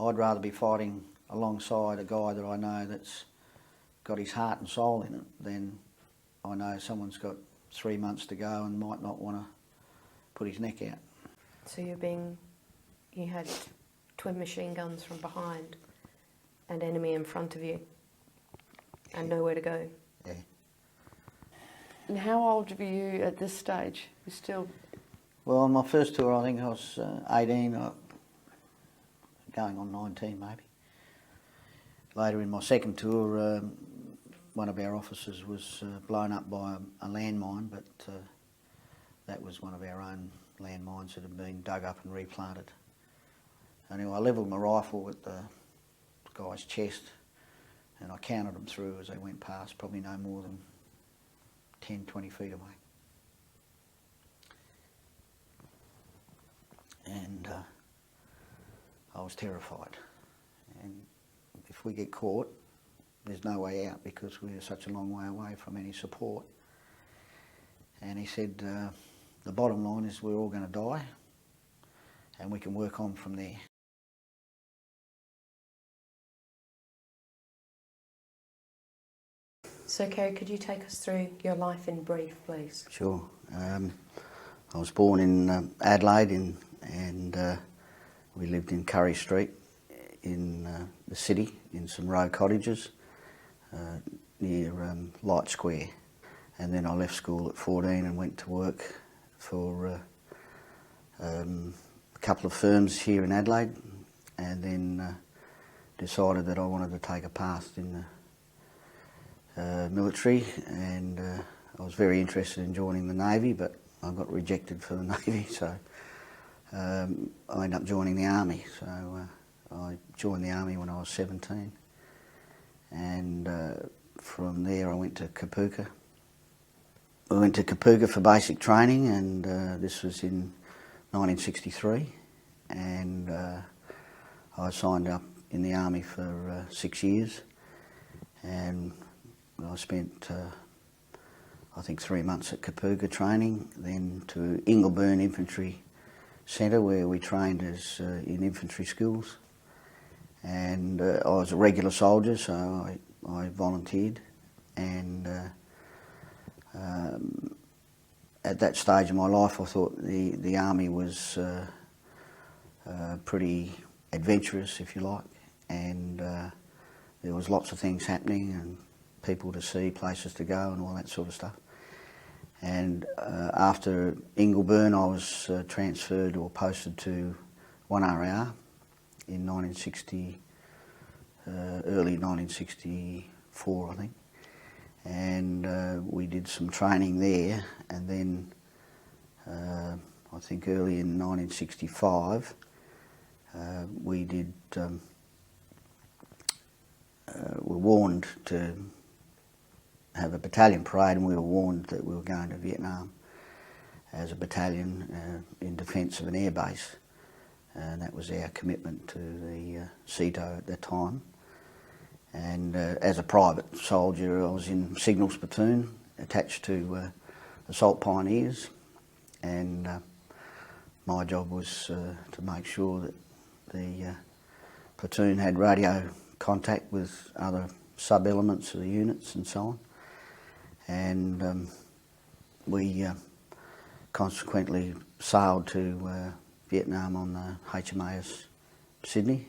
I'd rather be fighting alongside a guy that I know that's got his heart and soul in it than I know someone's got 3 months to go and might not want to put his neck out. So you had twin machine guns from behind and enemy in front of you and nowhere to go. Yeah. And how old were you at this stage? You still... Well, on my first tour I think I was 18, going on 19 maybe. Later in my second tour, one of our officers was blown up by a landmine, but that was one of our own landmines that had been dug up and replanted. Anyway, I levelled my rifle at the guy's chest and I counted them through as they went past, probably no more than 10, 20 feet away. And I was terrified. And if we get caught, there's no way out because we're such a long way away from any support. And he said, the bottom line is we're all going to die and we can work on from there. So Kerry, could you take us through your life in brief, please? Sure. I was born in Adelaide and we lived in Curry Street in the city in some row cottages near Light Square. And then I left school at 14 and went to work for a couple of firms here in Adelaide, and then decided that I wanted to take a path in the military, and I was very interested in joining the Navy, but I got rejected for the Navy, so I ended up joining the Army. So I joined the Army when I was 17, and from there I went to Kapooka. I went to Kapooka for basic training, and this was in 1963, and I signed up in the Army for 6 years, and I spent I think 3 months at Kapooka training, then to Ingleburn Infantry Centre where we trained as in infantry schools, and I was a regular soldier, so I volunteered, and at that stage of my life I thought the Army was pretty adventurous, if you like, and there was lots of things happening and people to see, places to go and all that sort of stuff. And after Ingleburn I was transferred or posted to 1RAR in 1960, early 1964 I think, and we did some training there, and then I think early in 1965 we did, were warned to have a battalion parade, and we were warned that we were going to Vietnam as a battalion in defence of an air base, and that was our commitment to the CETO at that time. And as a private soldier I was in Signals Platoon attached to Assault Pioneers, and my job was to make sure that the platoon had radio contact with other sub-elements of the units and so on. And we consequently sailed to Vietnam on the HMAS Sydney,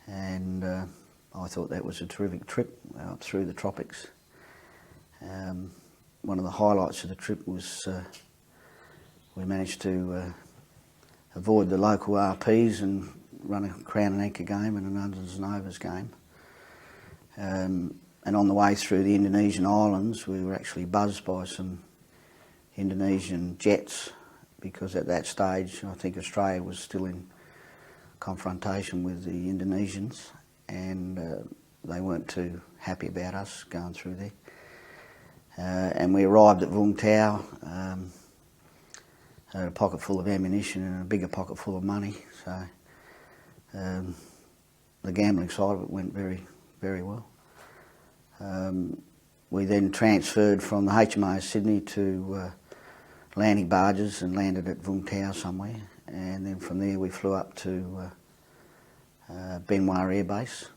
and I thought that was a terrific trip up through the tropics. One of the highlights of the trip was we managed to avoid the local RPs and run a Crown and Anchor game and an Unders and Overs game. And on the way through the Indonesian islands we were actually buzzed by some Indonesian jets, because at that stage I think Australia was still in confrontation with the Indonesians, and they weren't too happy about us going through there. And we arrived at Vung Tau, had a pocket full of ammunition and a bigger pocket full of money, so the gambling side of it went very, very well. We then transferred from the HMAS Sydney to landing barges and landed at Vung Tau somewhere, and then from there we flew up to Benoit Air Base,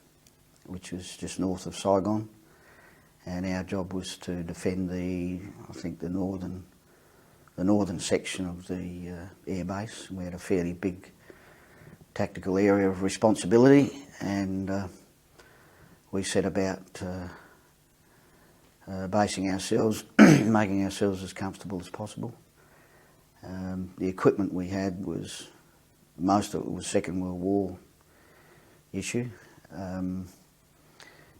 which was just north of Saigon, and our job was to defend the northern section of the air base. We had a fairly big tactical area of responsibility, and we set about basing ourselves, making ourselves as comfortable as possible. The equipment we had was, most of it was Second World War issue.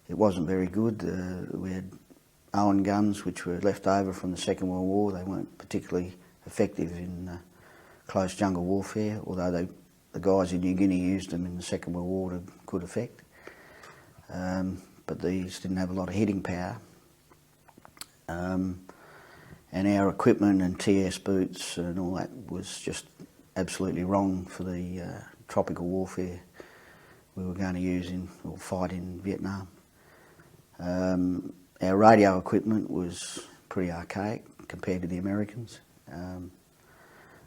It wasn't very good. We had Owen guns which were left over from the Second World War. They weren't particularly effective in close jungle warfare, although the guys in New Guinea used them in the Second World War to good effect. But these didn't have a lot of hitting power. And our equipment and TS boots and all that was just absolutely wrong for the tropical warfare we were going to use or fight in Vietnam. Our radio equipment was pretty archaic compared to the Americans,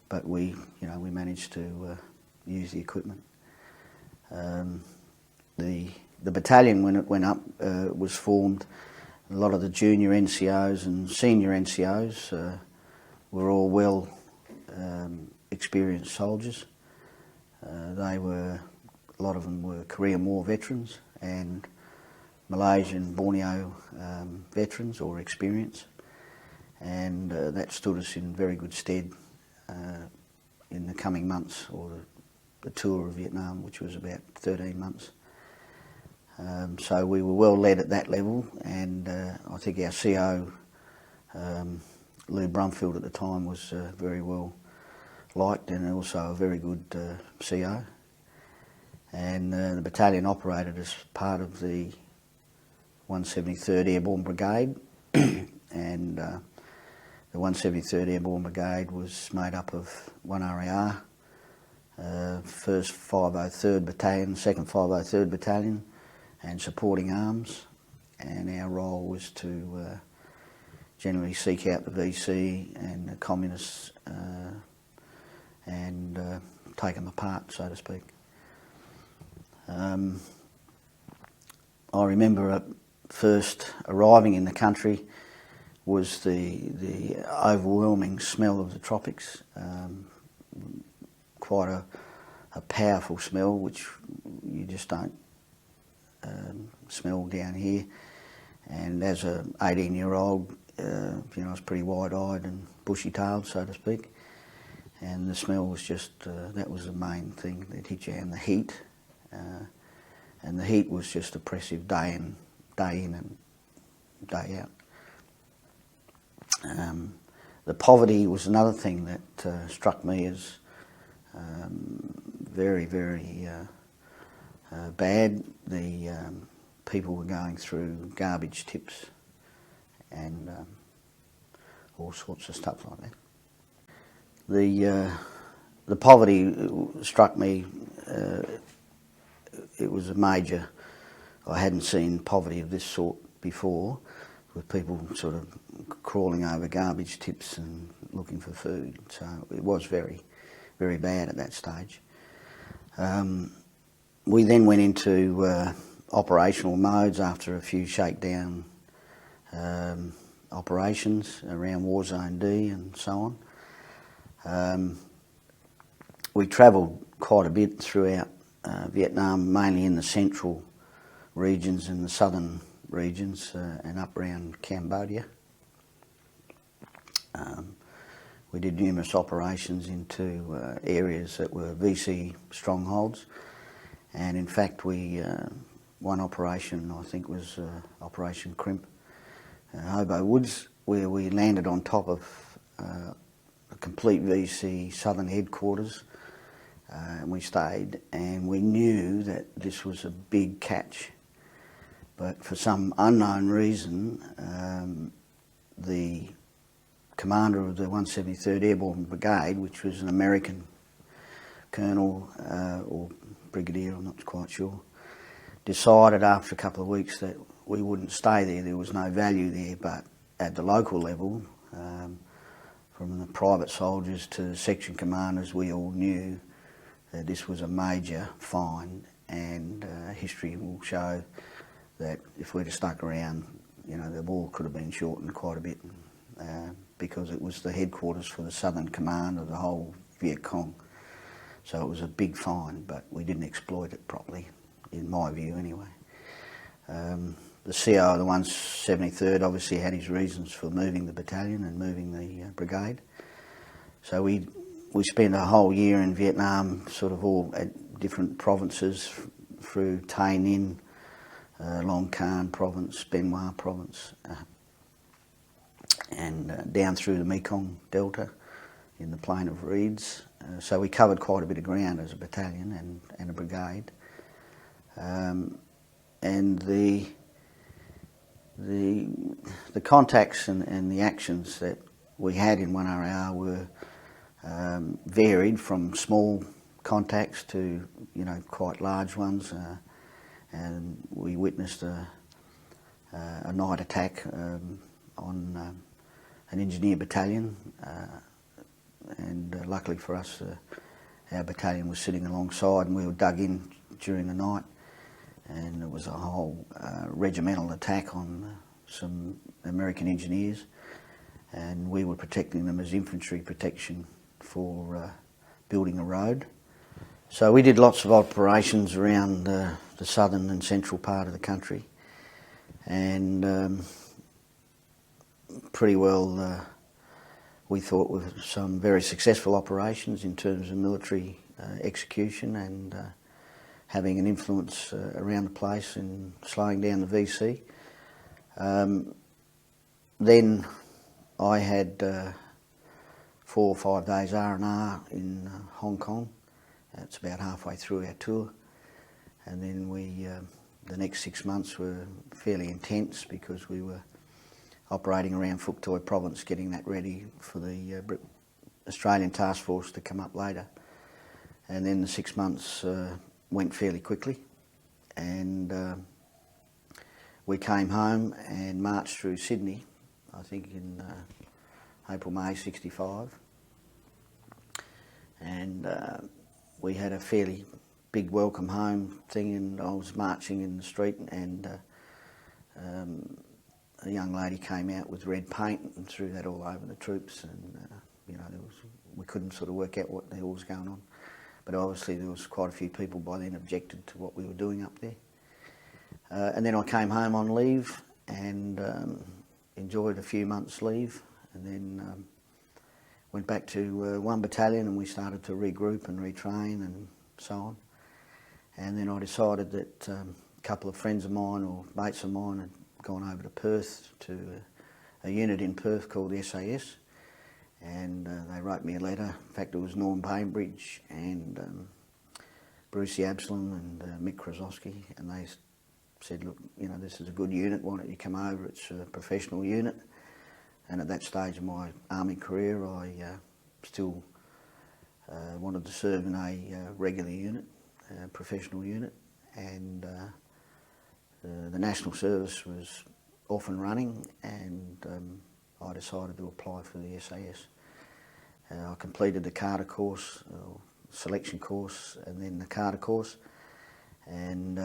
but we managed to use the equipment. The battalion, when it went up, was formed. A lot of the junior NCOs and senior NCOs were all well experienced soldiers. A lot of them were Korean War veterans and Malaysian Borneo veterans or experienced, and that stood us in very good stead in the coming months, or the tour of Vietnam, which was about 13 months. So we were well led at that level, and I think our CO, Lou Brumfield at the time, was very well liked and also a very good CO. And the battalion operated as part of the 173rd Airborne Brigade, and the 173rd Airborne Brigade was made up of 1 RAR, 1st 503rd Battalion, 2nd 503rd Battalion, and supporting arms, and our role was to generally seek out the VC and the communists and take them apart, so to speak. I remember first arriving in the country was the overwhelming smell of the tropics, quite a powerful smell which you just don't smell down here. And as an 18-year-old, I was pretty wide-eyed and bushy-tailed, so to speak, and the smell was just, that was the main thing that hit you, and the heat. And the heat was just oppressive day in and day out. The poverty was another thing that struck me as very, very bad. The people were going through garbage tips and all sorts of stuff like that. The poverty struck me. It was a major. I hadn't seen poverty of this sort before, with people sort of crawling over garbage tips and looking for food. So it was very, very bad at that stage. We then went into operational modes after a few shakedown operations around War Zone D and so on. We travelled quite a bit throughout Vietnam, mainly in the central regions and the southern regions and up around Cambodia. We did numerous operations into areas that were VC strongholds, and in fact one operation, I think, was Operation Crimp, Hobo Woods, where we landed on top of a complete VC southern headquarters. And we stayed, and we knew that this was a big catch, but for some unknown reason the commander of the 173rd Airborne Brigade, which was an American colonel or brigadier, I'm not quite sure, decided after a couple of weeks that we wouldn't stay there. There was no value there, but at the local level, from the private soldiers to section commanders, we all knew that this was a major find, and history will show that if we'd have stuck around, you know, the war could have been shortened quite a bit, because it was the headquarters for the Southern Command of the whole Viet Cong. So it was a big find, but we didn't exploit it properly, in my view anyway. The CO of the 173rd obviously had his reasons for moving the battalion and moving the brigade. So we spent a whole year in Vietnam, sort of all at different provinces, through Tay Ninh, Long Can province, Ben Hoa province, and down through the Mekong Delta in the plain of reeds. So we covered quite a bit of ground as a battalion and a brigade. And the contacts and the actions that we had in 1RR were varied from small contacts to, you know, quite large ones. And we witnessed a night attack on an engineer battalion, and luckily for us, our battalion was sitting alongside, and we were dug in during the night, and it was a whole regimental attack on some American engineers, and we were protecting them as infantry protection for building a road. So we did lots of operations around the southern and central part of the country, and pretty well we thought with some very successful operations in terms of military execution and having an influence around the place in slowing down the VC. Then I had 4 or 5 days R&R in Hong Kong. It's about halfway through our tour, and then the next 6 months were fairly intense because we were operating around Phuoc Toi province, getting that ready for the Australian task force to come up later. And then the 6 months went fairly quickly, and we came home and marched through Sydney, I think in April, May '65, and we had a fairly big welcome home thing, and I was marching in the street, and a young lady came out with red paint and threw that all over the troops, and you know, we couldn't sort of work out what the hell was going on, but obviously there was quite a few people by then objected to what we were doing up there. And then I came home on leave and enjoyed a few months' leave, and then went back to 1 battalion, and we started to regroup and retrain and so on. And then I decided that a couple of friends of mine or mates of mine had gone over to Perth to a unit in Perth called the SAS, and they wrote me a letter. In fact, it was Norm Bainbridge and Brucey Absalom and Mick Krasowski, and they said, look, you know, this is a good unit, why don't you come over? It's a professional unit. And at that stage of my army career, I still wanted to serve in a regular unit, a professional unit, and the national service was off and running, and I decided to apply for the SAS. I completed the Carter course, selection course, and then the Carter course, and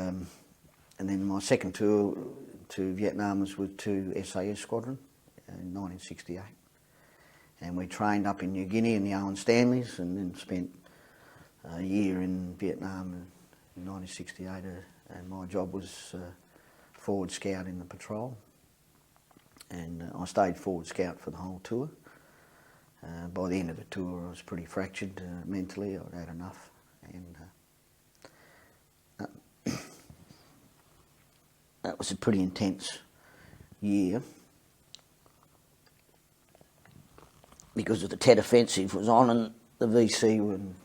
then my second tour to Vietnam was with 2 SAS Squadron in 1968, and we trained up in New Guinea in the Owen Stanleys, and then spent a year in Vietnam in 1968, and my job was forward scout in the patrol, and I stayed forward scout for the whole tour. By the end of the tour I was pretty fractured mentally. I'd had enough, and that was a pretty intense year because of the Tet Offensive was on, and the VC when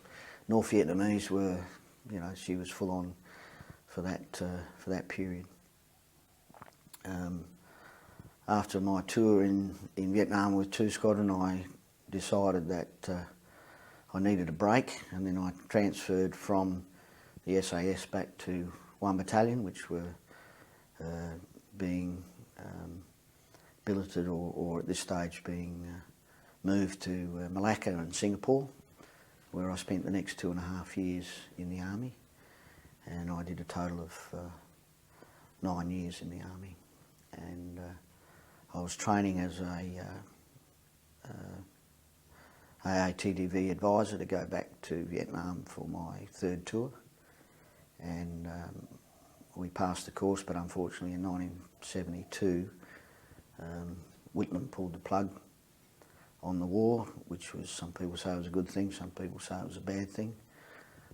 North Vietnamese were, you know, she was full on for that period. After my tour in Vietnam with 2 Squadron, I decided that I needed a break, and then I transferred from the SAS back to 1 Battalion, which were being billeted or at this stage being moved to Malacca and Singapore, where I spent the next 2.5 years in the army. and I did a total of 9 years in the army. And I was training as a AATDV advisor to go back to Vietnam for my 3rd tour, and we passed the course, but unfortunately in 1972 Whitlam pulled the plug on the war, which was, some people say it was a good thing, some people say it was a bad thing.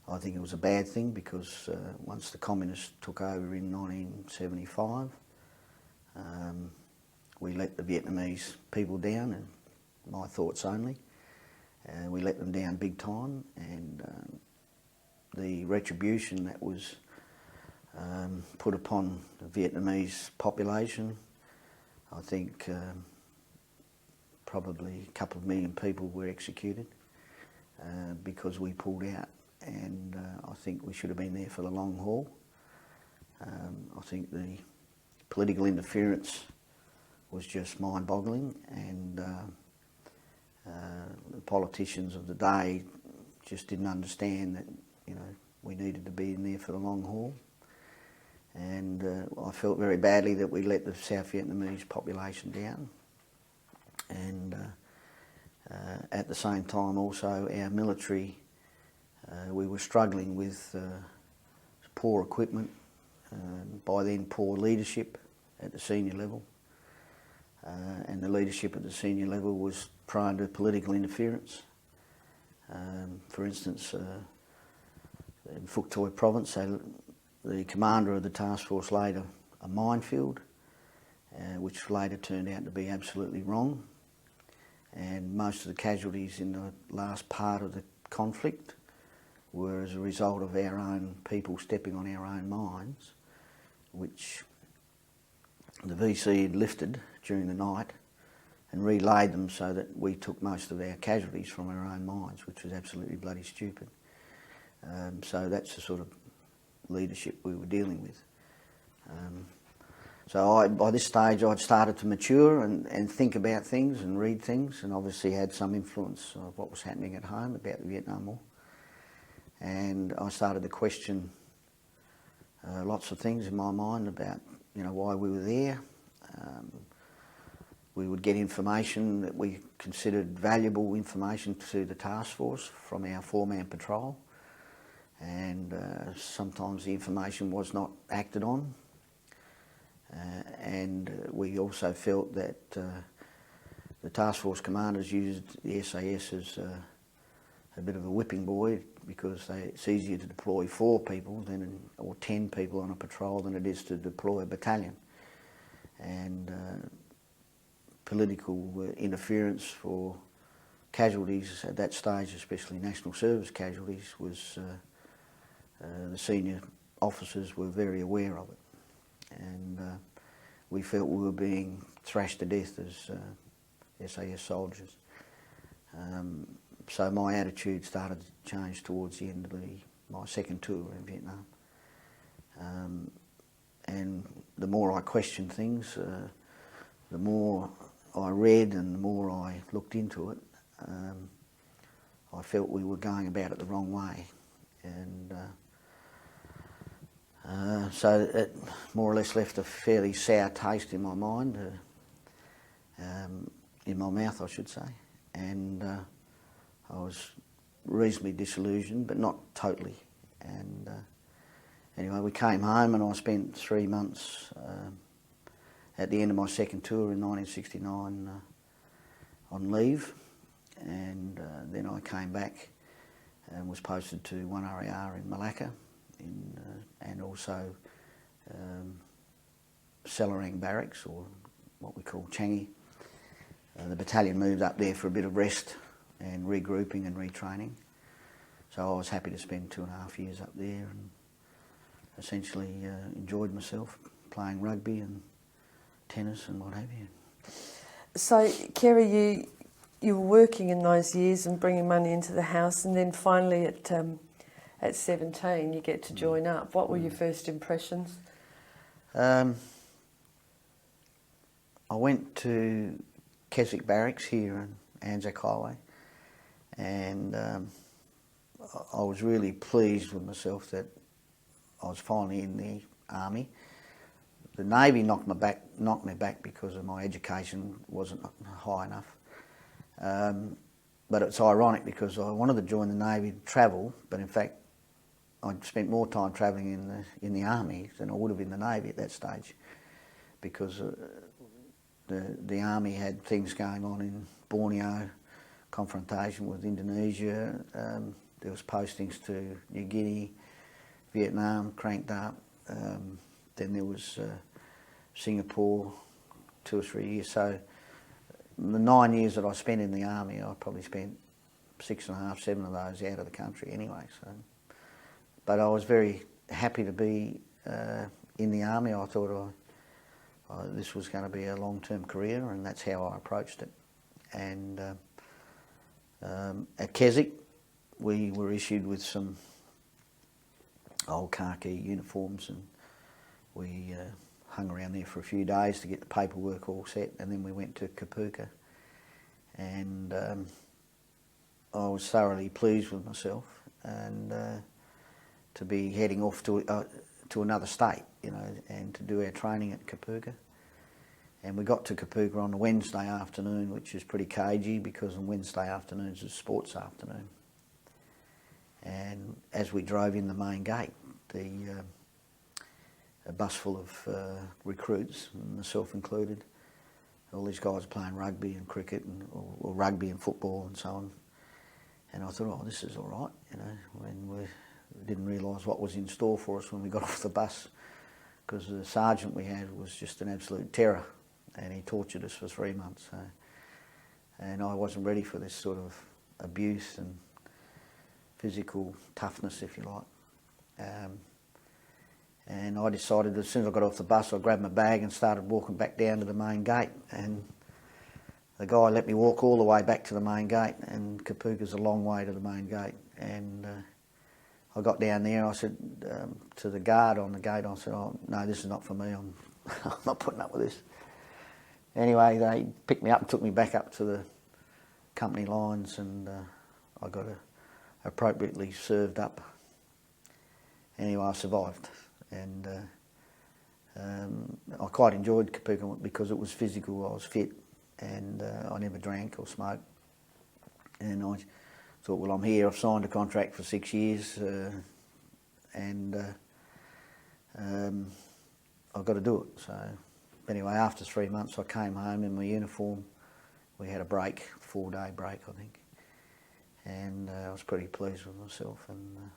I think it was a bad thing because once the communists took over in 1975, we let the Vietnamese people down, and my thoughts only. We let them down big time, and the retribution that was put upon the Vietnamese population, I think probably a couple of million people were executed because we pulled out, and I think we should have been there for the long haul. I think the political interference was just mind-boggling, and the politicians of the day just didn't understand that, you know, we needed to be in there for the long haul. And I felt very badly that we let the South Vietnamese population down. And at the same time also our military, we were struggling with poor equipment, by then poor leadership at the senior level. And the leadership at the senior level was prone to political interference. For instance, in Phuoc Toi province, the commander of the task force laid a minefield, which later turned out to be absolutely wrong. And most of the casualties in the last part of the conflict were as a result of our own people stepping on our own mines, which the VC had lifted during the night and relayed them so that we took most of our casualties from our own mines, which was absolutely bloody stupid. So that's the sort of leadership we were dealing with. So by this stage I'd started to mature and think about things and read things, and obviously had some influence of what was happening at home about the Vietnam War. And I started to question lots of things in my mind about, you know, why we were there. We would get information that we considered valuable information to the task force from our 4-man patrol, and sometimes the information was not acted on. And we also felt that the task force commanders used the SAS as a bit of a whipping boy, because it's easier to deploy 4 people or 10 people on a patrol than it is to deploy a battalion. And political interference for casualties at that stage, especially national service casualties, was the senior officers were very aware of it. And we felt we were being thrashed to death as SAS soldiers. So my attitude started to change towards the end of my 2nd tour in Vietnam. And the more I questioned things, the more I read and the more I looked into it, I felt we were going about it the wrong way. And so it more or less left a fairly sour taste in my mind, in my mouth I should say, and I was reasonably disillusioned, but not totally. And anyway, we came home and I spent 3 months at the end of my 2nd tour in 1969 on leave, and then I came back and was posted to 1 RAR in Malacca, and also Selarang Barracks, or what we call Changi. The battalion moved up there for a bit of rest and regrouping and retraining. So I was happy to spend 2.5 years up there, and essentially enjoyed myself playing rugby and tennis and what have you. So, Kerry, you were working in those years and bringing money into the house, and then finally at 17 you get to join up. What were your first impressions? I went to Keswick Barracks here on ANZAC Highway, and I was really pleased with myself that I was finally in the army. The Navy knocked me back because of my education wasn't high enough. But it's ironic because I wanted to join the Navy to travel, but in fact I'd spent more time travelling in the Army than I would have in the Navy at that stage, because the Army had things going on in Borneo, confrontation with Indonesia, there was postings to New Guinea, Vietnam cranked up, then there was Singapore 2 or 3 years. So the 9 years that I spent in the Army, I probably spent 6.5, 7 of those out of the country anyway. So, but I was very happy to be in the Army. I thought this was going to be a long-term career, and that's how I approached it. And at Keswick, we were issued with some old khaki uniforms, and we hung around there for a few days to get the paperwork all set, and then we went to Kapooka, and I was thoroughly pleased with myself, and to be heading off to another state, you know, and to do our training at Kapooka. And we got to Kapooka on a Wednesday afternoon, which is pretty cagey because on Wednesday afternoons is sports afternoon. And as we drove in the main gate, a bus full of recruits, myself included, all these guys playing rugby and cricket, or rugby and football and so on. And I thought, oh, this is all right, you know, when we didn't realise what was in store for us when we got off the bus, because the sergeant we had was just an absolute terror, and he tortured us for 3 months. So, and I wasn't ready for this sort of abuse and physical toughness, if you like. And I decided as soon as I got off the bus, I grabbed my bag and started walking back down to the main gate. And the guy let me walk all the way back to the main gate, and Kapooka's a long way to the main gate. And I got down there, I said to the guard on the gate, I said, oh, no, this is not for me, I'm not putting up with this. Anyway, they picked me up and took me back up to the company lines, and I got appropriately served up. Anyway, I survived, and I quite enjoyed Kapooka because it was physical, I was fit, and I never drank or smoked. And I thought, well, I'm here, I've signed a contract for 6 years, and I've got to do it. So anyway, after 3 months I came home in my uniform. We had a break, 4-day break I think, and I was pretty pleased with myself. And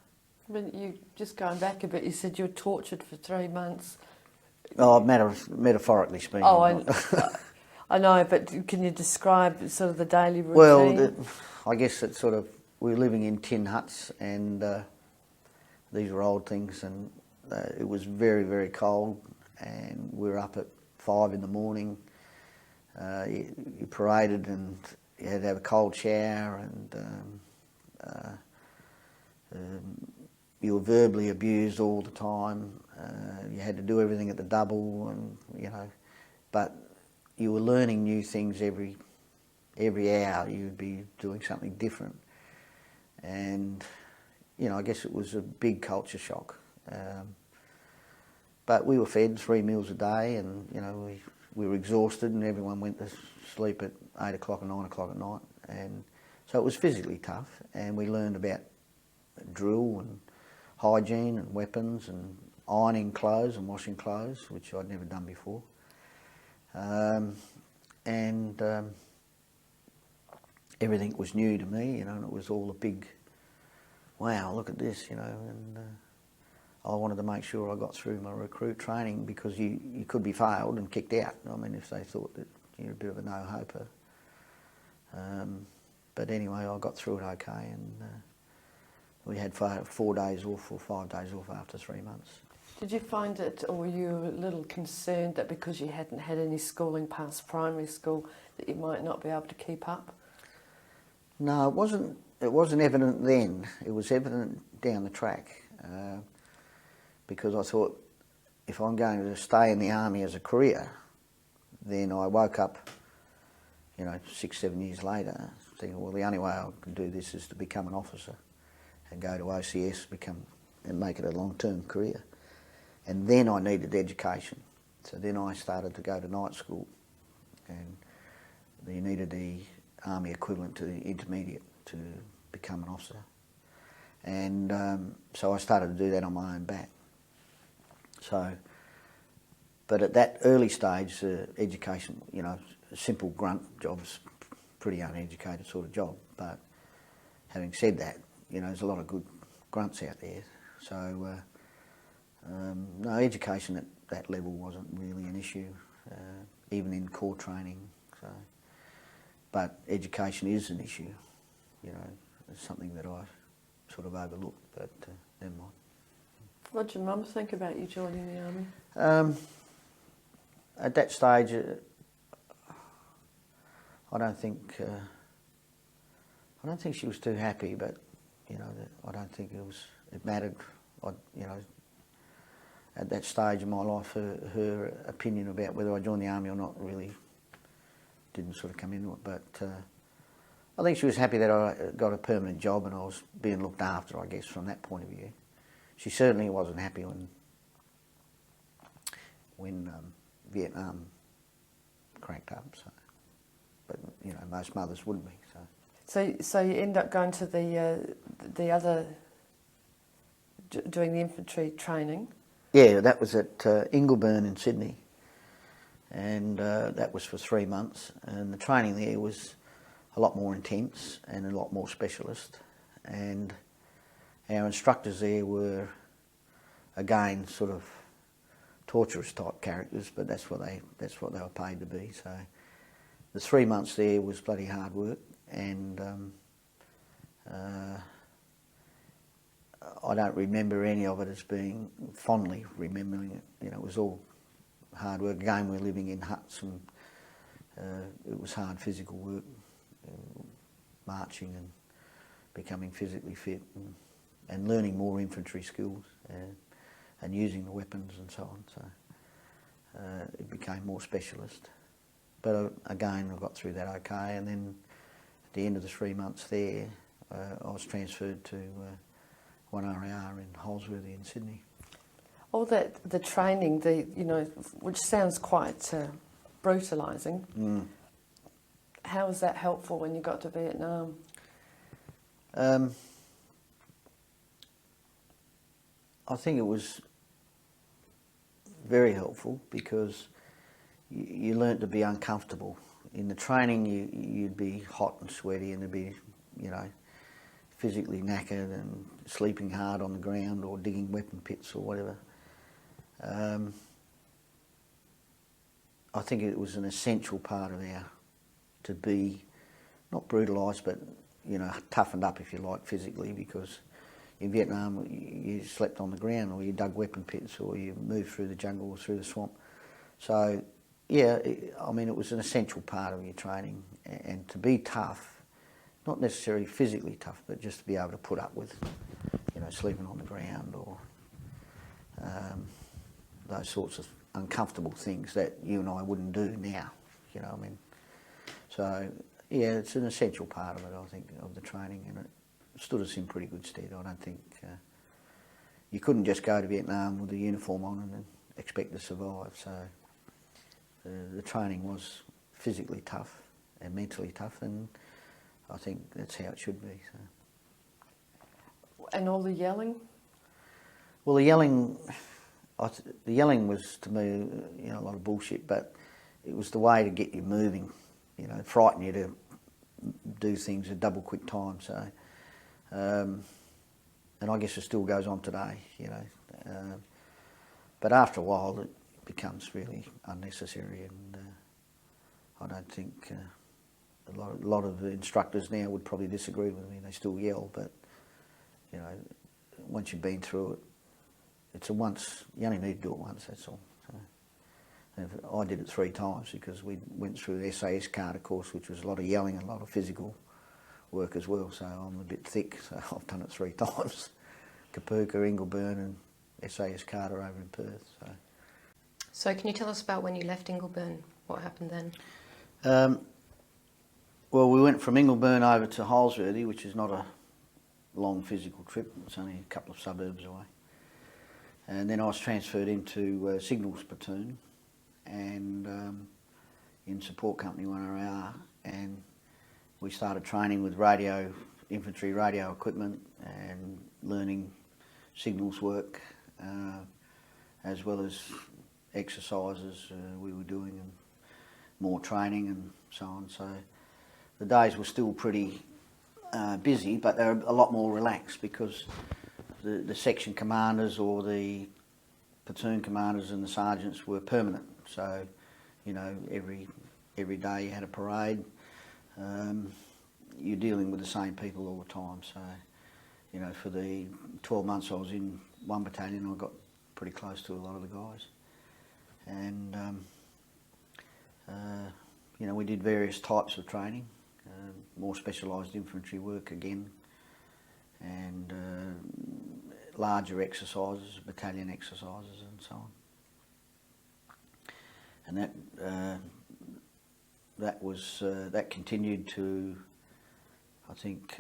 When you, just going back a bit, you said you were tortured for 3 months. oh, metaphorically speaking. Oh, I know, but can you describe sort of the daily routine? Well, I guess it's sort of, we were living in tin huts, and these were old things, and it was very, very cold, and we were up at 5 in the morning. You paraded, and you had to have a cold shower, and you were verbally abused all the time. You had to do everything at the double, and you know, but you were learning new things every hour. You'd be doing something different, and you know, I guess it was a big culture shock. But we were fed 3 meals a day, and you know, we were exhausted, and everyone went to sleep at 8 o'clock and 9 o'clock at night, and so it was physically tough. And we learned about drill and hygiene and weapons and ironing clothes and washing clothes, which I'd never done before. And everything was new to me, you know, and it was all a big, wow, look at this, you know. And I wanted to make sure I got through my recruit training, because you could be failed and kicked out. I mean, if they thought that you're a bit of a no-hoper. But anyway, I got through it okay, and we had 4 days off or 5 days off after 3 months. Did you find it, or were you a little concerned that because you hadn't had any schooling past primary school, that you might not be able to keep up? No, it wasn't evident then. It was evident down the track, because I thought, if I'm going to stay in the army as a career, then I woke up, you know, 6, 7 years later, thinking, well, the only way I can do this is to become an officer and go to OCS, and make it a long-term career. And then I needed education. So then I started to go to night school, and you needed the army equivalent to the intermediate to become an officer. And so I started to do that on my own back. So, but at that early stage, education, you know, a simple grunt job's pretty uneducated sort of job. But having said that, you know, there's a lot of good grunts out there. So, no, education at that level wasn't really an issue, even in corps training. So, but education is an issue, you know, it's something that I sort of overlooked, but never mind. What did your mum think about you joining the army? At that stage, I don't think she was too happy, but you know, I don't think it mattered. You know, at that stage of my life, her opinion about whether I joined the army or not really didn't sort of come into it. But I think she was happy that I got a permanent job and I was being looked after, I guess, from that point of view. She certainly wasn't happy when Vietnam cranked up. So, but you know, most mothers wouldn't be. So you end up going to the other, doing the infantry training. Yeah, that was at Ingleburn in Sydney, and that was for 3 months. And the training there was a lot more intense and a lot more specialist. And our instructors there were, again, sort of torturous type characters, but that's what they were paid to be. So the 3 months there was bloody hard work, and I don't remember any of it as being fondly remembering it. You know, it was all hard work. Again, we were living in huts, and it was hard physical work, marching and becoming physically fit, and learning more infantry skills and using the weapons and so on. So it became more specialist. But again, I got through that okay, and then at the end of the 3 months there, I was transferred to 1RAR in Holsworthy in Sydney. All that, the training, which sounds quite brutalising. Mm. How was that helpful when you got to Vietnam? I think it was very helpful because you learnt to be uncomfortable. In the training, you'd be hot and sweaty, and there'd be, you know, physically knackered and sleeping hard on the ground or digging weapon pits or whatever. I think it was an essential part of to be not brutalised, but you know, toughened up, if you like, physically, because in Vietnam you slept on the ground, or you dug weapon pits, or you moved through the jungle or through the swamp. So yeah, I mean, it was an essential part of your training, and to be tough, not necessarily physically tough, but just to be able to put up with, you know, sleeping on the ground or those sorts of uncomfortable things that you and I wouldn't do now, you know what I mean? So yeah, it's an essential part of it, I think, of the training, and it stood us in pretty good stead. I don't think you couldn't just go to Vietnam with a uniform on and expect to survive. So the training was physically tough and mentally tough, and I think that's how it should be. So. And all the yelling? Well, the yelling was, to me, you know, a lot of bullshit, but it was the way to get you moving, you know, frighten you to do things at double quick time. So, and I guess it still goes on today, you know. But after a while, it becomes really unnecessary, and I don't think a lot of the instructors now would probably disagree with me. They still yell, but you know, once you've been through it, it's a once. You only need to do it once. That's all. So, I did it 3 times because we went through the SAS Carter course, which was a lot of yelling and a lot of physical work as well. So I'm a bit thick. So I've done it 3 times: Kapooka, Ingleburn, and SAS Carter over in Perth. So can you tell us about when you left Ingleburn? What happened then? Well, we went from Ingleburn over to Holsworthy, which is not a long physical trip. It's only a couple of suburbs away. And then I was transferred into Signals Platoon and in Support Company 1RR, and we started training with infantry radio equipment and learning signals work, as well as exercises we were doing and more training and so on. So the days were still pretty busy, but they were a lot more relaxed because the section commanders or the platoon commanders and the sergeants were permanent. So, you know, every day you had a parade. You're dealing with the same people all the time. So, you know, for the 12 months I was in one battalion, I got pretty close to a lot of the guys. And, you know, we did various types of training, more specialised infantry work again, and larger exercises, battalion exercises and so on. And that continued to, I think,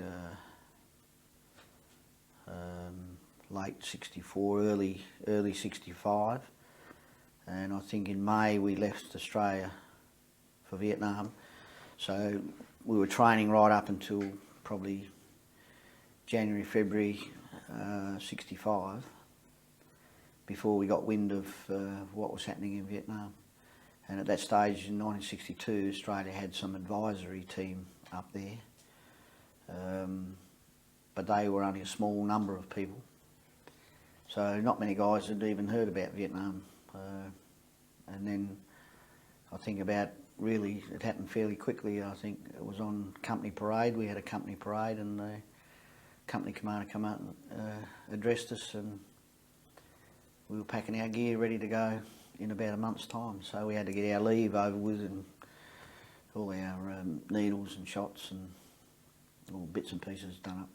late 64, early 65, and I think in May we left Australia for Vietnam. So we were training right up until probably January, February 65, before we got wind of what was happening in Vietnam. And at that stage in 1962, Australia had some advisory team up there, but they were only a small number of people. So not many guys had even heard about Vietnam. And then I think it happened fairly quickly. I think it was on company parade. We had a company parade and the company commander came out and addressed us, and we were packing our gear ready to go in about a month's time. So we had to get our leave over with and all our needles and shots and all bits and pieces done up,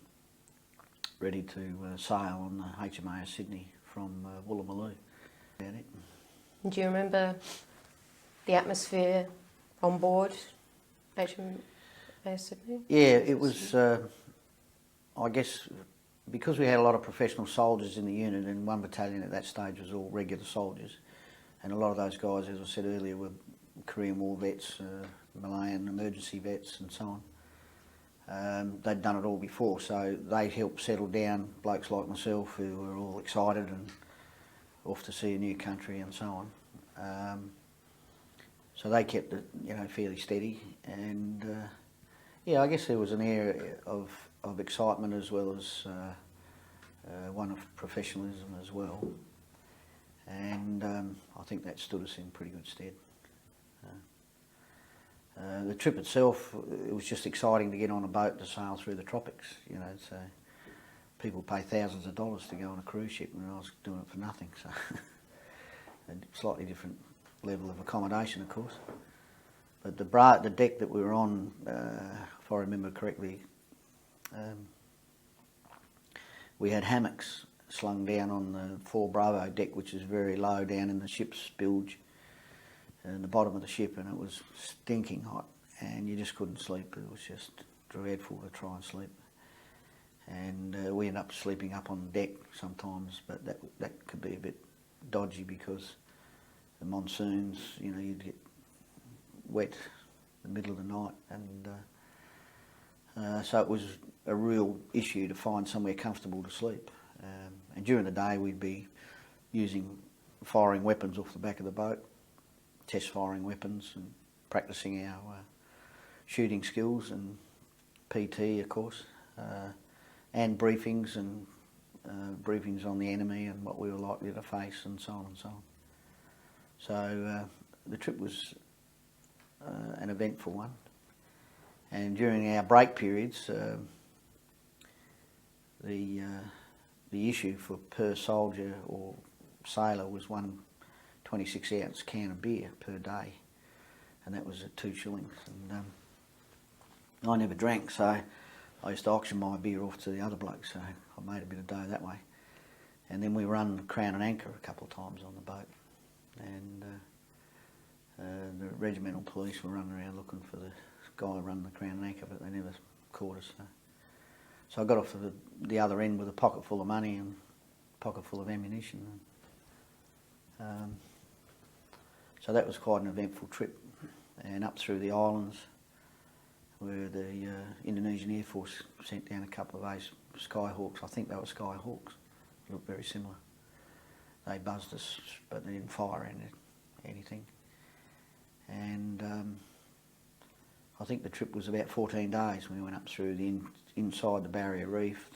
ready to sail on the HMAS Sydney from Woolloomooloo. About it. Do you remember the atmosphere on board HMAS Sydney? Yeah, it was, I guess, because we had a lot of professional soldiers in the unit, and one battalion at that stage was all regular soldiers, and a lot of those guys, as I said earlier, were Korean War vets, Malayan emergency vets and so on. They'd done it all before, so they helped settle down blokes like myself who were all excited and off to see a new country and so on. So they kept it, you know, fairly steady, and yeah, I guess there was an air of excitement as well as one of professionalism as well, and I think that stood us in pretty good stead. The trip itself, it was just exciting to get on a boat to sail through the tropics, you know, so people pay thousands of dollars to go on a cruise ship, and I was doing it for nothing, so a slightly different level of accommodation, of course. But the deck that we were on, if I remember correctly, we had hammocks slung down on the 4 Bravo deck, which is very low down in the ship's bilge, in the bottom of the ship, and it was stinking hot, and you just couldn't sleep. It was just dreadful to try and sleep. And we ended up sleeping up on deck sometimes, but that could be a bit dodgy because the monsoons, you know, you'd get wet in the middle of the night, and so it was a real issue to find somewhere comfortable to sleep. And during the day we'd be firing weapons off the back of the boat, test firing weapons and practising our shooting skills and PT, of course, and briefings on the enemy and what we were likely to face and so on and so on. So the trip was an eventful one, and during our break periods, the issue for per soldier or sailor was one 26-ounce can of beer per day, and that was at 2 shillings. And I never drank, so I used to auction my beer off to the other blokes, so I made a bit of dough that way. And then we run Crown and Anchor a couple of times on the boat, and the regimental police were running around looking for the guy running the Crown and Anchor, but they never caught us. So I got off to the other end with a pocket full of money and a pocket full of ammunition. So that was quite an eventful trip, and up through the islands where the Indonesian Air Force sent down a couple of those Skyhawks. I think they were Skyhawks, looked very similar. They buzzed us, but they didn't fire anything. And I think the trip was about 14 days. We went up through inside the Barrier Reef,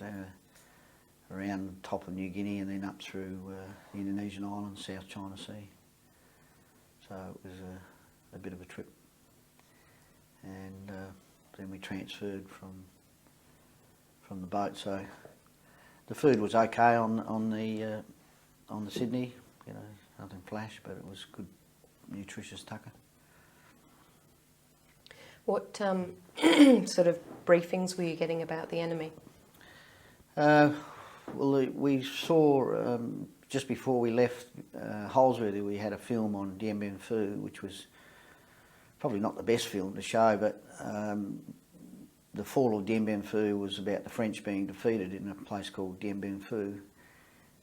around the top of New Guinea, and then up through the Indonesian islands, South China Sea. So it was a bit of a trip. And then we transferred from the boat. So the food was okay on the Sydney, nothing flash, but it was good, nutritious tucker. What sort of briefings were you getting about the enemy? Well, we saw just before we left Holsworthy, we had a film on Dien Bien Phu, which was probably not the best film to show, but the fall of Dien Bien Phu was about the French being defeated in a place called Dien Bien Phu,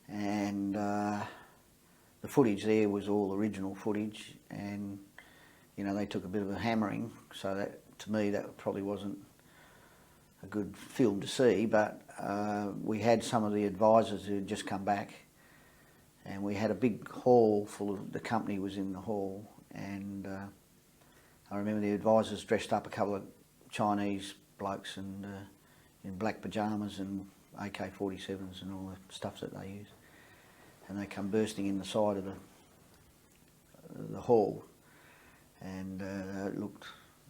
and the footage there was all original footage, and they took a bit of a hammering, so that, to me, that probably wasn't a good film to see, but we had some of the advisors who had just come back, and we had a big hall full of, the company was in the hall, and I remember the advisors dressed up, a couple of Chinese blokes and in black pyjamas and AK-47s and all the stuff that they use, and they come bursting in the side of the hall, and it looked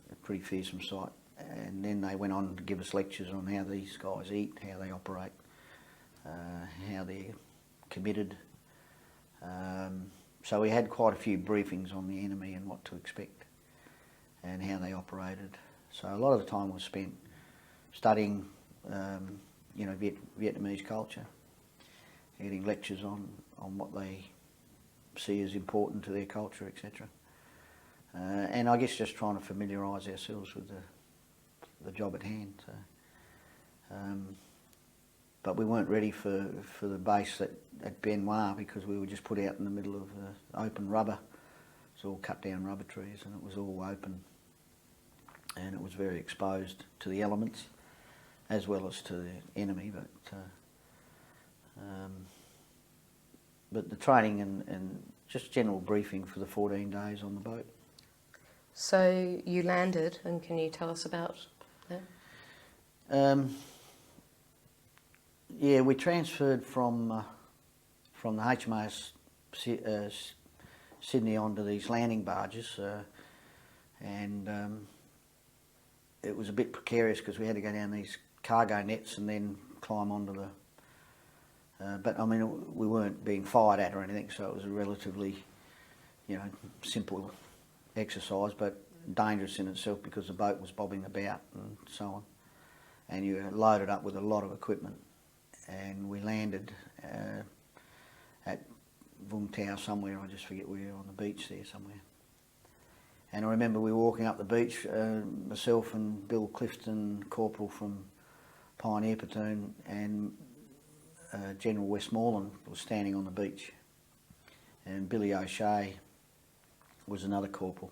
a pretty fearsome sight. And then they went on to give us lectures on how these guys eat, how they operate, how they're committed. So we had quite a few briefings on the enemy and what to expect and how they operated. So a lot of the time was spent studying, Vietnamese culture, getting lectures on what they see as important to their culture, etc. And I guess just trying to familiarise ourselves with the job at hand. So, but we weren't ready for the base at Ben Hoa, because we were just put out in the middle of open rubber. It's all cut down rubber trees, and it was all open, and it was very exposed to the elements as well as to the enemy. But the training and just general briefing for the 14 days on the boat. So you landed, and can you tell us about that? Yeah, we transferred from the HMAS Sydney onto these landing barges, and it was a bit precarious because we had to go down these cargo nets and then climb onto the... but I mean, we weren't being fired at or anything, so it was a relatively, simple exercise, but dangerous in itself because the boat was bobbing about and so on, and you were loaded up with a lot of equipment. And we landed at Vung Tau somewhere, I just forget where, on the beach there somewhere. And I remember we were walking up the beach, myself and Bill Clifton, corporal from Pioneer Platoon, and General Westmoreland was standing on the beach, and Billy O'Shea was another corporal,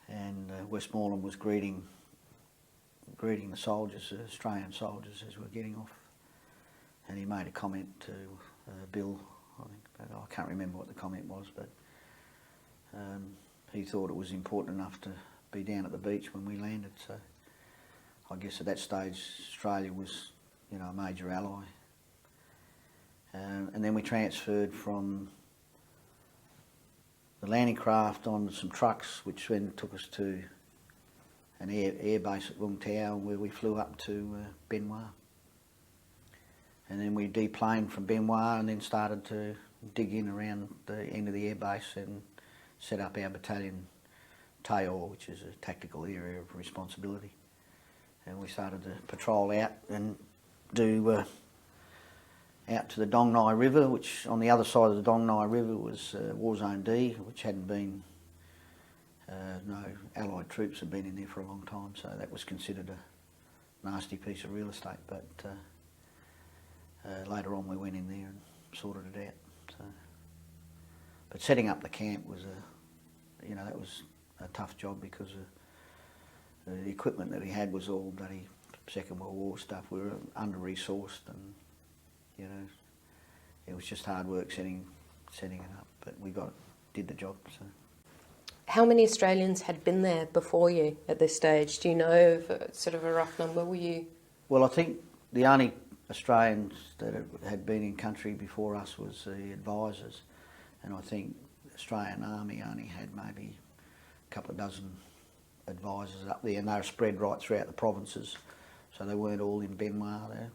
and Westmoreland was greeting the soldiers, Australian soldiers, as we were getting off, and he made a comment to Bill, I think, but I can't remember what the comment was, but he thought it was important enough to be down at the beach when we landed, so I guess at that stage Australia was, a major ally. And then we transferred from the landing craft onto some trucks, which then took us to an air base at Vung Tau, where we flew up to Ben Hoa. And then we deplaned from Ben Hoa and then started to dig in around the end of the air base and set up our battalion Tayor, which is a tactical area of responsibility. And we started to patrol out and do out to the Dong Nai River, which on the other side of the Dong Nai River was War Zone D, which hadn't been, no Allied troops had been in there for a long time, so that was considered a nasty piece of real estate, but later on we went in there and sorted it out. But setting up the camp was that was a tough job because the equipment that we had was all bloody Second World War stuff. We were under-resourced, and it was just hard work setting it up. But we did the job. So. How many Australians had been there before you at this stage? Do you know of sort of a rough number? Were you? Well, I think the only Australians that had been in country before us was the advisors, and I think the Australian Army only had maybe a couple of dozen advisors up there, and they were spread right throughout the provinces, so they weren't all in Benoit there.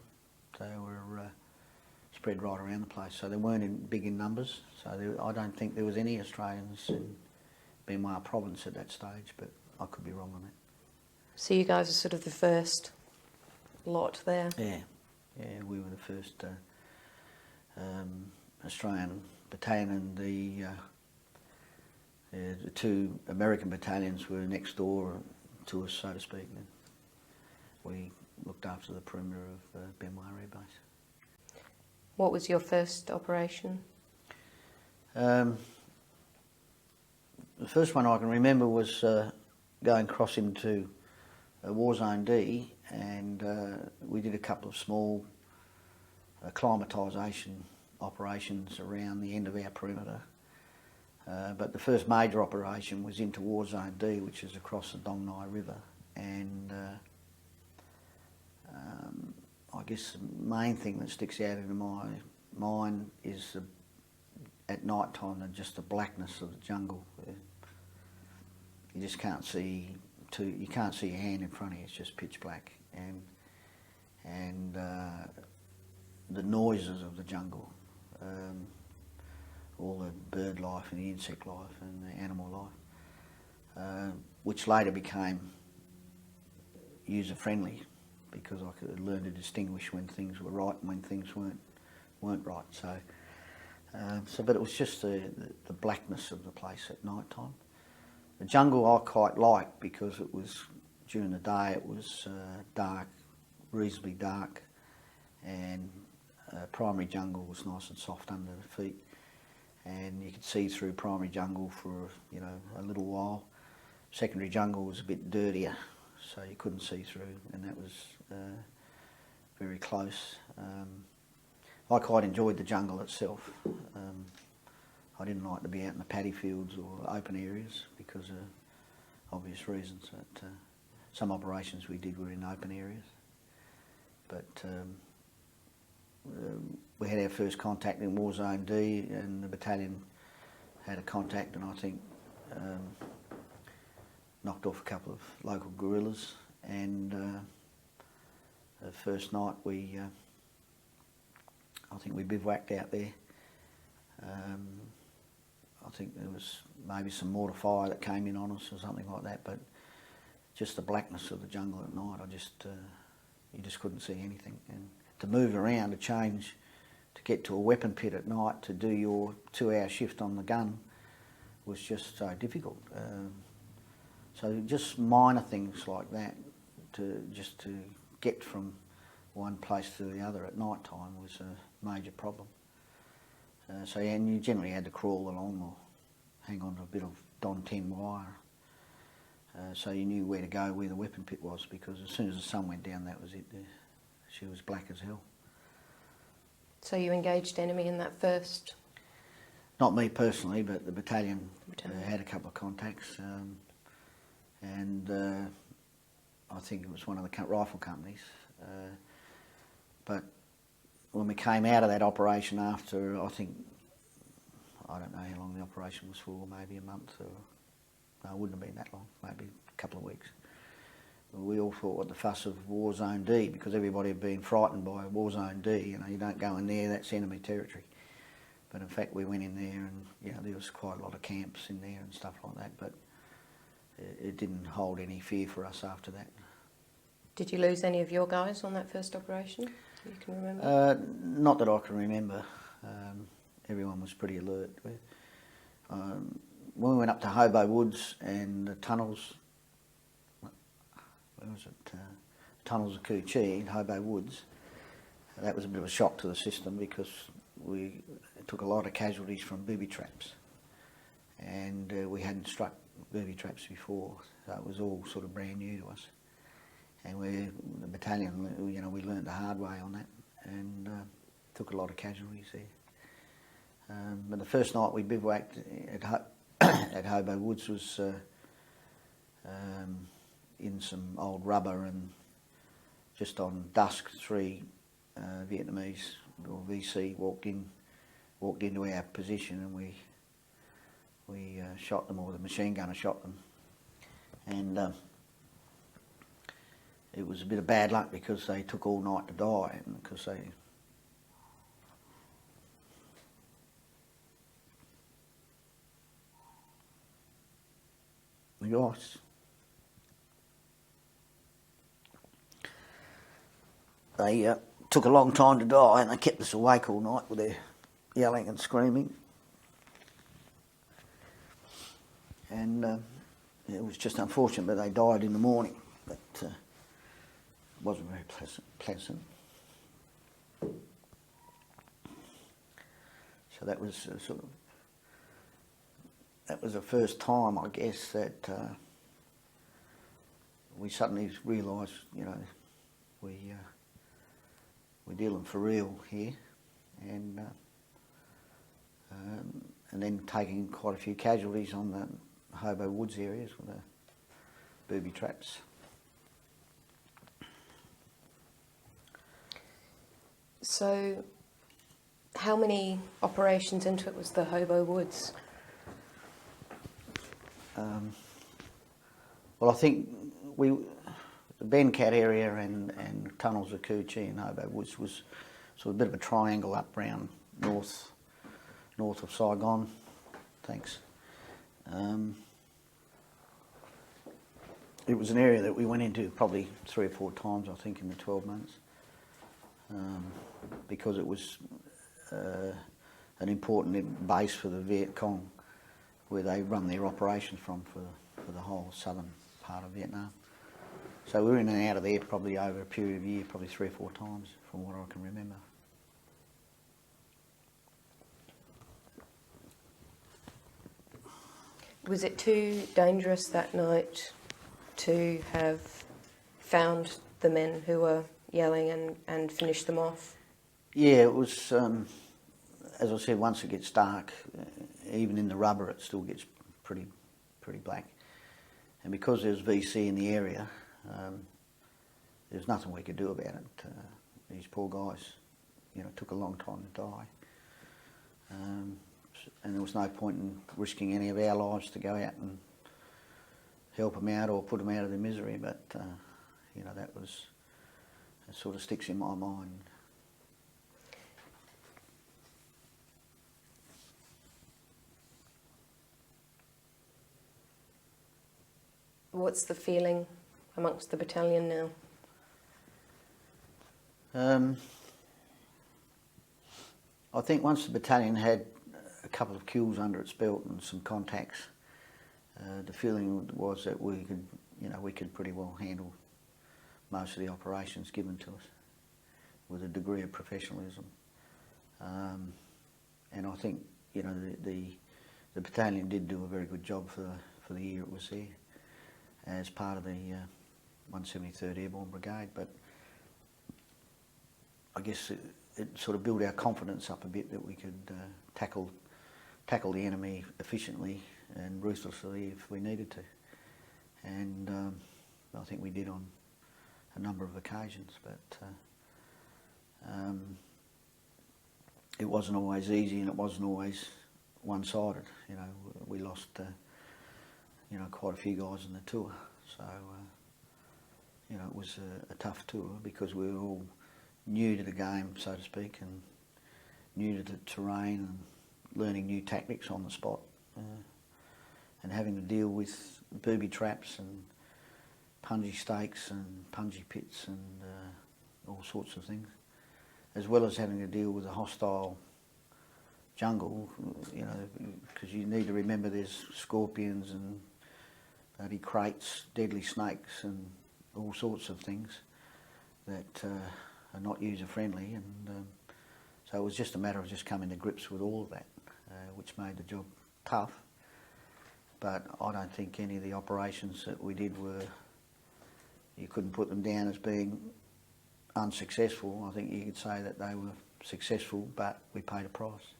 They were spread right around the place, so they weren't big in numbers. So I don't think there was any Australians in Benoit province at that stage, but I could be wrong on that. So you guys are sort of the first lot there? Yeah, we were the first Australian battalion, and the two American battalions were next door to us, so to speak. And we looked after the perimeter of Benoit Air Base. What was your first operation? The first one I can remember was going across into War Zone D, and we did a couple of small acclimatisation operations around the end of our perimeter. But the first major operation was into War Zone D, which is across the Dong Nai River, and I guess the main thing that sticks out in my mind is at night time just the blackness of the jungle. You just can't see you can't see your hand in front of you. It's just pitch black, and the noises of the jungle, all the bird life and the insect life and the animal life, which later became user friendly because I could learn to distinguish when things were right and when things weren't right. So, but it was just the blackness of the place at night time. The jungle I quite liked because it was during the day it was dark, reasonably dark, and primary jungle was nice and soft under the feet, and you could see through primary jungle for a little while. Secondary jungle was a bit dirtier, so you couldn't see through, and that was very close. I quite enjoyed the jungle itself. I didn't like to be out in the paddy fields or open areas because of obvious reasons. But, some operations we did were in open areas. But we had our first contact in War Zone D, and the battalion had a contact, and I think knocked off a couple of local guerrillas. And the first night I think we bivouacked out there. I think there was maybe some mortar fire that came in on us or something like that, but just the blackness of the jungle at night, you just couldn't see anything. And to move around, to change, to get to a weapon pit at night, to do your 2-hour shift on the gun was just so difficult. So just minor things like that, to get from one place to the other at night time was a major problem. And you generally had to crawl along or hang on to a bit of Don 10 wire, so you knew where to go, where the weapon pit was, because as soon as the sun went down, that was it. She was black as hell. So you engaged enemy in that first? Not me personally, but the battalion had a couple of contacts, and I think it was one of the rifle companies. But when we came out of that operation after, I don't know how long the operation was for, maybe a month, or no, it wouldn't have been that long, maybe a couple of weeks. We all thought what the fuss of War Zone D, because everybody had been frightened by War Zone D, you don't go in there, that's enemy territory. But in fact we went in there and there was quite a lot of camps in there and stuff like that, but it didn't hold any fear for us after that. Did you lose any of your guys on that first operation? You can remember? Not that I can remember. Everyone was pretty alert. When we went up to Hobo Woods and the tunnels, where was it? Tunnels of Coo Chee in Hobo Woods, that was a bit of a shock to the system because we took a lot of casualties from Booby Traps. and we hadn't struck booby traps before, so it was all sort of brand new to us. And the battalion, you know, we learnt the hard way on that, and took a lot of casualties there. But the first night we bivouacked at Hobo Woods was in some old rubber, and just on dusk, 3 Vietnamese or VC walked into our position, and we shot them, or the machine gunner shot them, and it was a bit of bad luck because they took all night to die, and because the guys, they took a long time to die, and they kept us awake all night with their yelling and screaming, and it was just unfortunate, but they died in the morning. But it wasn't very pleasant. So that was that was the first time, I guess, that we suddenly realised, you know, we're dealing for real here, and then taking quite a few casualties on the Hobo Woods areas with the booby traps. So, how many operations into it was the Hobo Woods? Well, I think the Bencat area and Tunnels of Coochie and Hobo Woods was sort of a bit of a triangle up round north of Saigon. Thanks. It was an area that we went into probably 3 or 4 times, I think, in the 12 months, because it was an important base for the Viet Cong, where they run their operations from for the whole southern part of Vietnam. So we were in and out of there probably over a period of a year, probably 3 or 4 times, from what I can remember. Was it too dangerous that night to have found the men who were yelling and finished them off? Yeah, it was, as I said, once it gets dark, even in the rubber it still gets pretty black. And because there's VC in the area, there's nothing we could do about it. These poor guys, you know, took a long time to die. And there was no point in risking any of our lives to go out and help them out or put them out of their misery, but you know, that sort of sticks in my mind. What's the feeling amongst the battalion now? I think once the battalion had a couple of kills under its belt and some contacts, the feeling was that we could pretty well handle most of the operations given to us with a degree of professionalism. And I think, you know, the battalion did do a very good job for the year it was there as part of the 173rd Airborne Brigade, but I guess it sort of built our confidence up a bit that we could tackle the enemy efficiently and ruthlessly if we needed to. And I think we did on a number of occasions, but it wasn't always easy, and it wasn't always one-sided. You know, we lost you know, quite a few guys in the tour, so you know, it was a tough tour because we were all new to the game, so to speak, and new to the terrain and learning new tactics on the spot, and having to deal with booby traps and punji stakes and punji pits and all sorts of things, as well as having to deal with a hostile jungle, you know, because you need to remember there's scorpions and bloody crates, deadly snakes and all sorts of things that are not user-friendly, and so it was just a matter of just coming to grips with all of that, which made the job tough. but I don't think any of the operations that we did were, you couldn't put them down as being unsuccessful. I think you could say that they were successful, but we paid a price.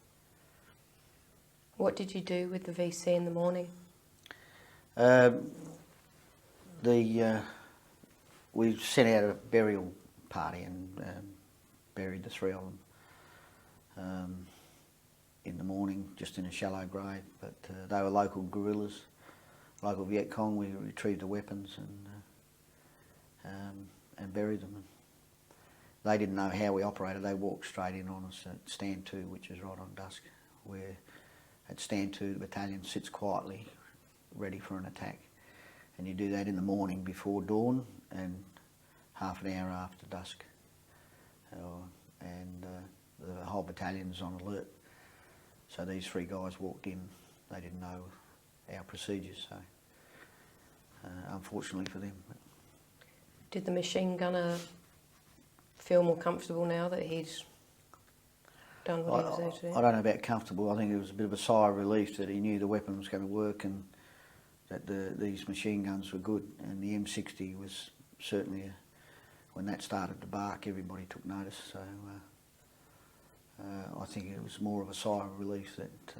What did you do with the VC in the morning? We sent out a burial party and buried the 3 of them in the morning, just in a shallow grave. But they were local guerrillas, local Viet Cong. We retrieved the weapons and buried them. They didn't know how we operated. They walked straight in on us at Stand 2, which is right on dusk, where at Stand 2 the battalion sits quietly, ready for an attack. And you do that in the morning before dawn and half an hour after dusk. The whole battalion's on alert. So these 3 guys walked in. They didn't know our procedures, so unfortunately for them. Did the machine gunner feel more comfortable now that he'd done what he was there to do? I don't know about comfortable. I think it was a bit of a sigh of relief that he knew the weapon was going to work and that these machine guns were good. And the M60 was certainly, when that started to bark, everybody took notice. So I think it was more of a sigh of relief that,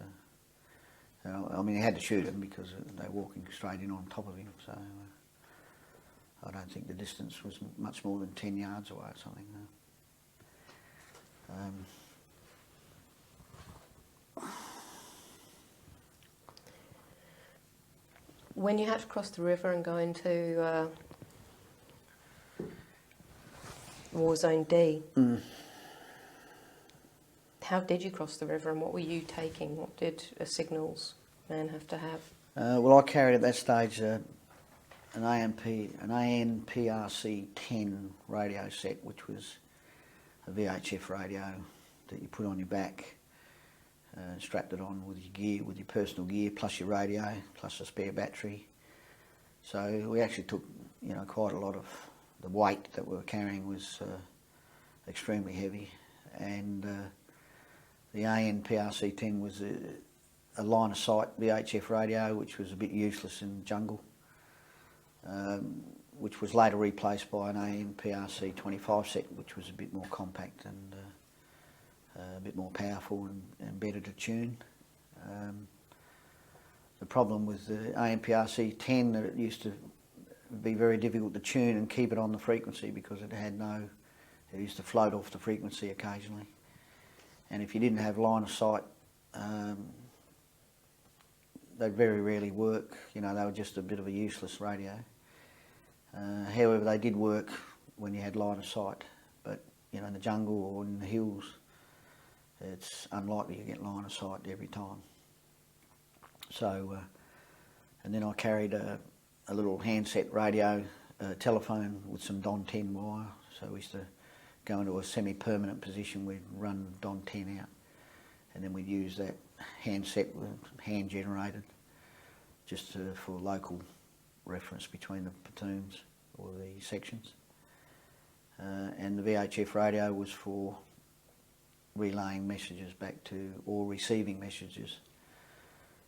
I mean, he had to shoot him because they were walking straight in on top of him. So I don't think the distance was much more than 10 yards away or something. When you had to cross the river and go into War Zone D, how did you cross the river and what were you taking? What did a signals man have to have? Well, I carried at that stage an ANPRC-10 radio set, which was a VHF radio that you put on your back, strapped it on with your gear, with your personal gear, plus your radio, plus a spare battery. So we actually took, quite a lot of the weight that we were carrying was extremely heavy, and the ANPRC-10 was a line of sight VHF radio, which was a bit useless in the jungle. Which was later replaced by an ANPRC-25 set, which was a bit more compact and a bit more powerful and better to tune. The problem with the ANPRC-10 that it used to be very difficult to tune and keep it on the frequency because it used to float off the frequency occasionally. And if you didn't have line of sight, they'd very rarely work. They were just a bit of a useless radio. However, they did work when you had line of sight, but in the jungle or in the hills, it's unlikely you get line of sight every time. So, and then I carried a little handset radio, telephone with some Don 10 wire. So we used to go into a semi-permanent position. We'd run Don 10 out, and then we'd use that handset, hand generated, just for local reference between the platoons or the sections. And the VHF radio was for relaying messages back to, or receiving messages.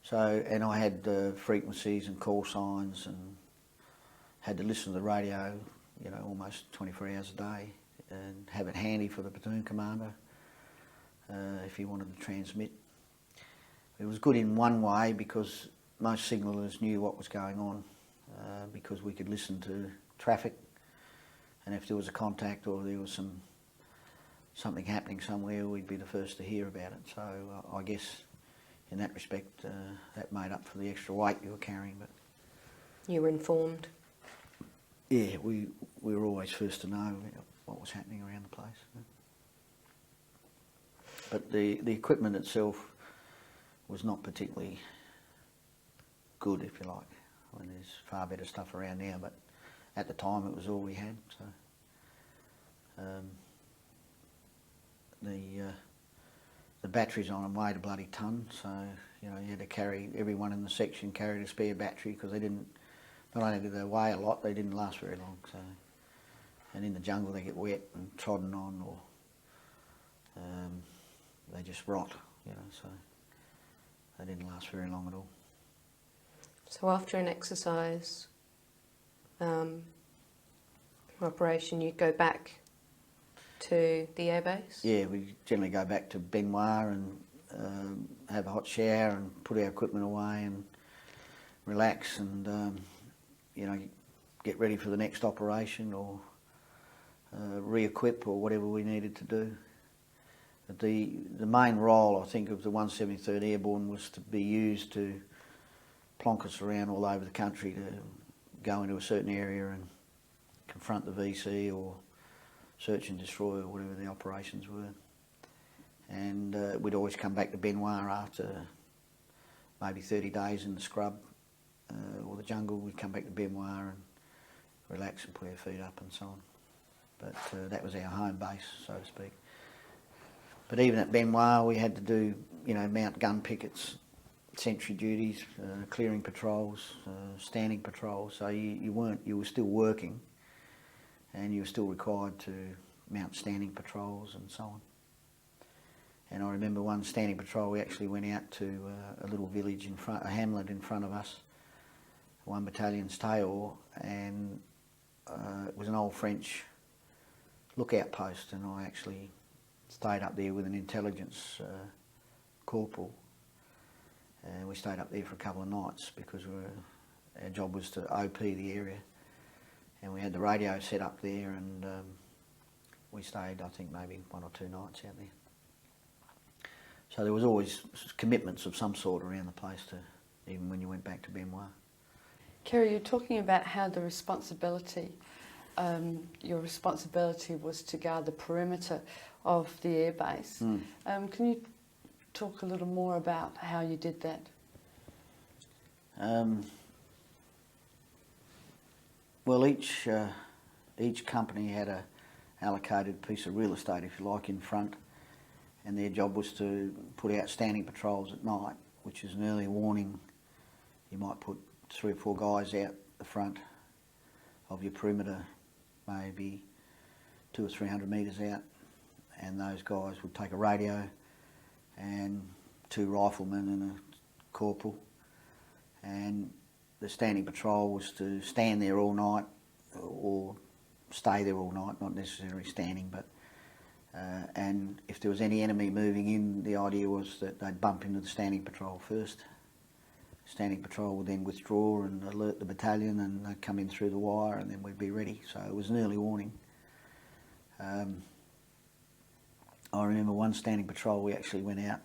So, and I had frequencies and call signs and had to listen to the radio, almost 24 hours a day and have it handy for the platoon commander if he wanted to transmit. It was good in one way because most signallers knew what was going on because we could listen to traffic, and if there was a contact or there was something happening somewhere, we'd be the first to hear about it. So I guess in that respect that made up for the extra weight you were carrying. But You were informed? yeah, we were always first to know what was happening around the place. But the equipment itself was not particularly good, if you like. I mean, there's far better stuff around now, but at the time it was all we had. So the batteries on them weighed a bloody ton, so you had to carry, everyone in the section carried a spare battery because they didn't. Not only did they weigh a lot, they didn't last very long. So, and in the jungle they get wet and trodden on, or they just rot. So they didn't last very long at all. So after an exercise operation, you go back to the airbase? Yeah, we generally go back to Benoit and have a hot shower and put our equipment away and relax and, you know, get ready for the next operation or re-equip or whatever we needed to do. But the main role, I think, of the 173rd Airborne was to be used to plonk us around all over the country, to go into a certain area and confront the VC or search and destroy or whatever the operations were. And we'd always come back to Benoit after maybe 30 days in the scrub or the jungle. We'd come back to Benoit and relax and put our feet up and so on. But that was our home base, so to speak. But even at Benoit, we had to do, you know, mount gun pickets, sentry duties, clearing patrols, standing patrols. So you were still working, and you were still required to mount standing patrols and so on. And I remember one standing patrol, we actually went out to a little village in front, a hamlet in front of us, 1 Battalion's tail, and it was an old French lookout post, and I actually stayed up there with an intelligence corporal, and we stayed up there for a couple of nights because our job was to OP the area, and we had the radio set up there, and we stayed, I think, maybe 1 or 2 nights out there. So there was always commitments of some sort around the place, even when you went back to Benoit. Kerry, you're talking about how the responsibility, your responsibility was to guard the perimeter of the airbase. Can you talk a little more about how you did that? Well, each company had a allocated piece of real estate, if you like, in front, and their job was to put out standing patrols at night, which is an early warning. You might put 3 or 4 guys out the front of your perimeter, maybe 200 or 300 metres out, and those guys would take a radio and 2 riflemen and a corporal, and the standing patrol was to stand there all night or stay there all night, not necessarily standing, but and if there was any enemy moving in, the idea was that they'd bump into the standing patrol first. Standing patrol would then withdraw and alert the battalion, and they'd come in through the wire, and then we'd be ready. So it was an early warning. I remember one standing patrol, we actually went out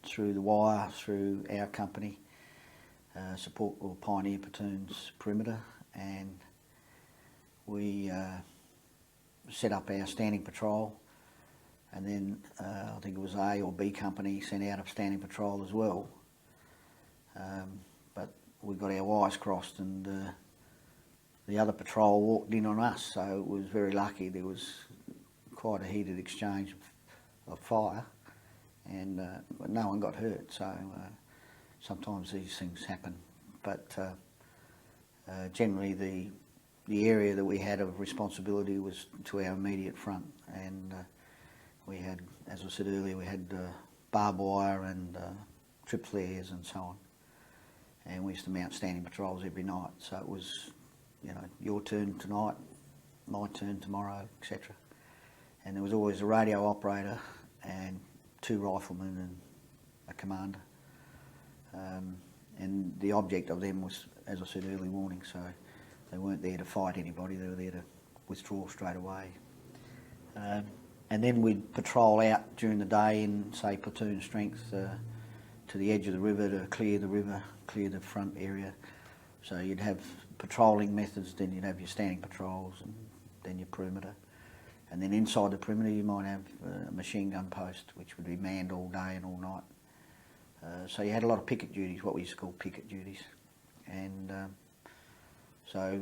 through the wire, through our company, support or Pioneer Platoon's perimeter, and we set up our standing patrol, and then I think it was A or B company sent out a standing patrol as well. But we got our wires crossed, and the other patrol walked in on us, so it was very lucky. There was quite a heated exchange of fire, and but no one got hurt, so sometimes these things happen. But generally the area that we had of responsibility was to our immediate front, and we had, as I said earlier, we had barbed wire and trip flares and so on. And we used to mount standing patrols every night, so it was, you know, your turn tonight, my turn tomorrow, etc. And there was always a radio operator and 2 riflemen and a commander. And the object of them was, as I said, early warning, so they weren't there to fight anybody, they were there to withdraw straight away. And then we'd patrol out during the day in, say, platoon strength to the edge of the river to clear the river, clear the front area. So you'd have patrolling methods, then you'd have your standing patrols, and then your perimeter. And then inside the perimeter you might have a machine gun post, which would be manned all day and all night. So you had a lot of picket duties, what we used to call picket duties. And so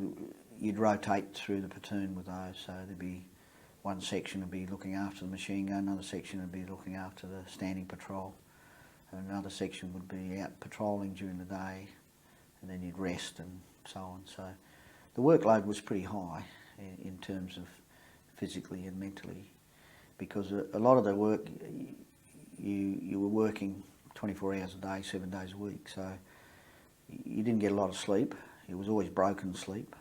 you'd rotate through the platoon with those. So there'd be one section would be looking after the machine gun, another section would be looking after the standing patrol. Another section would be out patrolling during the day, and then you'd rest and so on. So the workload was pretty high in terms of physically and mentally, because a lot of the work you were working 24 hours a day, 7 days a week. So you didn't get a lot of sleep. It was always broken sleep.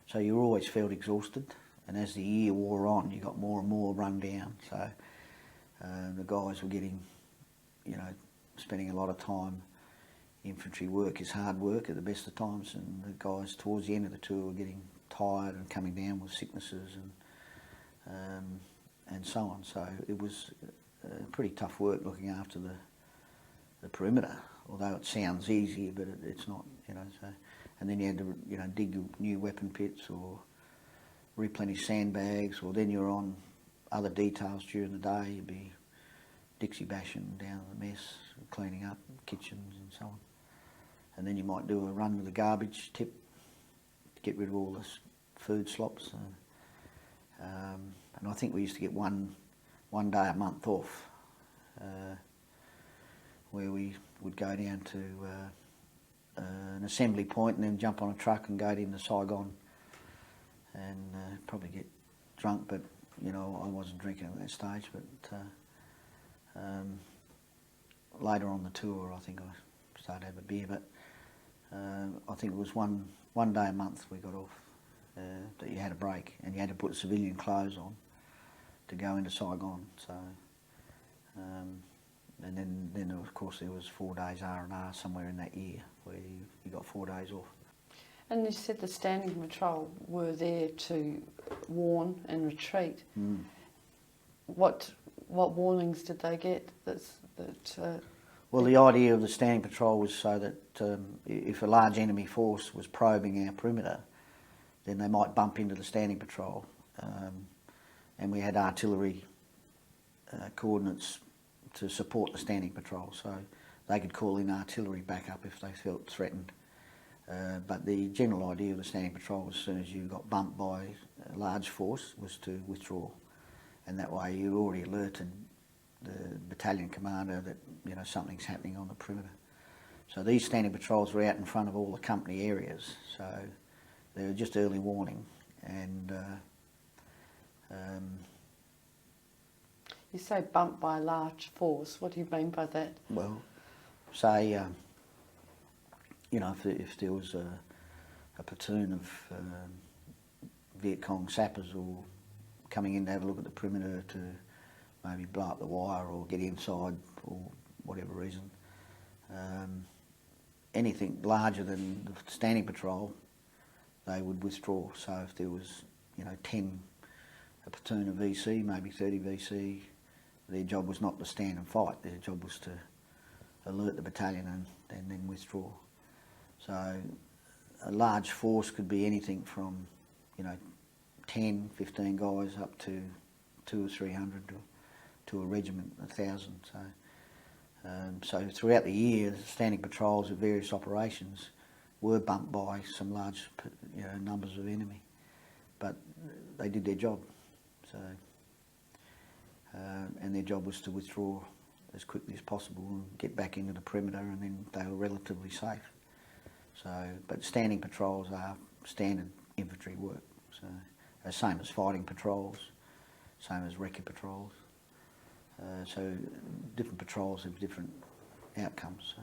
So you always felt exhausted. And as the year wore on, you got more and more run down. So the guys were getting, spending a lot of time. Infantry work is hard work at the best of times, and the guys towards the end of the tour were getting tired and coming down with sicknesses and so on. So it was pretty tough work looking after the perimeter, although it sounds easy, but it's not, So, and then you had to, dig new weapon pits or replenish sandbags, or then you're on other details during the day. You'd be Dixie bashing down the mess, cleaning up kitchens and so on. And then you might do a run with the garbage tip to get rid of all the food slops. And I think we used to get one day a month off, where we would go down to an assembly point and then jump on a truck and go into Saigon and probably get drunk, but I wasn't drinking at that stage. But later on the tour, I think I started to have a beer, but I think it was one day a month we got off, that you had a break, and you had to put civilian clothes on to go into Saigon. So, and then of course there was 4 days R&R somewhere in that year where you got 4 days off. And you said the standing patrol were there to warn and retreat. Mm. What warnings did they get? Well, the idea of the standing patrol was so that if a large enemy force was probing our perimeter, then they might bump into the standing patrol. And we had artillery coordinates to support the standing patrol, so they could call in artillery backup if they felt threatened. But the general idea of the standing patrol, as soon as you got bumped by a large force, was to withdraw. And that way you already alerted the battalion commander that something's happening on the perimeter. So these standing patrols were out in front of all the company areas, so they were just early warning. And you say bumped by a large force. What do you mean by that? well, say if there was a platoon of Viet Cong sappers or coming in to have a look at the perimeter to maybe blow up the wire or get inside for whatever reason. Anything larger than the standing patrol, they would withdraw. So if there was, a platoon of VC, maybe 30 VC, their job was not to stand and fight. Their job was to alert the battalion and then withdraw. So a large force could be anything from, 10, 15 guys up to 200 or 300 to a regiment, 1,000. So throughout the year, the standing patrols of various operations were bumped by some large, numbers of enemy, but they did their job. So, and their job was to withdraw as quickly as possible and get back into the perimeter, and then they were relatively safe. So, but standing patrols are standard infantry work. So, same as fighting patrols, same as recce patrols. So different patrols have different outcomes. So.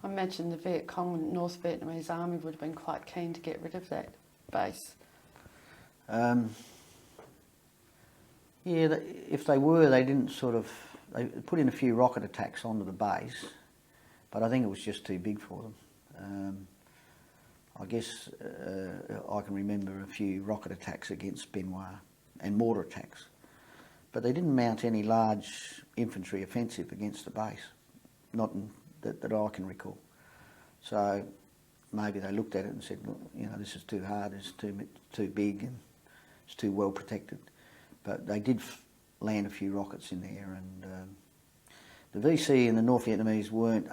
I imagine the Viet Cong North Vietnamese Army would have been quite keen to get rid of that base. If they were, they didn't they put in a few rocket attacks onto the base, but I think it was just too big for them. I guess I can remember a few rocket attacks against Benoit and mortar attacks, but they didn't mount any large infantry offensive against the base, not that I can recall. So maybe they looked at it and said, look, this is too hard, it's too big, and it's too well protected. But they did land a few rockets in there, and the VC and the North Vietnamese weren't,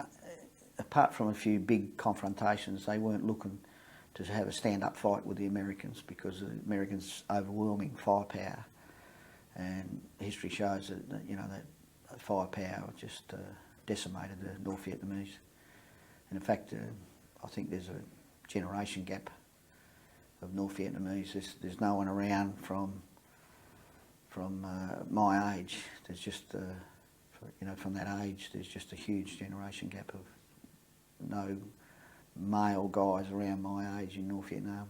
apart from a few big confrontations, they weren't looking to have a stand-up fight with the Americans, because the Americans' overwhelming firepower, and history shows that that firepower just decimated the North Vietnamese. And in fact, I think there's a generation gap of North Vietnamese. There's no one around from my age. There's just from that age, there's just a huge generation gap of no male guys around my age in North Vietnam.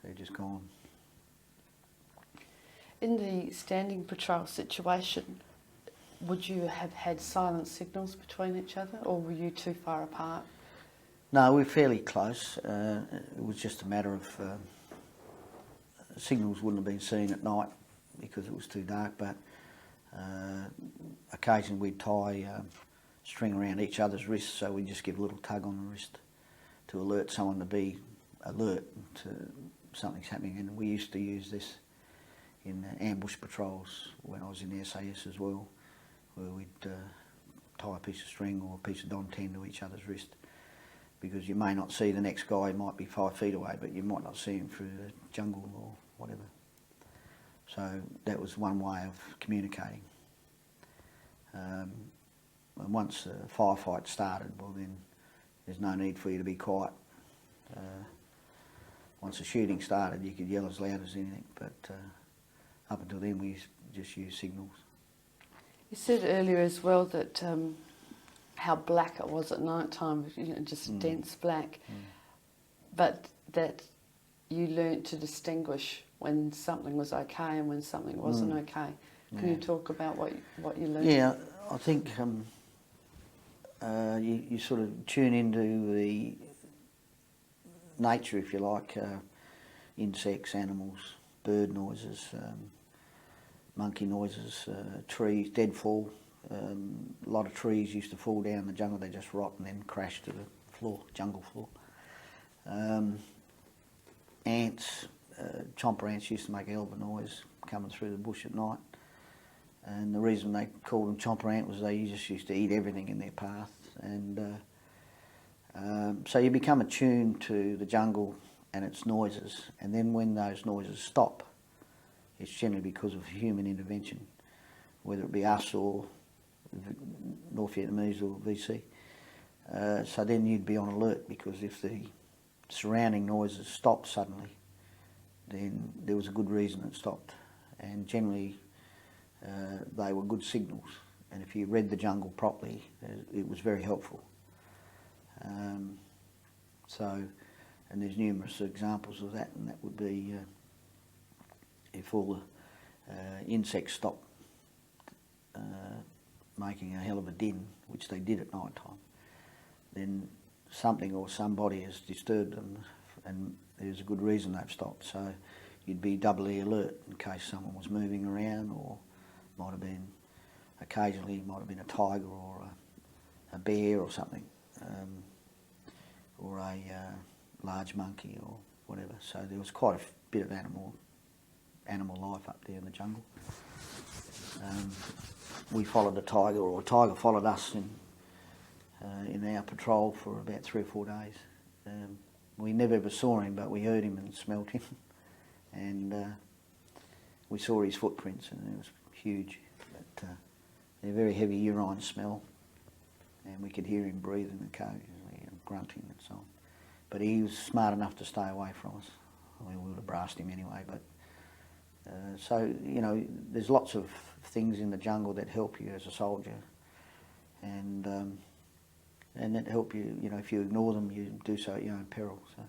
They're just gone. In the standing patrol situation, would you have had silent signals between each other, or were you too far apart? No, we're fairly close. It was just a matter of signals wouldn't have been seen at night because it was too dark, but occasionally we'd tie string around each other's wrists, so we'd just give a little tug on the wrist to alert someone to be alert to something's happening. And we used to use this in ambush patrols when I was in the SAS as well, where we'd tie a piece of string or a piece of Don 10 to each other's wrist, because you may not see the next guy, might be 5 feet away, but you might not see him through the jungle or whatever. So that was one way of communicating. And once the firefight started, well then there's no need for you to be quiet. Once the shooting started, you could yell as loud as anything, but up until then we just used signals. You said earlier as well that how black it was at night time, just dense black, but that you learnt to distinguish when something was okay and when something wasn't okay. Can you talk about what you learnt? Yeah, I think you sort of tune into the nature, if you like, insects, animals, bird noises, monkey noises, trees, deadfall. A lot of trees used to fall down in the jungle, they just rot and then crash to the floor, jungle floor. Ants, chomper ants used to make a hell of a noise coming through the bush at night. And the reason they called them chomper ant was they just used to eat everything in their path. And so you become attuned to the jungle and its noises, and then when those noises stop, it's generally because of human intervention, whether it be us or North Vietnamese or VC. So then you'd be on alert, because if the surrounding noises stopped suddenly, then there was a good reason it stopped. And generally they were good signals, and if you read the jungle properly, it was very helpful. And there's numerous examples of that, and that would be if all the insects stopped making a hell of a din, which they did at night time, then something or somebody has disturbed them, and there's a good reason they've stopped. So you'd be doubly alert in case someone was moving around, or might have been, occasionally might have been a tiger or a bear or something, or a large monkey or whatever. So there was quite a bit of animal life up there in the jungle. We followed a tiger, or a tiger followed us in our patrol for about 3 or 4 days. We never ever saw him, but we heard him and smelt him, and we saw his footprints, and it was huge. But they're very heavy urine smell, and we could hear him breathing occasionally and grunting and so on. But he was smart enough to stay away from us. I mean, we would have brassed him anyway. But so there's lots of things in the jungle that help you as a soldier, and that help you. If you ignore them, you do so at your own peril. So,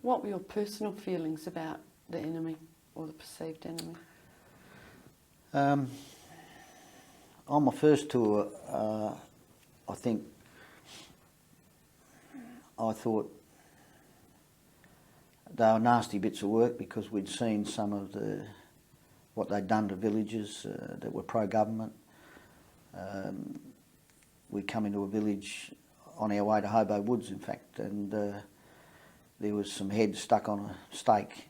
what were your personal feelings about the enemy or the perceived enemy? On my first tour, I think I thought they were nasty bits of work, because we'd seen some of what they'd done to villages that were pro-government. We'd come into a village on our way to Hobo Woods, in fact, and there was some heads stuck on a stake,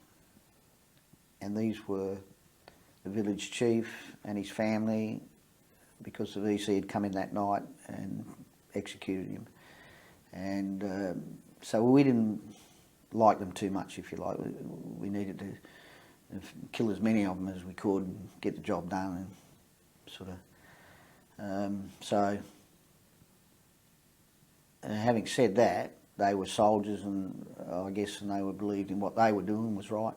and these were the village chief and his family, because the VC had come in that night and executed him. And so we didn't like them too much, if you like. We needed to kill as many of them as we could and get the job done, and sort of. So having said that, they were soldiers, and I guess they were believed in what they were doing was right.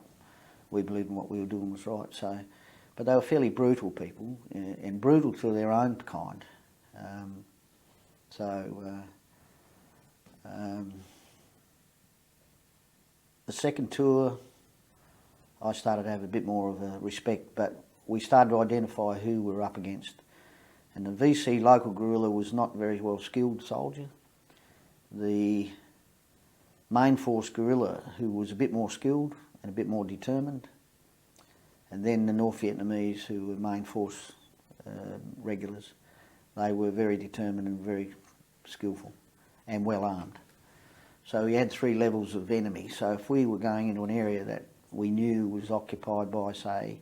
We believed in what we were doing was right. So, but they were fairly brutal people, and brutal to their own kind. So the second tour, I started to have a bit more of a respect, but we started to identify who we were up against. And the VC local guerrilla was not a very well skilled soldier. The main force guerrilla, who was a bit more skilled and a bit more determined, and then the North Vietnamese, who were main force regulars, they were very determined and very skillful and well armed. So we had 3 levels of enemy. So if we were going into an area that we knew was occupied by, say,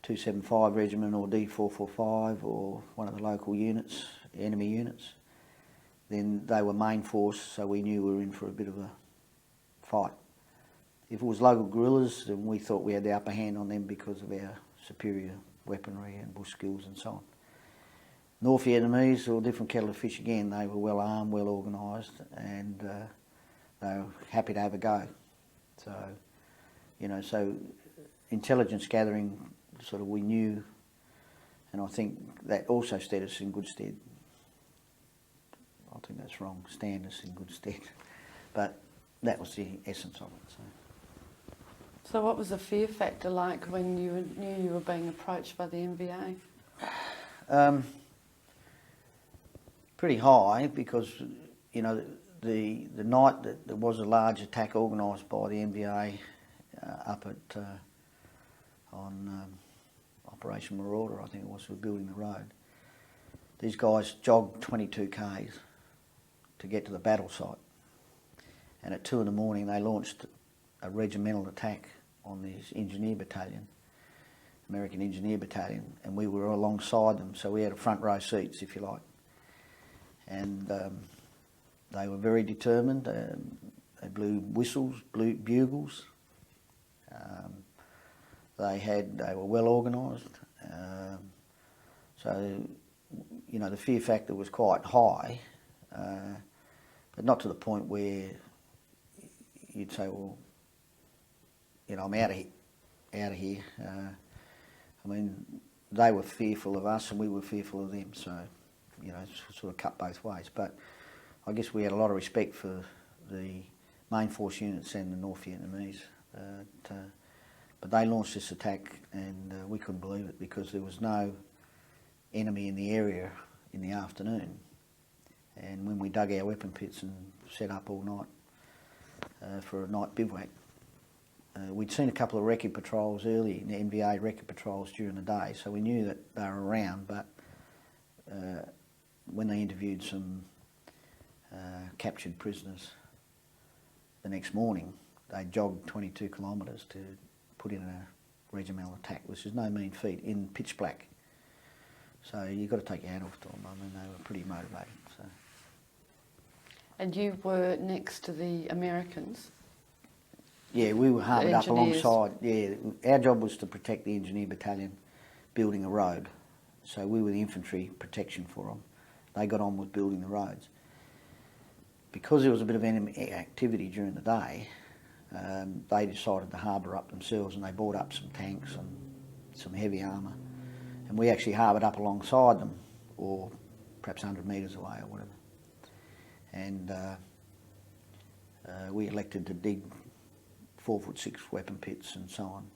275 Regiment or D445 or one of the local units, enemy units, then they were main force, so we knew we were in for a bit of a fight. If it was local guerrillas, then we thought we had the upper hand on them because of our superior weaponry and bush skills and so on. North Vietnamese, or different kettle of fish again, they were well armed, well organised, and they were happy to have a go. So, you know, so intelligence gathering, sort of we knew, and I think that also stood us in good stead. I think that's wrong, stand us in good stead. But that was the essence of it. So what was the fear factor like when you knew you were being approached by the NVA? Pretty high, because, you know, the night that there was a large attack organised by the NVA up at on Operation Marauder, I think it was, we were building the road. These guys jogged 22 k's to get to the battle site, and at 2 in the morning they launched a regimental attack on this engineer battalion, American Engineer Battalion, and we were alongside them, so we had a front row seats, if you like. And they were very determined. They blew whistles, blew bugles. They were well organised. So, you know, the fear factor was quite high, but not to the point where you'd say, well, you know, I'm out of here. I mean, they were fearful of us and we were fearful of them, so, you know, it's sort of cut both ways. But I guess we had a lot of respect for the main force units and the North Vietnamese. But they launched this attack and we couldn't believe it, because there was no enemy in the area in the afternoon. And when we dug our weapon pits and set up all night for a night bivouac, we'd seen a couple of recce patrols early, the NVA recce patrols during the day, so we knew that they were around. But when they interviewed some captured prisoners the next morning, they jogged 22 kilometres to put in a regimental attack, which is no mean feat, in pitch black. So you've got to take your hat off to them. I mean, they were pretty motivated. So. And you were next to the Americans? Yeah, we were harbored up engineers. alongside. Yeah, our job was to protect the engineer battalion building a road. So we were the infantry protection for them. They got on with building the roads. Because there was a bit of enemy activity during the day, they decided to harbour up themselves, and they brought up some tanks and some heavy armour. And we actually harboured up alongside them, or perhaps 100 metres away or whatever. And we elected to dig 4'6" weapon pits and so on,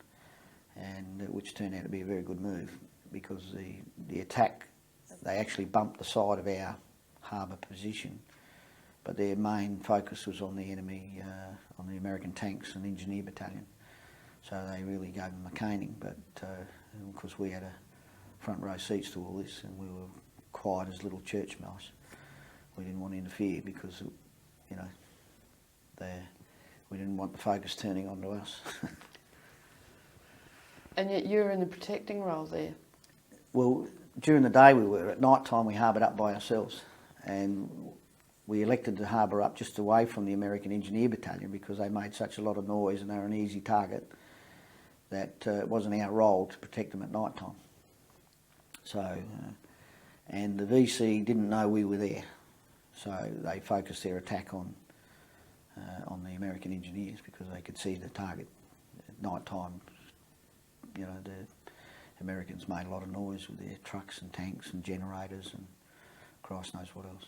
and which turned out to be a very good move, because the attack, they actually bumped the side of our harbour position, but their main focus was on the enemy, on the American tanks and engineer battalion. So they really gave them a caning, but of course we had a front row seats to all this, and we were quiet as little church mice. We didn't want to interfere because, you know, we didn't want the focus turning onto us. And yet you were in the protecting role there? Well, during the day we were. At night time we harboured up by ourselves, and we elected to harbour up just away from the American Engineer Battalion because they made such a lot of noise and they were an easy target that it wasn't our role to protect them at night time. So, and the VC didn't know we were there, so they focused their attack on the American engineers because they could see the target at night time. You know, the Americans made a lot of noise with their trucks and tanks and generators and Christ knows what else.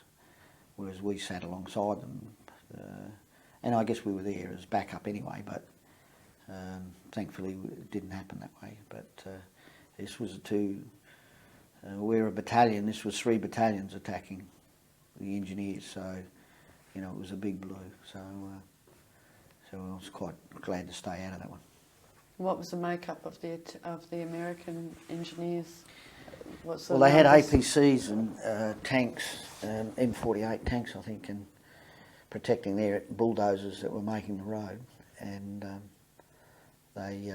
whereas we sat alongside them. And I guess we were there as backup anyway, but thankfully it didn't happen that way. But this was we're a battalion, this was 3 battalions attacking the engineers, so, you know, it was a big blow. So I was quite glad to stay out of that one. What was the makeup of the American engineers? Well, they had APCs and tanks, M48 tanks, I think, and protecting their bulldozers that were making the road. And they,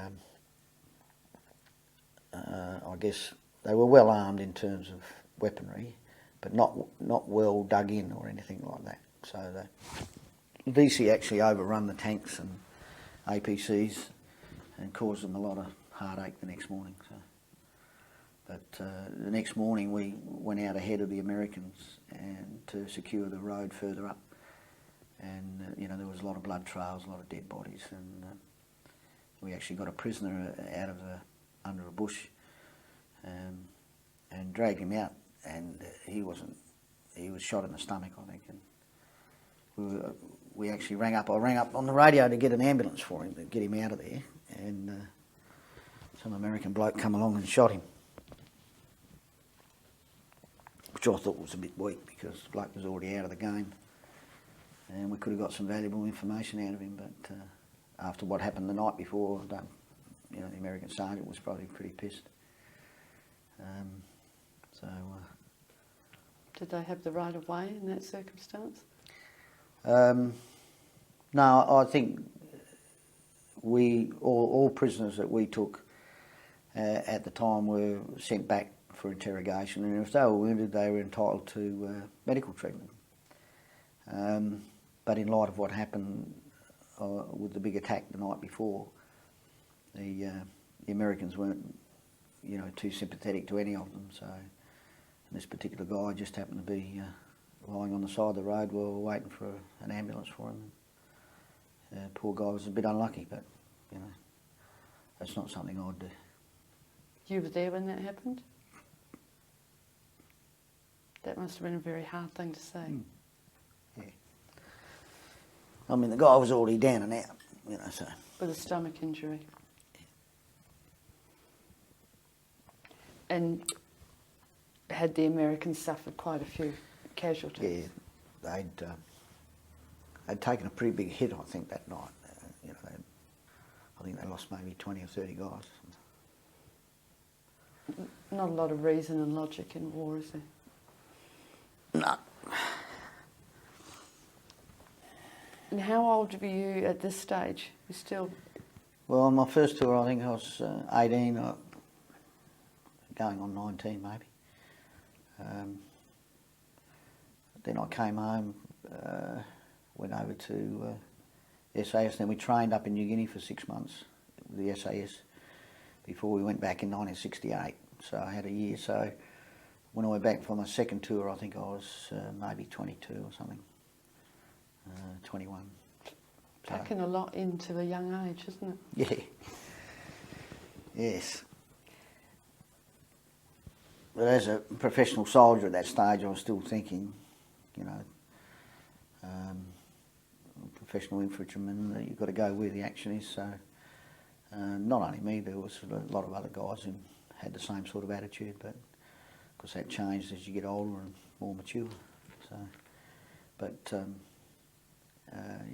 I guess, they were well armed in terms of weaponry, but not well dug in or anything like that. So the DC actually overrun the tanks and APCs and caused them a lot of heartache the next morning. So. But the next morning we went out ahead of the Americans and to secure the road further up. And you know, there was a lot of blood trails, a lot of dead bodies, and we actually got a prisoner out of under a bush and dragged him out. And he was shot in the stomach, I think. And we actually rang up. I rang up on the radio to get an ambulance for him, to get him out of there. And some American bloke come along and shot him, which I thought was a bit weak because the bloke was already out of the game. And we could have got some valuable information out of him, but after what happened the night before, you know, the American sergeant was probably pretty pissed. Did they have the right of way in that circumstance? No, I think all prisoners that we took at the time were sent back for interrogation, and if they were wounded, they were entitled to medical treatment. But in light of what happened with the big attack the night before, the Americans weren't, you know, too sympathetic to any of them. So this particular guy just happened to be lying on the side of the road while we were waiting for an ambulance for him. Poor guy was a bit unlucky, but you know, that's not something I'd do. You were there when that happened? That must have been a very hard thing to say. Yeah. I mean, the guy was already down and out, you know, so. With a stomach injury. And had the Americans suffered quite a few casualties? Yeah, they'd taken a pretty big hit, I think, that night. You know, I think they lost maybe 20 or 30 guys. Not a lot of reason and logic in war, is there? No. And how old were you at this stage? You still... Well, on my first tour, I think I was 18, going on 19 maybe. Then I came home, went over to SAS, then we trained up in New Guinea for 6 months with the SAS before we went back in 1968. So I had a year. So when I went back for my second tour, I think I was maybe 22 or something, 21. Packing a lot into a young age, isn't it? Yeah. Yes. But as a professional soldier at that stage, I was still thinking, you know, professional infantryman, that you've got to go where the action is. So not only me, there was a lot of other guys who had the same sort of attitude, but of course that changed as you get older and more mature. So, but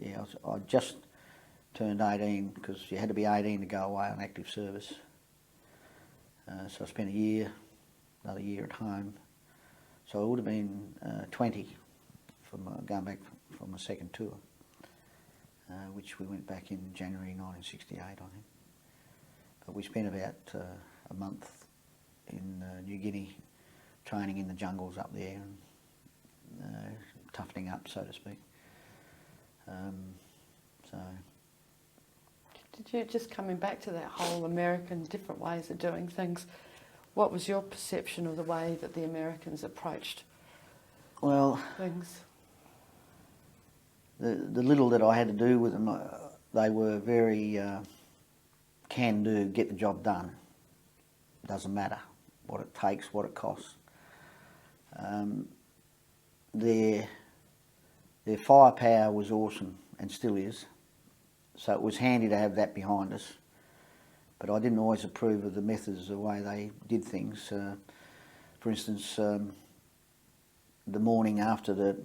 yeah, I just turned 18 because you had to be 18 to go away on active service. So I spent another year at home. So I would have been 20 from going back from my second tour, which we went back in January 1968, I think. But we spent about a month in New Guinea training in the jungles up there and toughening up, so to speak. So. Did you, just coming back to that whole American different ways of doing things, what was your perception of the way that the Americans approached things? The little that I had to do with them, they were very can-do, get the job done. Doesn't matter what it takes, what it costs. Their Their firepower was awesome and still is, so it was handy to have that behind us. But I didn't always approve of the methods, the way they did things. For instance, the morning after the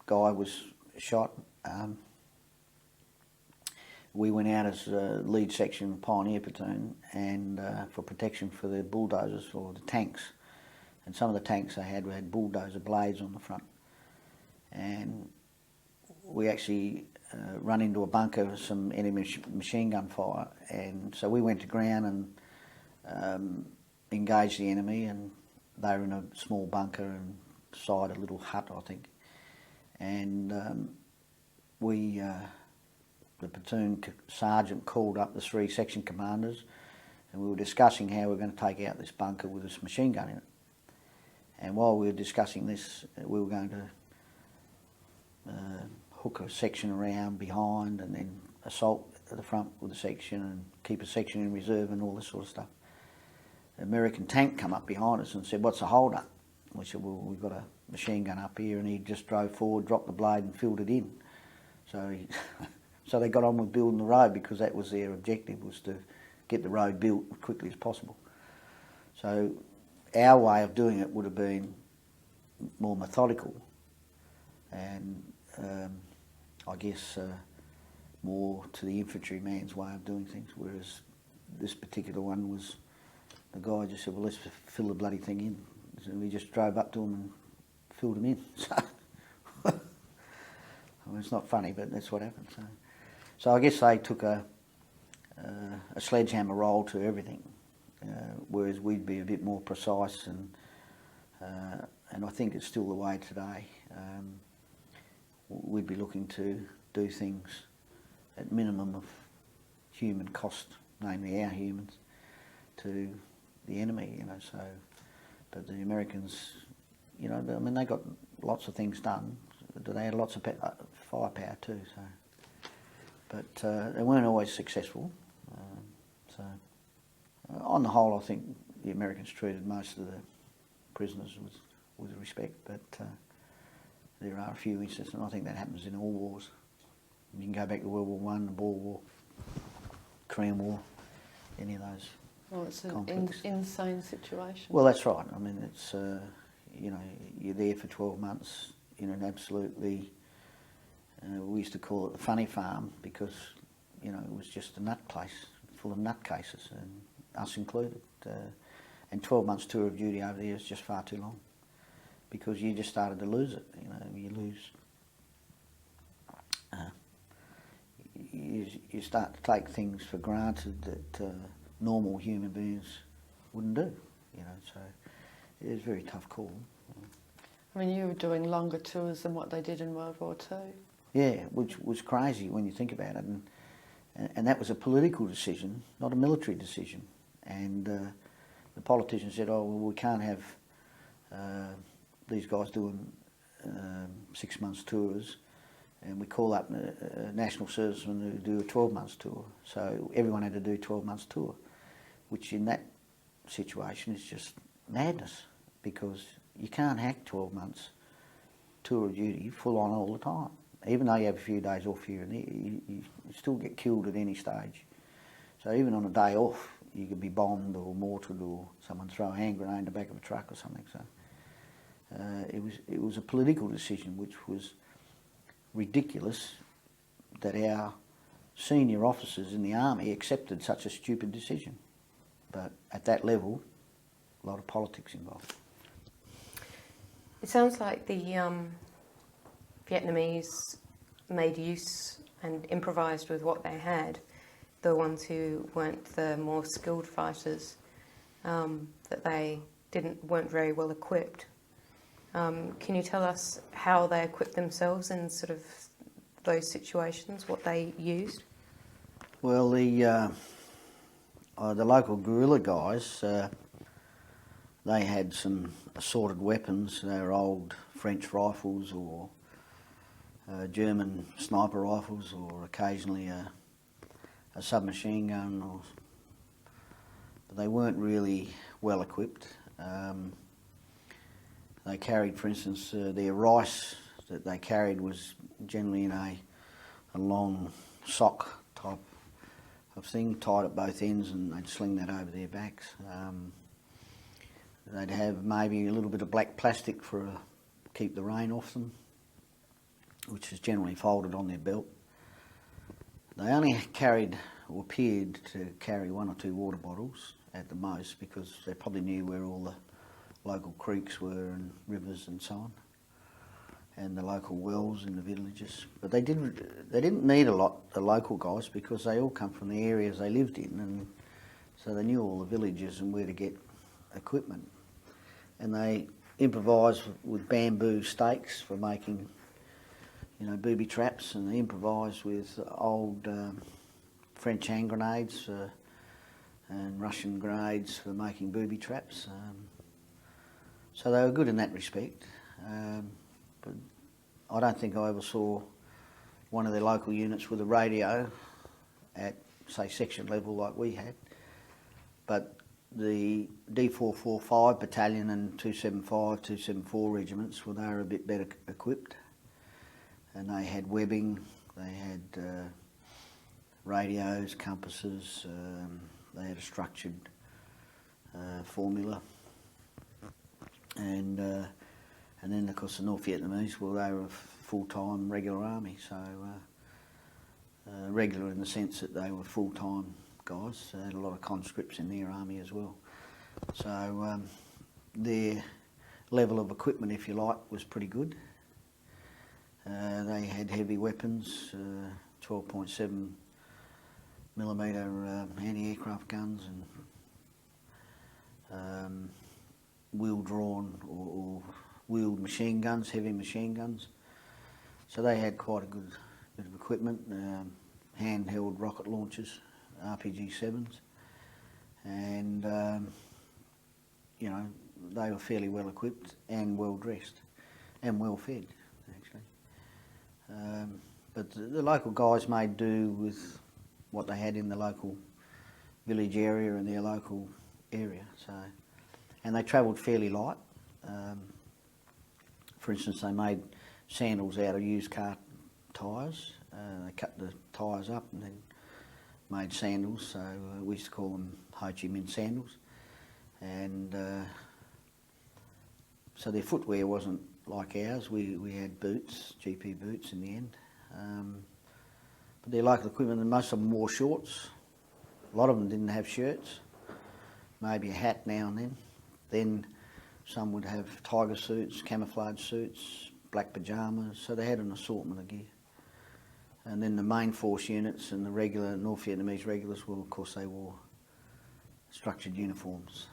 guy was shot, we went out as a lead section pioneer platoon and for protection for the bulldozers or the tanks. And some of the tanks they had bulldozer blades on the front. And we actually run into a bunker with some enemy machine gun fire. And so we went to ground and engaged the enemy, and they were in a small bunker and beside a little hut, I think. And the platoon sergeant called up the 3 section commanders, and we were discussing how we were going to take out this bunker with this machine gun in it. And while we were discussing this, we were going to hook a section around behind and then assault at the front with a section and keep a section in reserve and all this sort of stuff. An American tank come up behind us and said, "What's the hold up?" We said, "Well, we've got a machine gun up here," and he just drove forward, dropped the blade and filled it in. So so they got on with building the road, because that was their objective, was to get the road built as quickly as possible. So our way of doing it would have been more methodical and I guess more to the infantryman's way of doing things, whereas this particular one was, the guy just said, "Well, let's fill the bloody thing in." So we just drove up to him and filled him in. So I mean, it's not funny, but that's what happened. So I guess they took a sledgehammer roll to everything, whereas we'd be a bit more precise, and I think it's still the way today. We'd be looking to do things at minimum of human cost, namely our humans, to the enemy, you know. So, but the Americans, you know, I mean, they got lots of things done. They had lots of firepower too. So, but they weren't always successful. So, on the whole, I think the Americans treated most of the prisoners with respect. But there are a few instances, and I think that happens in all wars. You can go back to World War One, the Boer War, Korean War, any of those. Well, it's an conflicts. insane situation. Well, that's right. I mean, it's you know, you're there for 12 months in an absolutely, we used to call it the funny farm, because, you know, it was just a nut place full of nutcases, and us included. And 12 months tour of duty over there is just far too long, because you just started to lose it. You know, you lose. You start to take things for granted that normal human beings wouldn't do. You know, so it was a very tough call. I mean, you were doing longer tours than what they did in World War II. Yeah, which was crazy when you think about it, and that was a political decision, not a military decision. And the politicians said, "Oh, well, we can't have these guys doing 6 months tours, and we call up national servicemen who do a 12 months tour." So everyone had to do a 12 months tour, which in that situation is just madness, because you can't hack 12 months tour of duty full on all the time. Even though you have a few days off here and there, you still get killed at any stage. So even on a day off, you could be bombed or mortared, or someone throw a hand grenade in the back of a truck or something. So it was a political decision, which was ridiculous, that our senior officers in the army accepted such a stupid decision. But at that level, a lot of politics involved. It sounds like the Vietnamese made use and improvised with what they had. The ones who weren't the more skilled fighters, that they weren't very well equipped. Can you tell us how they equipped themselves in sort of those situations, what they used? Well, the local guerrilla guys, they had some assorted weapons. They were old French rifles, or German sniper rifles, or occasionally a submachine gun. But they weren't really well equipped. They carried, for instance, their rice that they carried was generally in a long sock type of thing, tied at both ends, and they'd sling that over their backs. They'd have maybe a little bit of black plastic for keep the rain off them, which is generally folded on their belt. They only carried, or appeared to carry, 1 or 2 water bottles at the most, because they probably knew where all the local creeks were and rivers and so on, and the local wells in the villages. But they didn't need a lot, the local guys, because they all come from the areas they lived in, and so they knew all the villages and where to get equipment. And they improvised with bamboo stakes for making, booby traps, and they improvised with old French hand grenades and Russian grenades for making booby traps. So they were good in that respect. But I don't think I ever saw one of their local units with a radio at, say, section level like we had. But the D445 Battalion and 275, 274 regiments, well, they were a bit better equipped. And they had webbing, they had radios, compasses, they had a structured formula. And then, of course, the North Vietnamese, well, they were a full-time regular army, so regular in the sense that they were full-time guys. They had a lot of conscripts in their army as well. So their level of equipment, if you like, was pretty good. They had heavy weapons, 12.7 millimetre anti-aircraft guns, and wheel-drawn or wheeled machine guns, heavy machine guns. So they had quite a good bit of equipment, handheld rocket launchers, RPG-7s, and they were fairly well equipped and well dressed and well fed, actually. But the local guys made do with what they had in the local village area and their local area. So, and they travelled fairly light. For instance, they made sandals out of used car tyres. They cut the tyres up and then made sandals. So we used to call them Ho Chi Minh sandals. And so their footwear wasn't like ours. We had boots, GP boots in the end. But their local equipment, and most of them wore shorts. A lot of them didn't have shirts, maybe a hat now and then. Then some would have tiger suits, camouflage suits, black pyjamas, so they had an assortment of gear. And then the main force units and the regular North Vietnamese regulars, well, of course, they wore structured uniforms.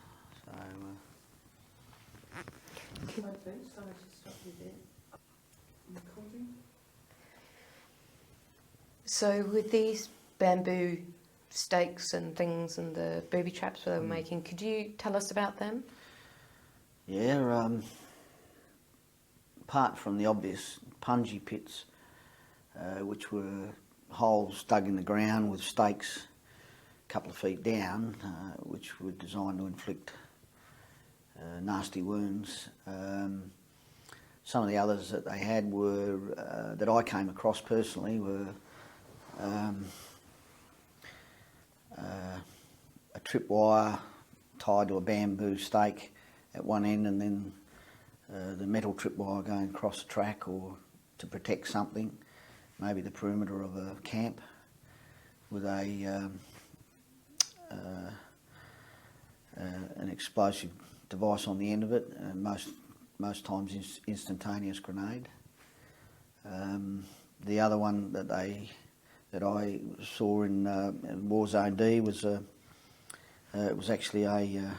So, So with these bamboo stakes and things and the booby traps they were making, could you tell us about them? yeah, apart from the obvious punji pits, which were holes dug in the ground with stakes a couple of feet down, which were designed to inflict nasty wounds. Some of the others that they had were, that I came across personally, were a tripwire tied to a bamboo stake at one end, and then the metal tripwire going across the track or to protect something, maybe the perimeter of a camp, with an explosive device on the end of it, and most times instantaneous grenade. The other one that I saw in War Zone D was it was actually a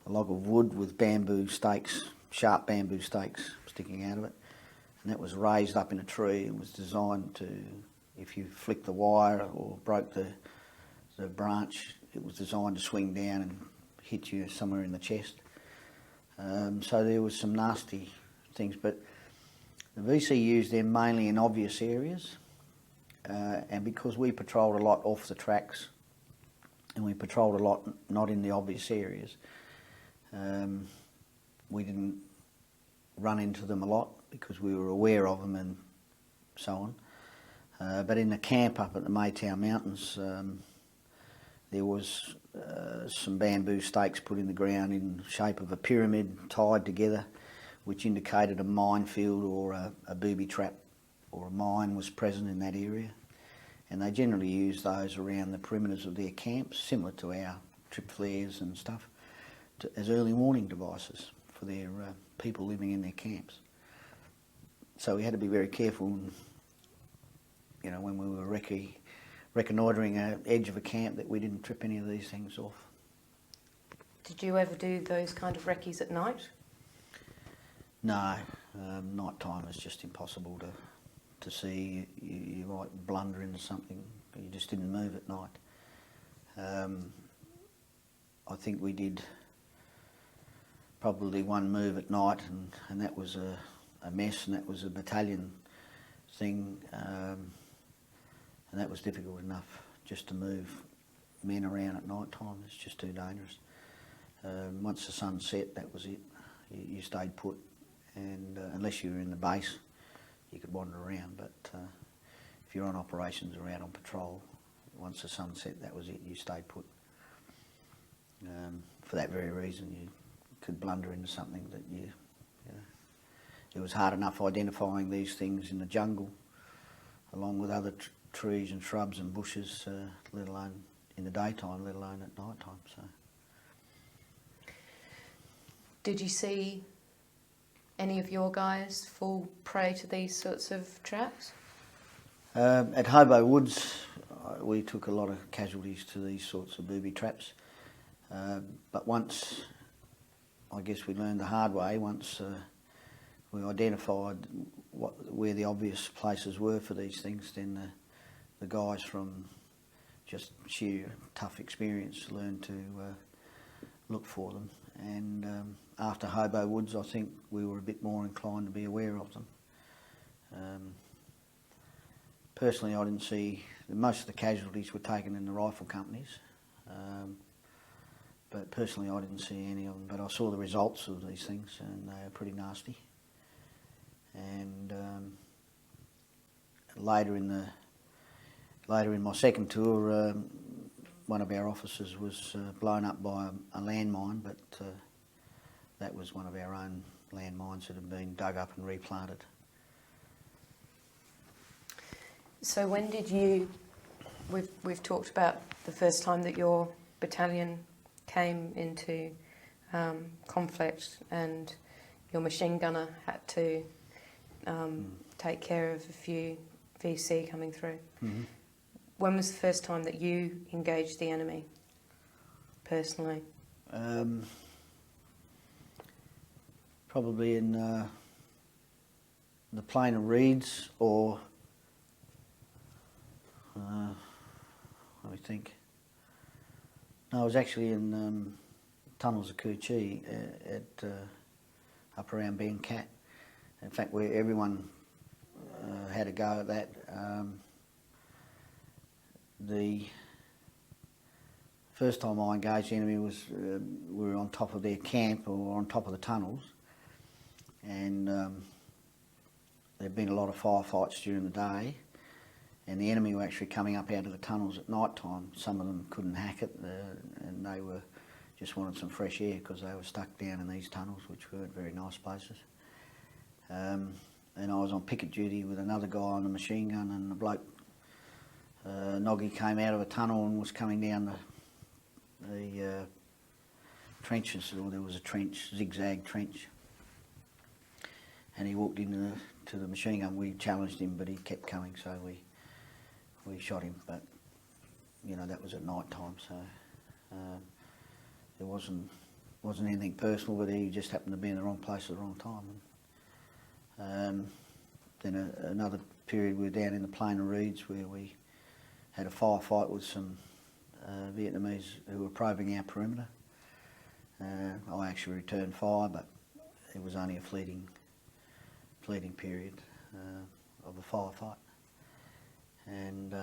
log of wood with bamboo stakes, sharp bamboo stakes sticking out of it, and that was raised up in a tree and was designed to, if you flicked the wire or broke the branch, it was designed to swing down and hit you somewhere in the chest. So there was some nasty things, but the VC used them mainly in obvious areas, and because we patrolled a lot off the tracks and we patrolled a lot not in the obvious areas, we didn't run into them a lot, because we were aware of them and so on. But in the camp up at the Maytown Mountains, there was some bamboo stakes put in the ground in the shape of a pyramid tied together, which indicated a minefield or a booby trap or a mine was present in that area. And they generally use those around the perimeters of their camps, similar to our trip flares and stuff, as early warning devices for their people living in their camps. So we had to be very careful, when we were reconnoitring an edge of a camp, that we didn't trip any of these things off. Did you ever do those kind of recce's at night? No, night time is just impossible to see. You might blunder into something, but you just didn't move at night. I think we did probably one move at night, and that was a mess, and that was a battalion thing, and that was difficult enough just to move men around at night time. It's just too dangerous. Once the sun set, that was it. You stayed put, and unless you were in the base, you could wander around, but if you're on operations or out on patrol, once the sun set, that was it. You stayed put. For that very reason, you could blunder into something that it was hard enough identifying these things in the jungle, along with other trees and shrubs and bushes, let alone in the daytime, let alone at night time. So, did you see any of your guys fall prey to these sorts of traps? At Hobo Woods, we took a lot of casualties to these sorts of booby traps. But once, I guess we learned the hard way, once we identified where the obvious places were for these things, then the guys from just sheer tough experience learned to look for them. And after Hobo Woods, I think we were a bit more inclined to be aware of them. Personally, I didn't see, most of the casualties were taken in the rifle companies. But personally, I didn't see any of them. But I saw the results of these things, and they are pretty nasty. And later in my second tour, one of our officers was blown up by a landmine, but that was one of our own landmines that had been dug up and replanted. So when did you? We've talked about the first time that your battalion came into conflict, and your machine gunner had to take care of a few VC coming through. Mm-hmm. When was the first time that you engaged the enemy, personally? Probably in the plain of reeds, or let me think. No, I was actually in tunnels of Coochie at up around Ben Cat. In fact, where everyone had a go at that. The first time I engaged the enemy was we were on top of their camp, or on top of the tunnels, and there'd been a lot of firefights during the day, and the enemy were actually coming up out of the tunnels at night time. Some of them couldn't hack it, and they were just wanted some fresh air because they were stuck down in these tunnels, which weren't very nice places. And I was on picket duty with another guy on the machine gun, and the bloke, Noggy, came out of a tunnel and was coming down the trenches, or there was a trench, zigzag trench, and he walked into the machine gun. We challenged him, but he kept coming, so we shot him. But that was at night time, so there wasn't anything personal, but he just happened to be in the wrong place at the wrong time. Then another period we were down in the plain of reeds, where we had a firefight with some Vietnamese who were probing our perimeter. I actually returned fire, but it was only a fleeting period of the firefight. And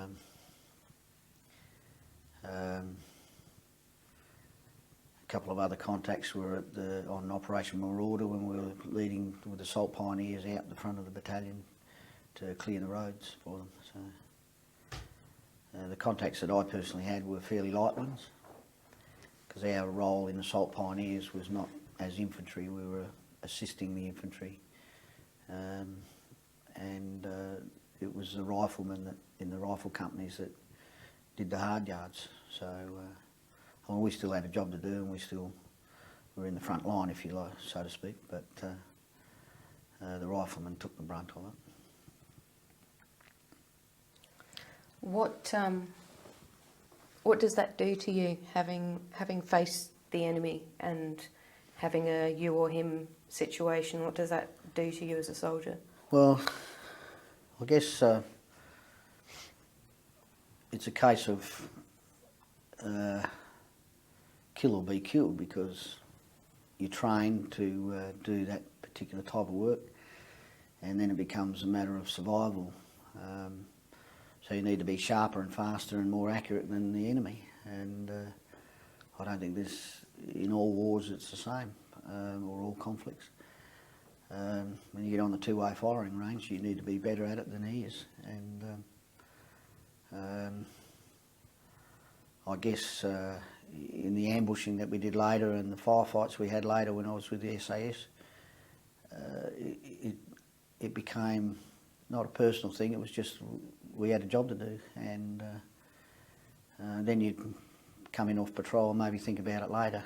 couple of other contacts were on Operation Marauder when we were leading with the Salt Pioneers out the front of the battalion to clear the roads for them. So the contacts that I personally had were fairly light ones, because our role in the Salt Pioneers was not as infantry, we were assisting the infantry, and it was the riflemen that, in the rifle companies, that did the hard yards. So I mean, we still had a job to do, and we still were in the front line, if you like, so to speak, but the riflemen took the brunt of it. What does that do to you, having faced the enemy and having a you or him situation? What does that do to you as a soldier? Well, I guess it's a case of kill or be killed, because you train to do that particular type of work, and then it becomes a matter of survival. So you need to be sharper and faster and more accurate than the enemy, and I don't think this, in all wars it's the same, or all conflicts. When you get on the two-way firing range, you need to be better at it than he is, and I guess in the ambushing that we did later and the firefights we had later when I was with the SAS, it became not a personal thing, it was just we had a job to do, and then you'd come in off patrol and maybe think about it later,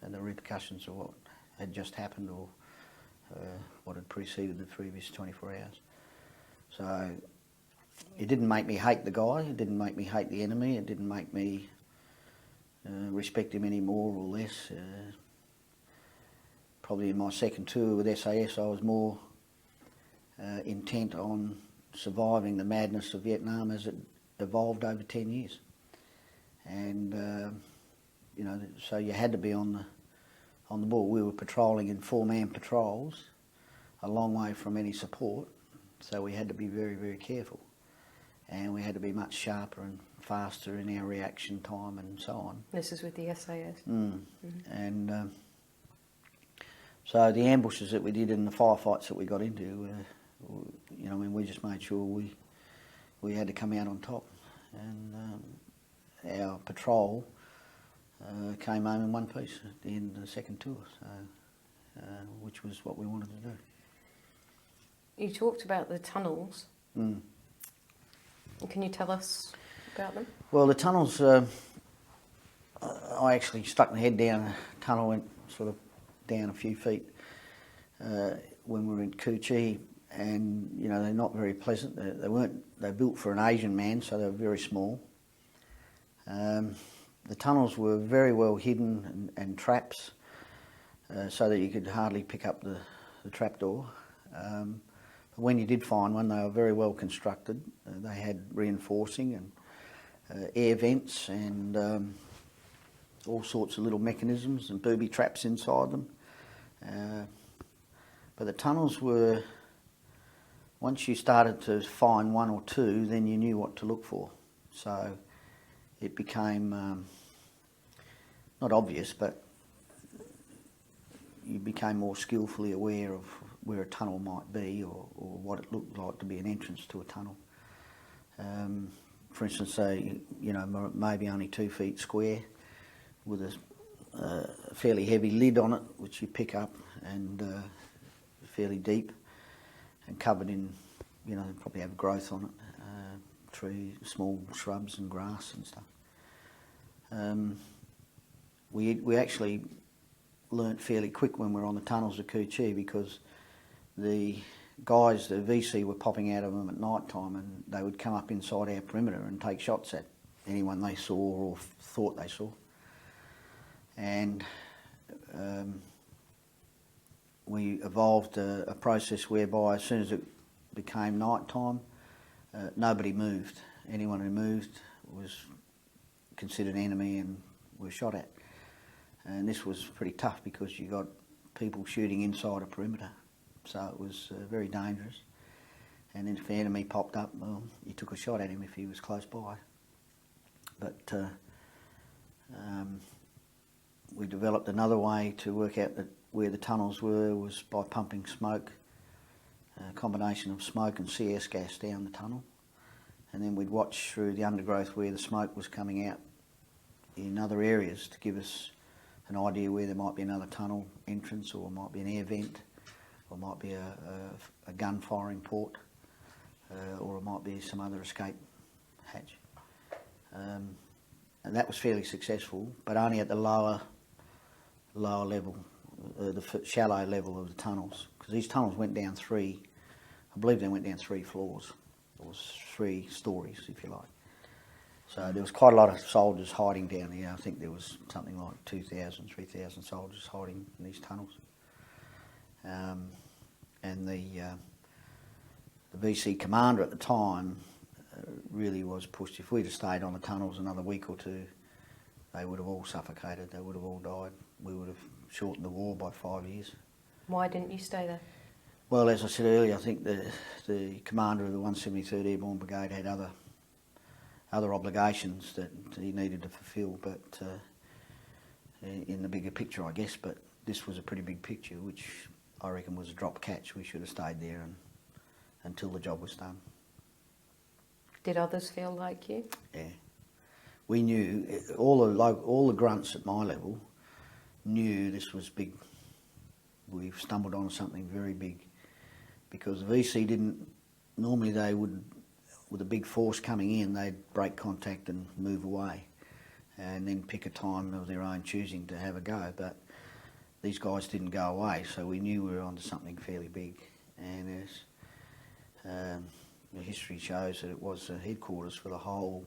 and the repercussions of what had just happened, or what had preceded the previous 24 hours. So it didn't make me hate the guy, it didn't make me hate the enemy, it didn't make me respect him any more or less. Probably in my second tour with SAS I was more intent on surviving the madness of Vietnam as it evolved over 10 years. And you know, so you had to be on the ball. We were patrolling in 4-man patrols, a long way from any support, so we had to be very, very careful, and we had to be much sharper and faster in our reaction time and so on. This is with the SAS. And so the ambushes that we did and the firefights that we got into, you know, I mean, we just made sure we had to come out on top, and our patrol came home in one piece at the end of the second tour, so which was what we wanted to do. You talked about the tunnels. Can you tell us about them? Well, the tunnels, I actually stuck my head down a tunnel, went sort of down a few feet when we were in Cu Chi, and you know, they're not very pleasant. They're built for an Asian man, so they're very small. The tunnels were very well hidden and traps, so that you could hardly pick up the trapdoor. But when you did find one, they were very well constructed. They had reinforcing and air vents and all sorts of little mechanisms and booby traps inside them. But the tunnels were, once you started to find one or two, then you knew what to look for. So it became not obvious, but you became more skillfully aware of where a tunnel might be, or what it looked like to be an entrance to a tunnel. For instance, say, you know, maybe only 2 feet square, with a fairly heavy lid on it, which you pick up, and fairly deep, and covered in, you know, probably have growth on it, trees, small shrubs and grass and stuff. We actually learnt fairly quick when we were on the tunnels of Cu Chi, because the guys, the VC, were popping out of them at night time, and they would come up inside our perimeter and take shots at anyone they saw or thought they saw. And we evolved a process whereby as soon as it became night time, nobody moved. Anyone who moved was considered enemy and were shot at. And this was pretty tough, because you got people shooting inside a perimeter, so it was very dangerous. And then if the enemy popped up, well, you took a shot at him if he was close by. But we developed another way to work out where the tunnels were, was by pumping smoke, a combination of smoke and CS gas down the tunnel, and then we'd watch through the undergrowth where the smoke was coming out in other areas to give us an idea where there might be another tunnel entrance, or might be an air vent, or might be a gun firing port, or it might be some other escape hatch. And that was fairly successful, but only at the lower level, the shallow level of the tunnels, because these tunnels went down I believe they went down 3 floors. It was 3 stories, if you like. So there was quite a lot of soldiers hiding down there. I think there was something like 2,000, 3,000 soldiers hiding in these tunnels. And the VC commander at the time really was pushed. If we'd have stayed on the tunnels another week or two, they would have all suffocated, they would have all died. We would have shortened the war by 5 years. Why didn't you stay there? Well, as I said earlier, I think the commander of the 173rd Airborne Brigade had other obligations that he needed to fulfil, but in the bigger picture, I guess. But this was a pretty big picture, which I reckon was a drop catch. We should have stayed there until the job was done. Did others feel like you? Yeah, we knew, all the grunts at my level knew this was big. We've stumbled on something very big, because the VC didn't, normally they would, with a big force coming in, they'd break contact and move away and then pick a time of their own choosing to have a go, but these guys didn't go away, so we knew we were onto something fairly big. And as the history shows, that it was the headquarters for the whole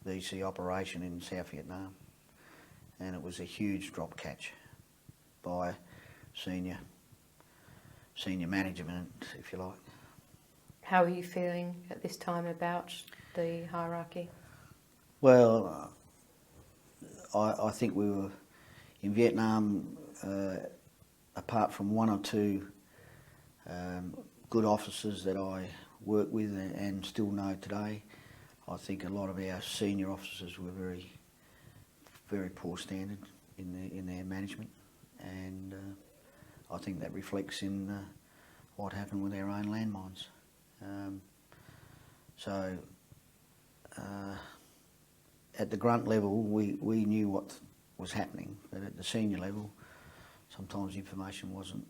VC operation in South Vietnam, and it was a huge drop catch by senior management, if you like. How are you feeling at this time about the hierarchy? Well, I think we were in Vietnam, apart from 1 or 2 good officers that I worked with and still know today, I think a lot of our senior officers were very, very poor standard in their management, and I think that reflects in what happened with our own landmines. So at the grunt level, we knew what was happening, but at the senior level, sometimes information wasn't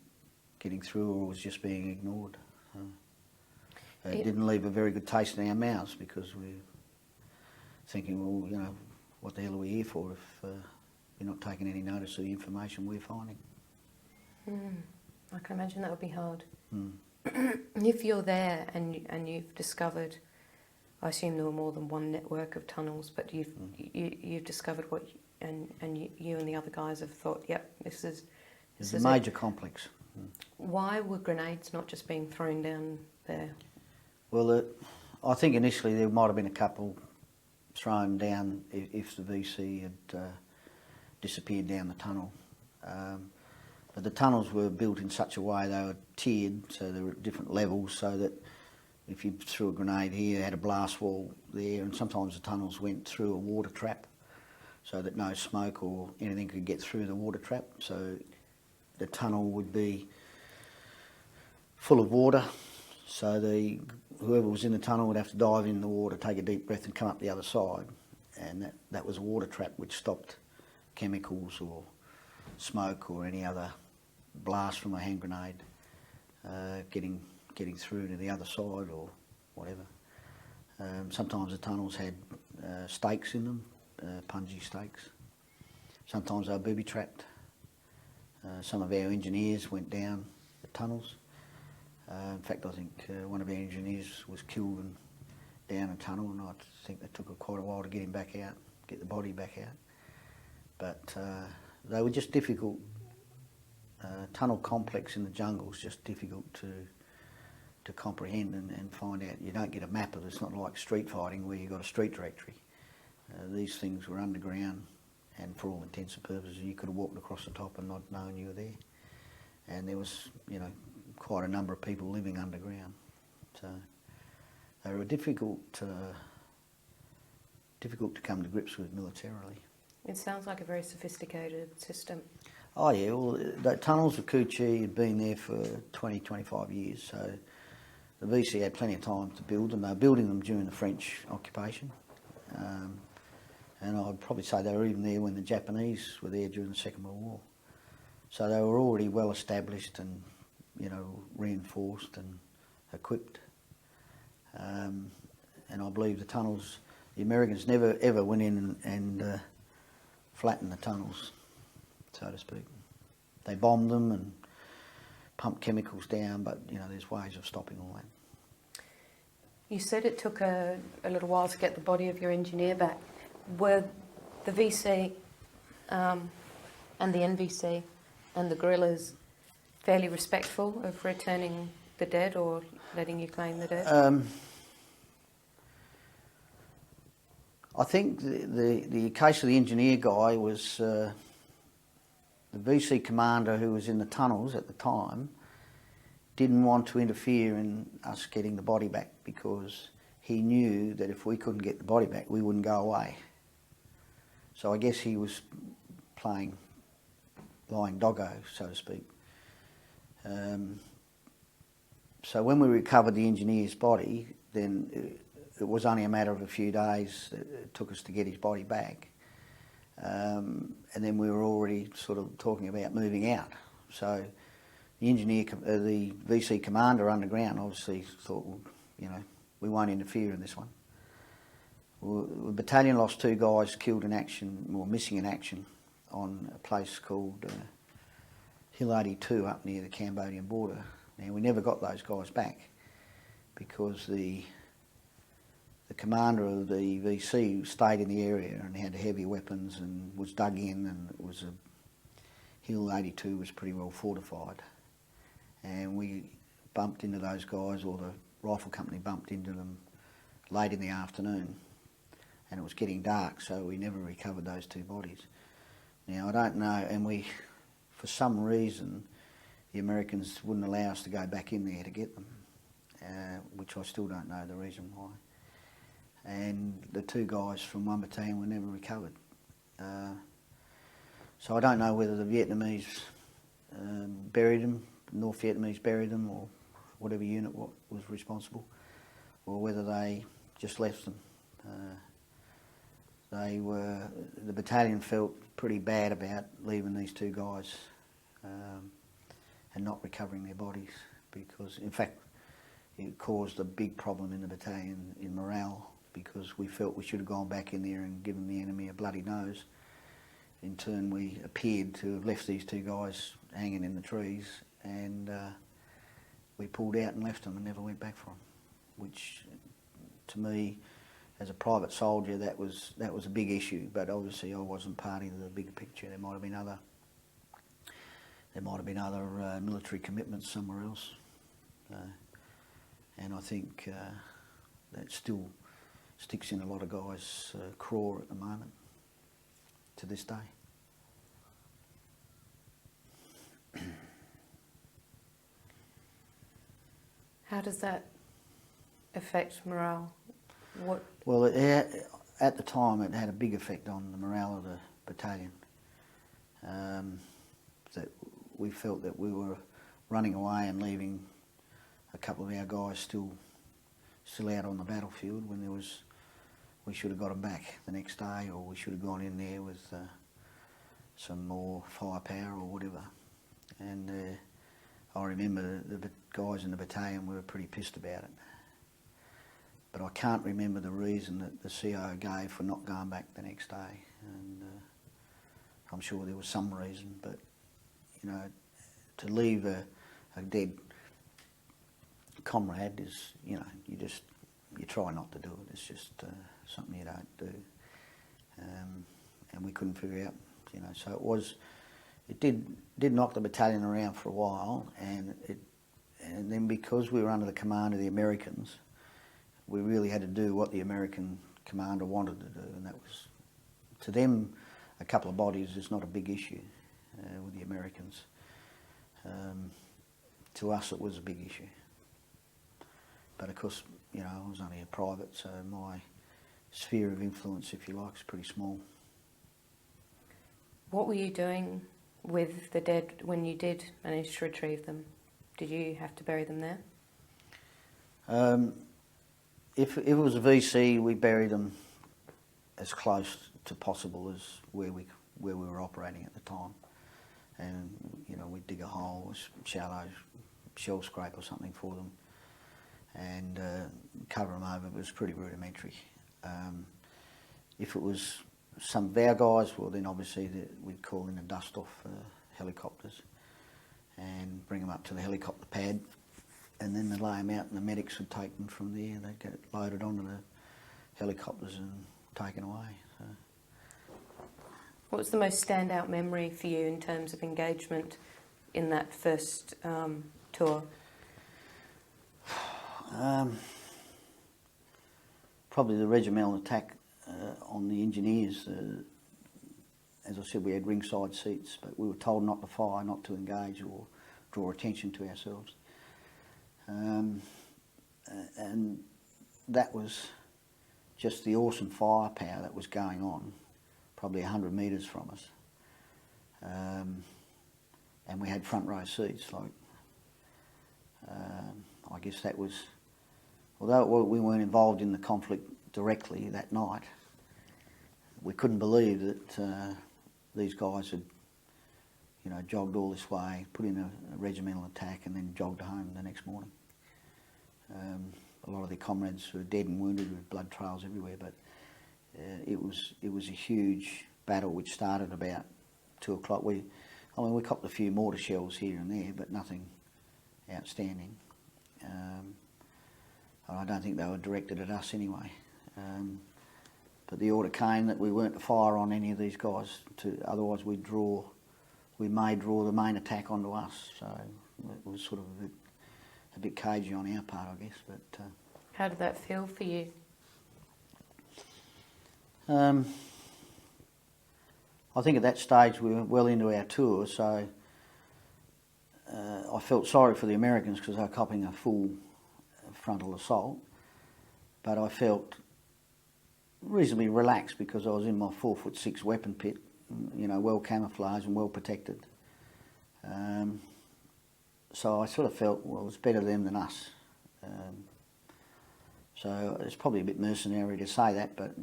getting through or was just being ignored. It didn't leave a very good taste in our mouths, because we were thinking, well, you know, what the hell are we here for if you're not taking any notice of the information we're finding? I can imagine that would be hard. Mm. If you're there and you've discovered, I assume there were more than one network of tunnels, but you've discovered what, you and the other guys have thought, yep, this is It's a major complex. Why were grenades not just being thrown down there? Well, I think initially there might have been a couple thrown down if the VC had disappeared down the tunnel. But the tunnels were built in such a way, they were tiered, so they were at different levels, so that if you threw a grenade here, you had a blast wall there, and sometimes the tunnels went through a water trap so that no smoke or anything could get through the water trap. So the tunnel would be full of water, so whoever was in the tunnel would have to dive in the water, take a deep breath and come up the other side, and that was a water trap which stopped chemicals or smoke or any other blast from a hand grenade getting through to the other side or whatever. Sometimes the tunnels had stakes in them, punji stakes. Sometimes they were booby trapped. Some of our engineers went down the tunnels. In fact, I think one of our engineers was killed and down a tunnel, and I think it took quite a while to get him back out, get the body back out. But they were just difficult. Tunnel complex in the jungle is just difficult to comprehend and find out. You don't get a map of it. It's not like street fighting where you've got a street directory. These things were underground, and for all intents and purposes you could have walked across the top and not known you were there. And there was, quite a number of people living underground. So they were difficult to come to grips with militarily. It sounds like a very sophisticated system. Oh yeah, well, the tunnels of Coochie had been there for 20, 25 years, so the VC had plenty of time to build them. They were building them during the French occupation, and I'd probably say they were even there when the Japanese were there during the Second World War. So they were already well established and, reinforced and equipped. And I believe the tunnels, the Americans never ever went in and flattened the tunnels, so to speak. They bombed them and pumped chemicals down, but there's ways of stopping all that. You said it took a little while to get the body of your engineer back. Were the VC and the NVC and the guerrillas fairly respectful of returning the dead or letting you claim the dead? I think the case of the engineer guy was the VC commander who was in the tunnels at the time didn't want to interfere in us getting the body back because he knew that if we couldn't get the body back, we wouldn't go away. So I guess he was playing lying doggo, so to speak. So when we recovered the engineer's body, then it was only a matter of a few days that it took us to get his body back. And then we were already sort of talking about moving out. So the VC commander underground obviously thought, well, we won't interfere in this one. Well, the battalion lost 2 guys killed in action, or missing in action, on a place called Hill 82 up near the Cambodian border. Now, we never got those guys back because the commander of the VC stayed in the area and had heavy weapons and was dug in, and it was Hill 82 was pretty well fortified. And we bumped into those guys, or the rifle company bumped into them late in the afternoon, and it was getting dark, so we never recovered those 2 bodies. Now, I don't know, and for some reason, the Americans wouldn't allow us to go back in there to get them, which I still don't know the reason why. And the 2 guys from one battalion were never recovered. So I don't know whether the Vietnamese buried them, North Vietnamese buried them, or whatever unit was responsible, or whether they just left them. The battalion felt pretty bad about leaving these 2 guys and not recovering their bodies, because in fact it caused a big problem in the battalion in morale, because we felt we should have gone back in there and given the enemy a bloody nose. In turn, we appeared to have left these 2 guys hanging in the trees, and we pulled out and left them and never went back for them, which to me, as a private soldier, that was a big issue. But obviously I wasn't part of the bigger picture. There might have been other military commitments somewhere else, and I think that still sticks in a lot of guys' craw at the moment, to this day. How does that affect morale? Well, at the time it had a big effect on the morale of the battalion. That we felt that we were running away and leaving a couple of our guys still out on the battlefield when we should have got them back the next day, or we should have gone in there with some more firepower or whatever. And I remember the guys in the battalion were pretty pissed about it. But I can't remember the reason that the CO gave for not going back the next day. And I'm sure there was some reason, but to leave a dead comrade is, you try not to do it. It's just something you don't do. And we couldn't figure out, so it did knock the battalion around for a while, and then because we were under the command of the Americans, we really had to do what the American commander wanted to do, and that was, to them, a couple of bodies is not a big issue with the Americans. To us it was a big issue. But of course, I was only a private, so my sphere of influence, if you like, is pretty small. What were you doing with the dead when you did manage to retrieve them? Did you have to bury them there? If it was a VC, we buried them as close to possible as where we were operating at the time, and we'd dig a hole, shallow shell scrape or something for them, and cover them over. But it was pretty rudimentary. If it was some of our guys, well then obviously we'd call in a dust off helicopters and bring them up to the helicopter pad, and then they'd lay them out and the medics would take them from there. They'd get loaded onto the helicopters and taken away. So. What was the most standout memory for you in terms of engagement in that first tour? Probably the regimental attack on the engineers. As I said, we had ringside seats, but we were told not to fire, not to engage or draw attention to ourselves. And that was just the awesome firepower that was going on, probably 100 metres from us. And we had front row seats. I guess that was, although we weren't involved in the conflict directly that night, we couldn't believe that these guys had, jogged all this way, put in a regimental attack, and then jogged home the next morning. A lot of their comrades were dead and wounded with blood trails everywhere, but it was a huge battle which started about 2 o'clock. We copped a few mortar shells here and there, but nothing outstanding. I don't think they were directed at us anyway. But the order came that we weren't to fire on any of these guys, otherwise we may draw the main attack onto us. So it was sort of a bit cagey on our part, I guess. But how did that feel for you? I think at that stage we were well into our tour, so I felt sorry for the Americans because they were copping a full frontal assault, but I felt reasonably relaxed because I was in my 4'6" weapon pit, well camouflaged and well protected. So I sort of felt, well, it's better them than us. So it's probably a bit mercenary to say that, but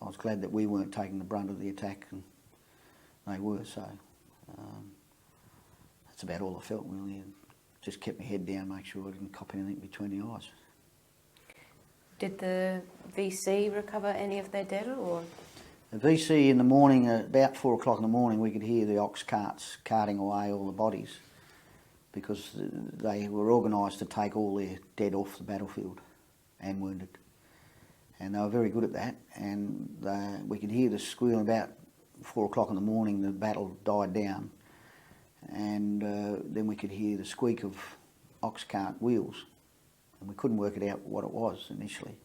I was glad that we weren't taking the brunt of the attack and they were. So that's about all I felt really. And just kept my head down, make sure I didn't cop anything between the eyes. Did the VC recover any of their dead, or? The VC in the morning, about 4 o'clock in the morning, we could hear the ox carts carting away all the bodies because they were organised to take all their dead off the battlefield and wounded. And they were very good at that, and we could hear the squeal about 4 o'clock in the morning. The battle died down, and then we could hear the squeak of ox cart wheels, and we couldn't work it out what it was initially.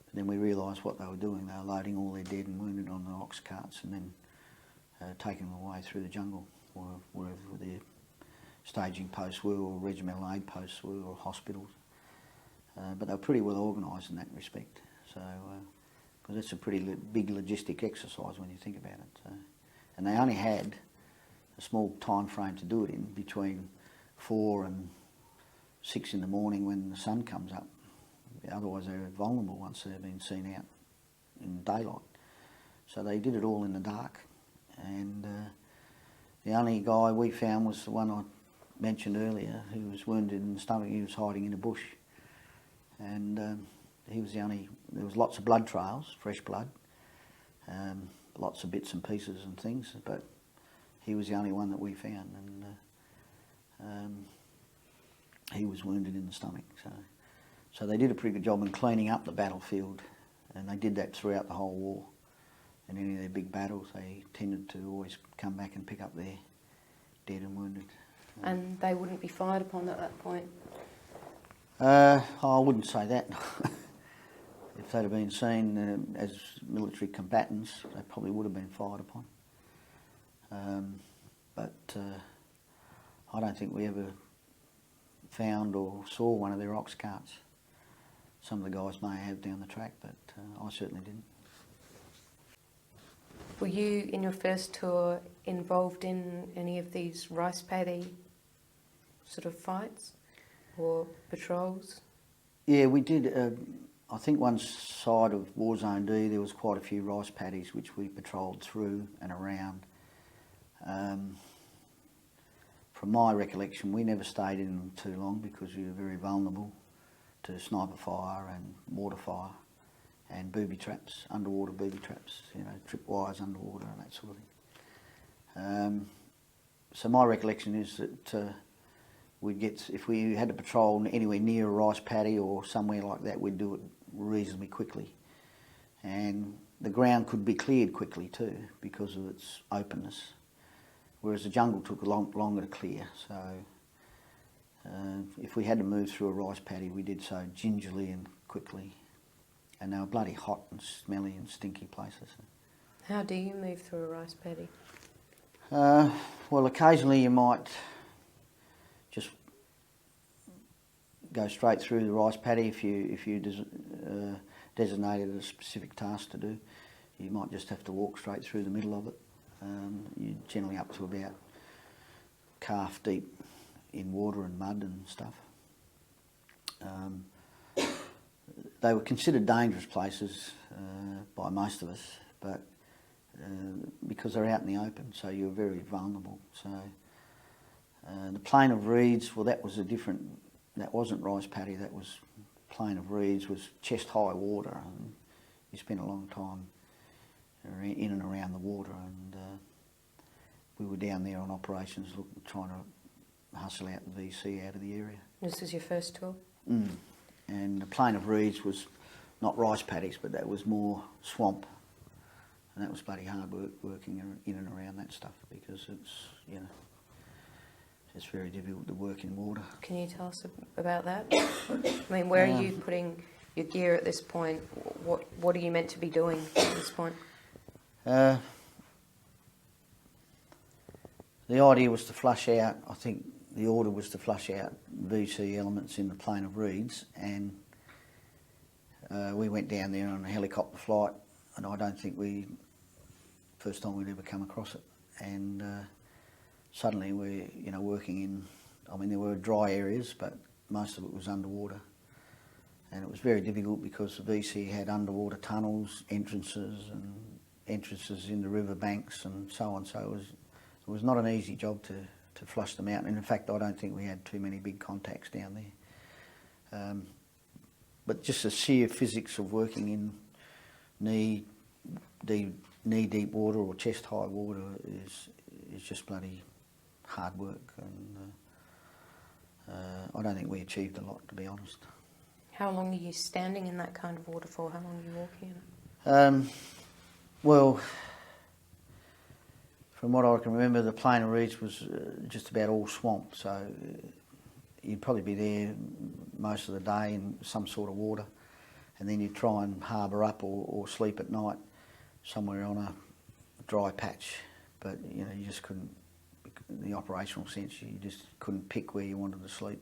But then we realised what they were doing. They were loading all their dead and wounded on the ox carts and then taking them away through the jungle or wherever their staging posts were, or regimental aid posts were, or hospitals. But they were pretty well organised in that respect. So, because it's a pretty big logistic exercise when you think about it. So, and they only had a small time frame to do it in, between 4 and 6 in the morning when the sun comes up. Otherwise they're vulnerable once they've been seen out in daylight. So they did it all in the dark. And the only guy we found was the one I mentioned earlier, who was wounded in the stomach. He was hiding in a bush. And he was the only, there was lots of blood trails, fresh blood, lots of bits and pieces and things, but he was the only one that we found, and he was wounded in the stomach. So they did a pretty good job in cleaning up the battlefield, and they did that throughout the whole war. In any of their big battles, they tended to always come back and pick up their dead and wounded. And they wouldn't be fired upon at that point? I wouldn't say that. If they'd have been seen as military combatants, they probably would have been fired upon. But I don't think we ever found or saw one of their ox carts. Some of the guys may have down the track, but I certainly didn't. Were you, in your first tour, involved in any of these rice paddy sort of fights or patrols? Yeah, we did. I think one side of War Zone D there was quite a few rice paddies which we patrolled through and around. From my recollection, we never stayed in them too long because we were very vulnerable to sniper fire and mortar fire and booby traps, underwater booby traps, you know, tripwires underwater and that sort of thing. So my recollection is that we'd get, if we had to patrol anywhere near a rice paddy or somewhere like that, we'd do it reasonably quickly. And the ground could be cleared quickly too because of its openness, whereas the jungle took longer to clear. So if we had to move through a rice paddy, we did so gingerly and quickly. And they were bloody hot and smelly and stinky places. How do you move through a rice paddy? Well, occasionally you might just go straight through the rice paddy if you designated a specific task to do. You might just have to walk straight through the middle of it. You're generally up to about calf deep in water and mud and stuff. They were considered dangerous places by most of us, but because they're out in the open, so you're very vulnerable. So the plain of reeds, well, that was a different. That wasn't rice paddy. That was plain of reeds. Was chest high water, and you spent a long time in and around the water. And we were down there on operations, trying to hustle out the VC out of the area. This was your first tour? And the plain of reeds was not rice paddies, but that was more swamp. And that was bloody hard work working in and around that stuff because it's, you know, it's very difficult to work in water. Can you tell us about that? I mean, where are you putting your gear at this point? What are you meant to be doing at this point? The idea was to flush out, I think the order was to flush out VC elements in the plain of reeds, and we went down there on a helicopter flight, and I don't think first time we'd ever come across it. And suddenly we're, you know, working in, I mean, there were dry areas, but most of it was underwater. And it was very difficult because the VC had underwater tunnels, entrances in the river banks and so on. So it was not an easy job to flush them out. And in fact, I don't think we had too many big contacts down there. But just the sheer physics of working in knee-deep water or chest-high water is just bloody hard work. And I don't think we achieved a lot, to be honest. How long are you standing in that kind of water for? How long are you walking in it? Well, from what I can remember, the plain of reeds was just about all swamp, so you'd probably be there most of the day in some sort of water, and then you'd try and harbour up or sleep at night somewhere on a dry patch. But you know, you just couldn't, in the operational sense, you just couldn't pick where you wanted to sleep.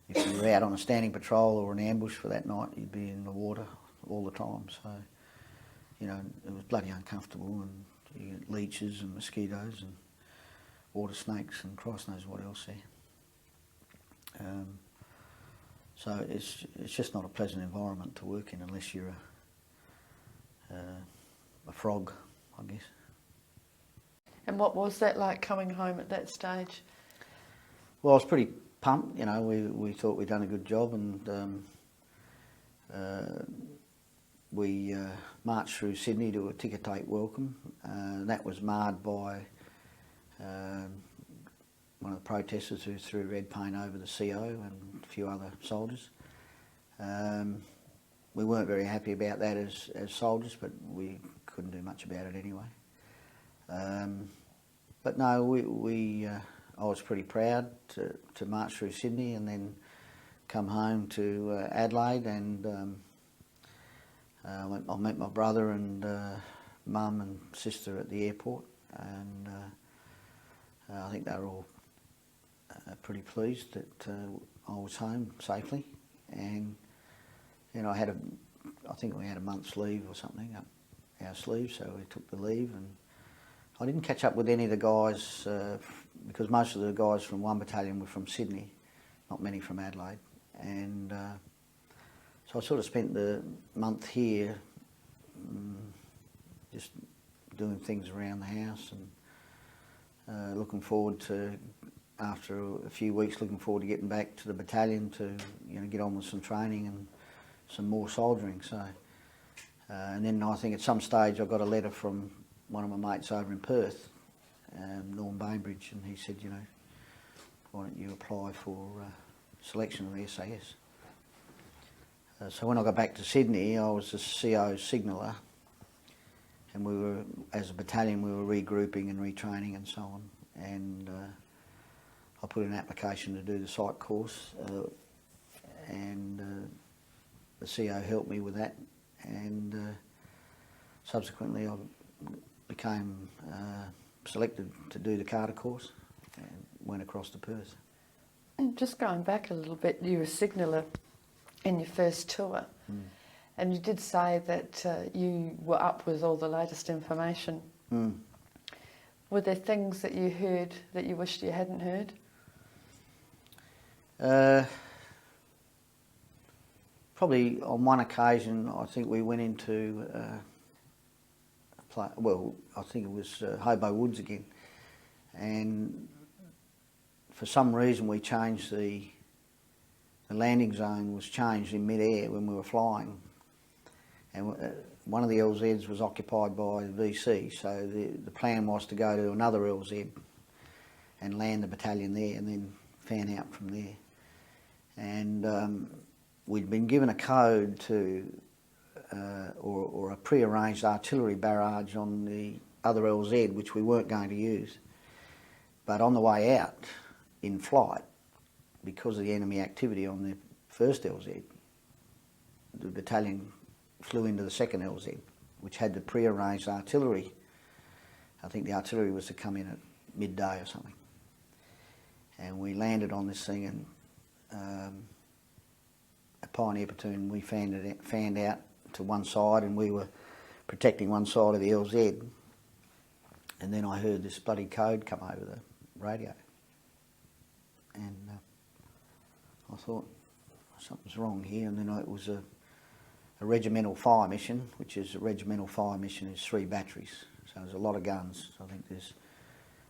If you were out on a standing patrol or an ambush for that night, you'd be in the water all the time. So, you know, it was bloody uncomfortable, and you get leeches and mosquitoes and water snakes and Christ knows what else there. So it's just not a pleasant environment to work in unless you're a frog, I guess. And what was that like coming home at that stage? Well, I was pretty pumped. You know, we thought we'd done a good job, and we marched through Sydney to a ticker tape welcome. That was marred by one of the protesters who threw red paint over the CO and a few other soldiers. We weren't very happy about that as soldiers, but we couldn't do much about it anyway. But no, I was pretty proud to march through Sydney and then come home to Adelaide, and I met my brother and mum and sister at the airport, and I think they were all pretty pleased that I was home safely. And you know, I think we had a month's leave or something up our sleeves, so we took the leave, and I didn't catch up with any of the guys because most of the guys from 1 battalion were from Sydney, not many from Adelaide, and so I sort of spent the month here just doing things around the house and looking forward to, after a few weeks, looking forward to getting back to the battalion to get on with some training and some more soldiering. So, and then I think at some stage I got a letter from one of my mates over in Perth, Norm Bainbridge, and he said, why don't you apply for selection of the SAS? So when I got back to Sydney, I was the CO signaller, and we were, as a battalion, we were regrouping and retraining and so on. And I put in an application to do the site course, and the CO helped me with that, and subsequently I became selected to do the Carter course and went across to Perth. And just going back a little bit, you were a signaller in your first tour, and you did say that you were up with all the latest information. Were there things that you heard that you wished you hadn't heard? Probably on one occasion, I think we went into I think it was Hobo Woods again, and for some reason we changed the landing zone was changed in mid-air when we were flying, and one of the LZs was occupied by the VC, so the plan was to go to another LZ and land the battalion there and then fan out from there. And we'd been given a code to or a pre-arranged artillery barrage on the other LZ, which we weren't going to use. But on the way out, in flight, because of the enemy activity on the first LZ, the battalion flew into the second LZ, which had the pre-arranged artillery. I think the artillery was to come in at midday or something. And we landed on this thing, and a Pioneer platoon, we fanned out to one side, and we were protecting one side of the LZ. And then I heard this bloody code come over the radio. And I thought, something's wrong here. And then it was a regimental fire mission, which is a regimental fire mission is 3 batteries. So there's a lot of guns. I think there's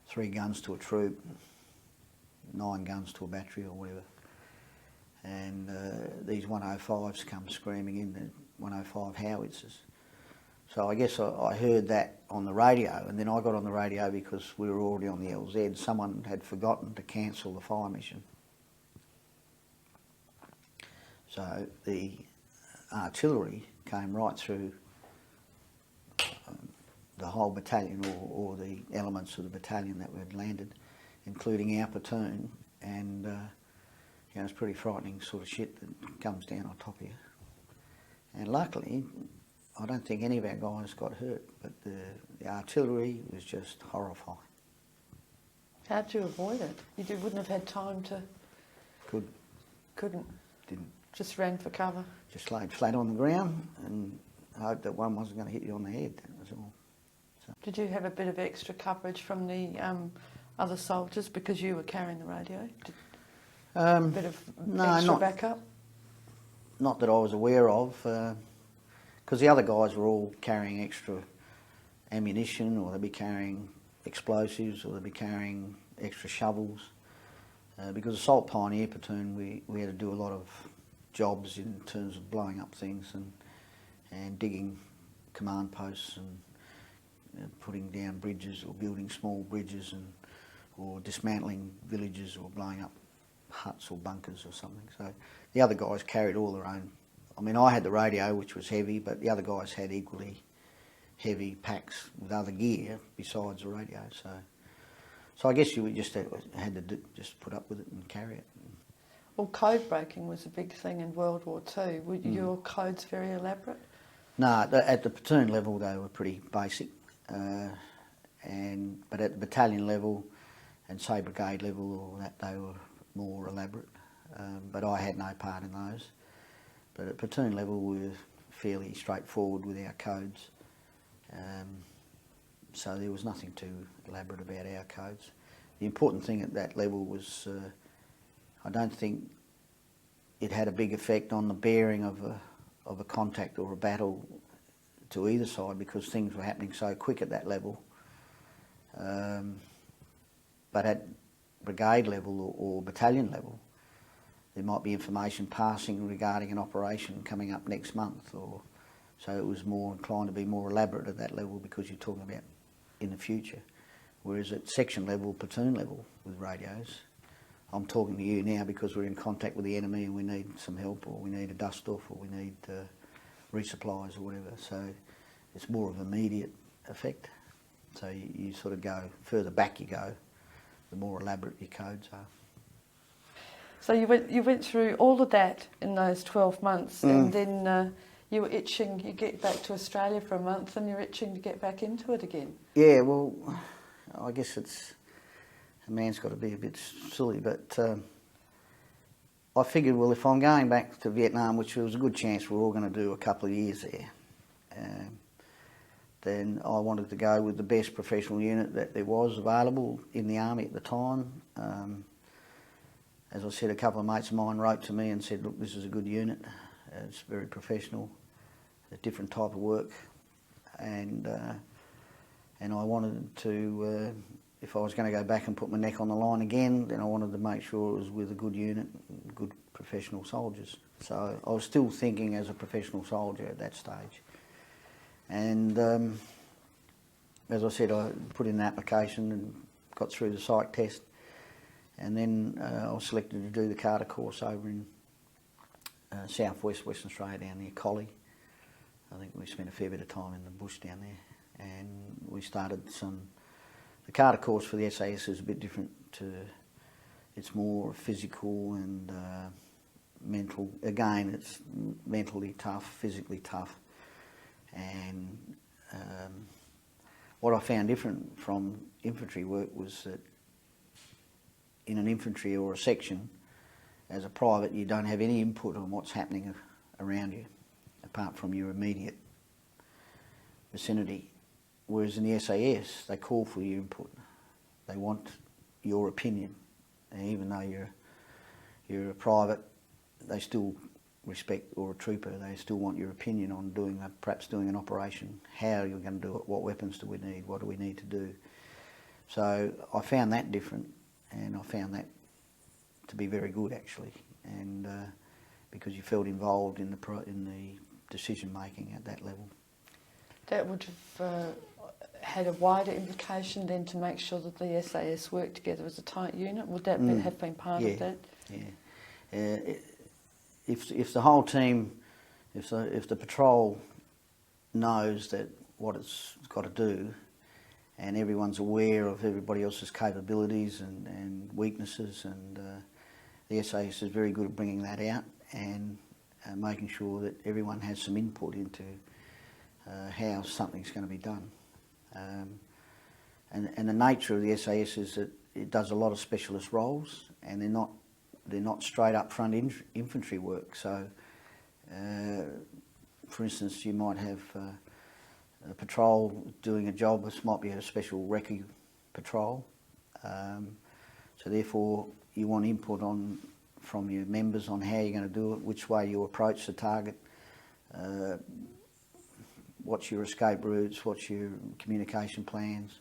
3 guns to a troop, 9 guns to a battery or whatever. And these 105s come screaming in, the 105 howitzers. So I guess I heard that on the radio, and then I got on the radio because we were already on the LZ. Someone had forgotten to cancel the fire mission. So the artillery came right through the whole battalion, or the elements of the battalion that had landed, including our platoon, and it's pretty frightening sort of shit that comes down on top of you. And luckily, I don't think any of our guys got hurt, but the artillery was just horrifying. How'd you avoid it? You wouldn't have had time to... Couldn't? Didn't. Just ran for cover? Just laid flat on the ground and hoped that one wasn't going to hit you on the head, that was all. So. Did you have a bit of extra coverage from the other soldiers because you were carrying the radio? A bit of extra backup? Not that I was aware of, because the other guys were all carrying extra ammunition, or they'd be carrying explosives, or they'd be carrying extra shovels. Because Assault Pioneer Platoon, we had to do a lot of jobs in terms of blowing up things and digging command posts and putting down bridges or building small bridges or dismantling villages or blowing up huts or bunkers or something. So the other guys carried all their own. I mean, I had the radio, which was heavy, but the other guys had equally heavy packs with other gear besides the radio. So I guess you just had to just put up with it and carry it. Well, code breaking was a big thing in World War II. Were your codes very elaborate? No, at the platoon level they were pretty basic, but at the battalion level and say brigade level, or that, they were more elaborate. But I had no part in those. But at platoon level we were fairly straightforward with our codes, So there was nothing too elaborate about our codes. The important thing at that level was I don't think it had a big effect on the bearing of a contact or a battle to either side, because things were happening so quick at that level. But at brigade level or battalion level, there might be information passing regarding an operation coming up next month, or so it was more inclined to be more elaborate at that level because you're talking about in the future. Whereas at section level, platoon level with radios, I'm talking to you now because we're in contact with the enemy and we need some help, or we need a dust-off, or we need resupplies or whatever. So it's more of immediate effect. So you sort of go, further back you go, the more elaborate your codes are. So you went through all of that in those 12 months, and then you were itching, you get back to Australia for a month and you're itching to get back into it again. Yeah, well, I guess a man's got to be a bit silly, but I figured, well, if I'm going back to Vietnam, which there was a good chance we're all going to do a couple of years there, then I wanted to go with the best professional unit that there was available in the Army at the time. As I said, a couple of mates of mine wrote to me and said, look, this is a good unit, it's very professional, a different type of work, and I wanted to, if I was going to go back and put my neck on the line again, then I wanted to make sure it was with a good unit, good professional soldiers. So I was still thinking as a professional soldier at that stage. And as I said, I put in an application and got through the psych test, and then I was selected to do the Carter course over in southwest Western Australia, down near Collie. I think we spent a fair bit of time in the bush down there, and we started the Carter course for the SAS is a bit different it's more physical and mental. Again, it's mentally tough, physically tough. And what I found different from infantry work was that in an infantry or a section, as a private, you don't have any input on what's happening around you, apart from your immediate vicinity. Whereas in the SAS, they call for your input. They want your opinion. And even though you're a private, they still respect, or a trooper, they still want your opinion on perhaps doing an operation, how you're going to do it, what weapons do we need, what do we need to do. So I found that different, and I found that to be very good actually, and because you felt involved in the decision making at that level. That would have had a wider implication then to make sure that the SAS worked together as a tight unit. Would that have been part of that? Yeah. If the whole team, if the patrol knows that what it's got to do, and everyone's aware of everybody else's capabilities and weaknesses, and the SAS is very good at bringing that out and making sure that everyone has some input into how something's going to be done. And the nature of the SAS is that it does a lot of specialist roles, and they're not straight up front infantry work. So, for instance, you might have a patrol doing a job. This might be a special recce patrol. So therefore, you want input from your members on how you're going to do it, which way you approach the target, what's your escape routes, what's your communication plans.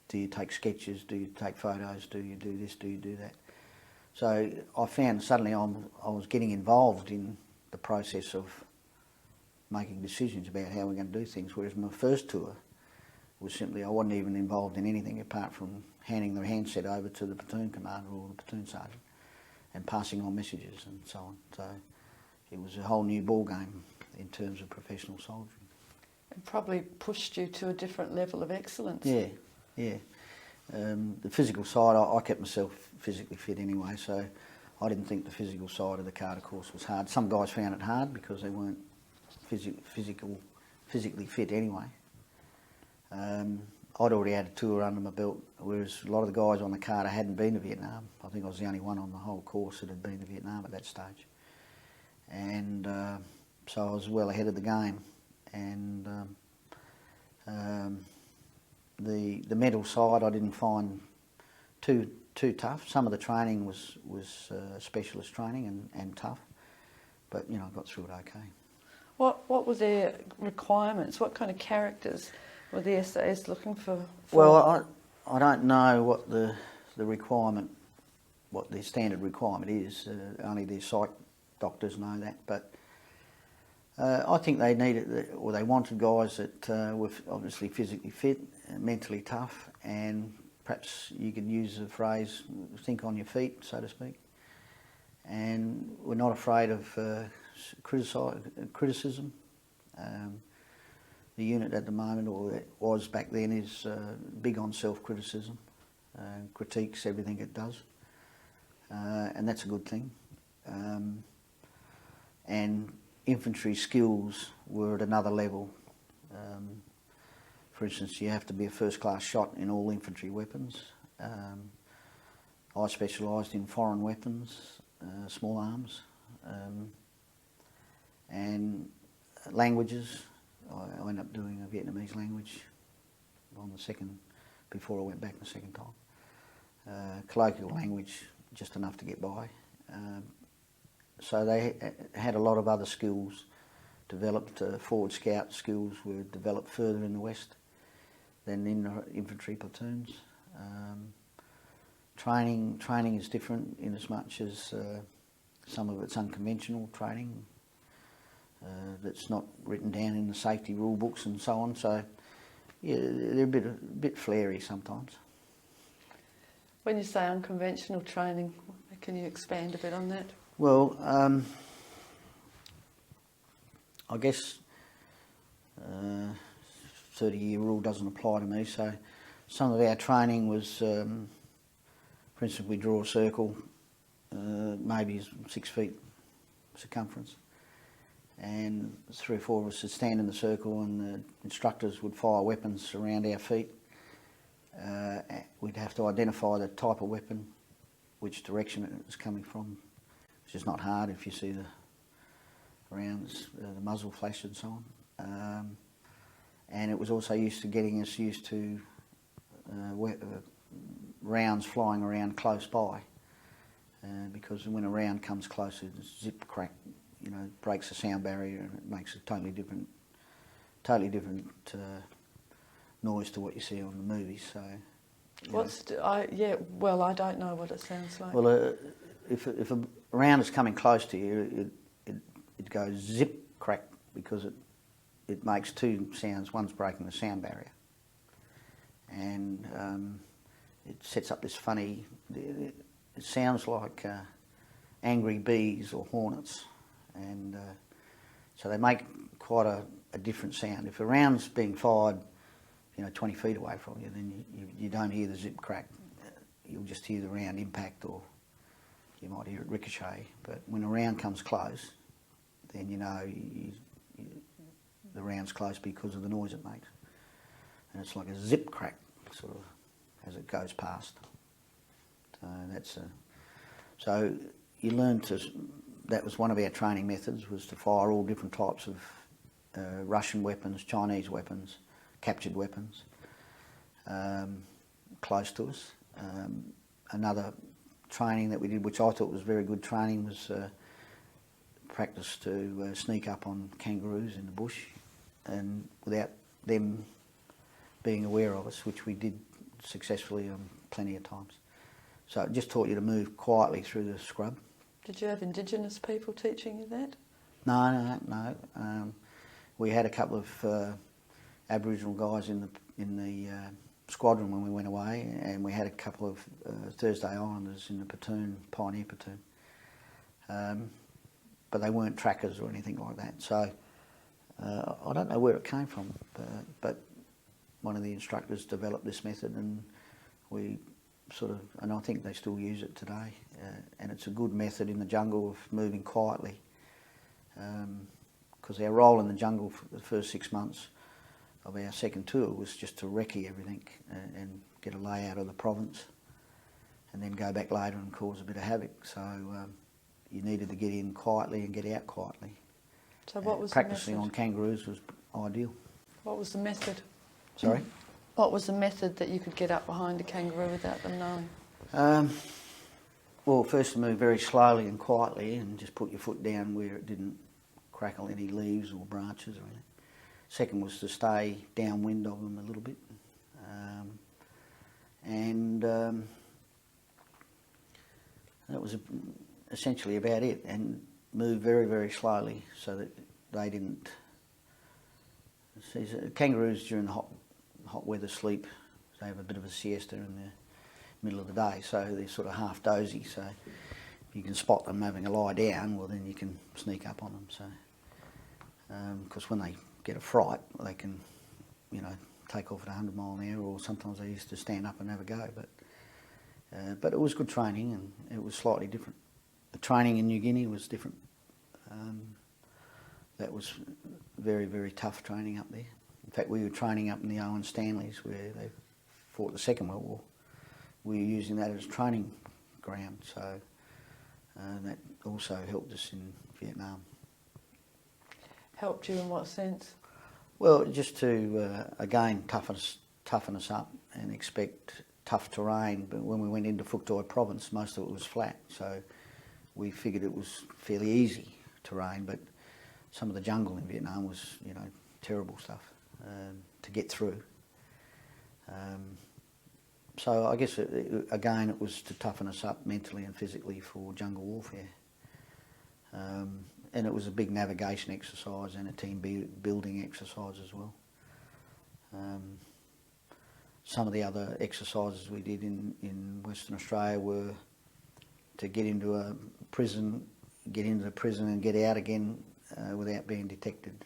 Do you take sketches? Do you take photos? Do you do this? Do you do that? So I found suddenly I was getting involved in the process of making decisions about how we're going to do things, whereas my first tour was simply I wasn't even involved in anything apart from handing the handset over to the platoon commander or the platoon sergeant and passing on messages and so on. So it was a whole new ball game in terms of professional soldiering. It probably pushed you to a different level of excellence. Yeah. The physical side, I kept myself physically fit anyway, so I didn't think the physical side of the Carter course was hard. Some guys found it hard because they weren't physically fit anyway. I'd already had a tour under my belt, whereas a lot of the guys on the Carter hadn't been to Vietnam. I think I was the only one on the whole course that had been to Vietnam at that stage. And so I was well ahead of the game. and the mental side I didn't find too tough. Some of the training was specialist training and tough, but I got through it okay. What were their requirements? What kind of characters were the SAS looking for? Well, I don't know what the requirement, what the standard requirement is. Only the psych doctors know that, but I think they needed, or they wanted guys that were obviously physically fit, mentally tough, and perhaps you could use the phrase think on your feet, so to speak. And we're not afraid of criticism. The unit at the moment, or it was back then, is big on self-criticism, critiques everything it does, and that's a good thing. And infantry skills were at another level. For instance, you have to be a first-class shot in all infantry weapons. I specialised in foreign weapons, small arms, and languages. I ended up doing a Vietnamese language on the second, before I went back the second time. Colloquial language, just enough to get by. So they had a lot of other skills developed. Forward scout skills were developed further in the West than in the infantry platoons. Training is different in as much as some of it's unconventional training that's not written down in the safety rule books and so on. So yeah, they're a bit flary sometimes. When you say unconventional training, can you expand a bit on that? Well, I guess 30-year rule doesn't apply to me, so some of our training was, for instance, we draw a circle, maybe 6 feet circumference, and 3 or 4 of us would stand in the circle, and the instructors would fire weapons around our feet. We'd have to identify the type of weapon, which direction it was coming from, which is not hard if you see the rounds, the muzzle flash and so on. And it was also getting us used to rounds flying around close by, because when a round comes closer, it's zip crack, breaks the sound barrier, and it makes a totally different noise to what you see on the movies. So, I don't know what it sounds like. Well, if a round is coming close to you, it goes zip crack because it makes 2 sounds. One's breaking the sound barrier, and it sets up this funny. It sounds like angry bees or hornets, and so they make quite a different sound. If a round's being fired, 20 feet away from you, then you don't hear the zip crack. You'll just hear the round impact, or you might hear it ricochet. But when a round comes close, then the round's close because of the noise it makes. And it's like a zip crack, sort of, as it goes past. So so you learn to. That was one of our training methods, was to fire all different types of Russian weapons, Chinese weapons, captured weapons, close to us. Another training that we did, which I thought was very good training, was practice to sneak up on kangaroos in the bush, and without them being aware of us, which we did successfully plenty of times. So it just taught you to move quietly through the scrub. Did you have Indigenous people teaching you that? No. We had a couple of Aboriginal guys in the squadron when we went away, and we had a couple of Thursday Islanders in the platoon, pioneer platoon. But they weren't trackers or anything like that. So I don't know where it came from, but one of the instructors developed this method, and we and I think they still use it today. And it's a good method in the jungle of moving quietly, because our role in the jungle for the first 6 months of our second tour was just to recce everything and get a layout of the province, and then go back later and cause a bit of havoc. So you needed to get in quietly and get out quietly. So what was practicing the on kangaroos ideal. What was the method? Sorry? What was the method that you could get up behind a kangaroo without them knowing? Well, first to move very slowly and quietly and just put your foot down where it didn't crackle any leaves or branches or anything. Second was to stay downwind of them a little bit. That was essentially about it, and move very, very slowly so that they didn't... See, kangaroos during the hot weather sleep, they have a bit of a siesta in the middle of the day, so they're sort of half dozy, so if you can spot them having a lie down, well then you can sneak up on them. So, because when they get a fright, they can, you know, take off at 100 mile an hour, or sometimes they used to stand up and have a go. But it was good training, and it was slightly different. The training in New Guinea was different. That was very, very tough training up there. In fact, we were training up in the Owen Stanleys where they fought the Second World War. We were using that as training ground, so that also helped us in Vietnam. Helped you in what sense? Well, just to, again, toughen us up and expect tough terrain. But when we went into Phuoc Toi province, most of it was flat, so we figured it was fairly easy terrain, but some of the jungle in Vietnam was, you know, terrible stuff to get through. So I guess, again, it was to toughen us up mentally and physically for jungle warfare. And it was a big navigation exercise and a team building exercise as well. Some of the other exercises we did in Western Australia were to get into a prison, and get out again without being detected,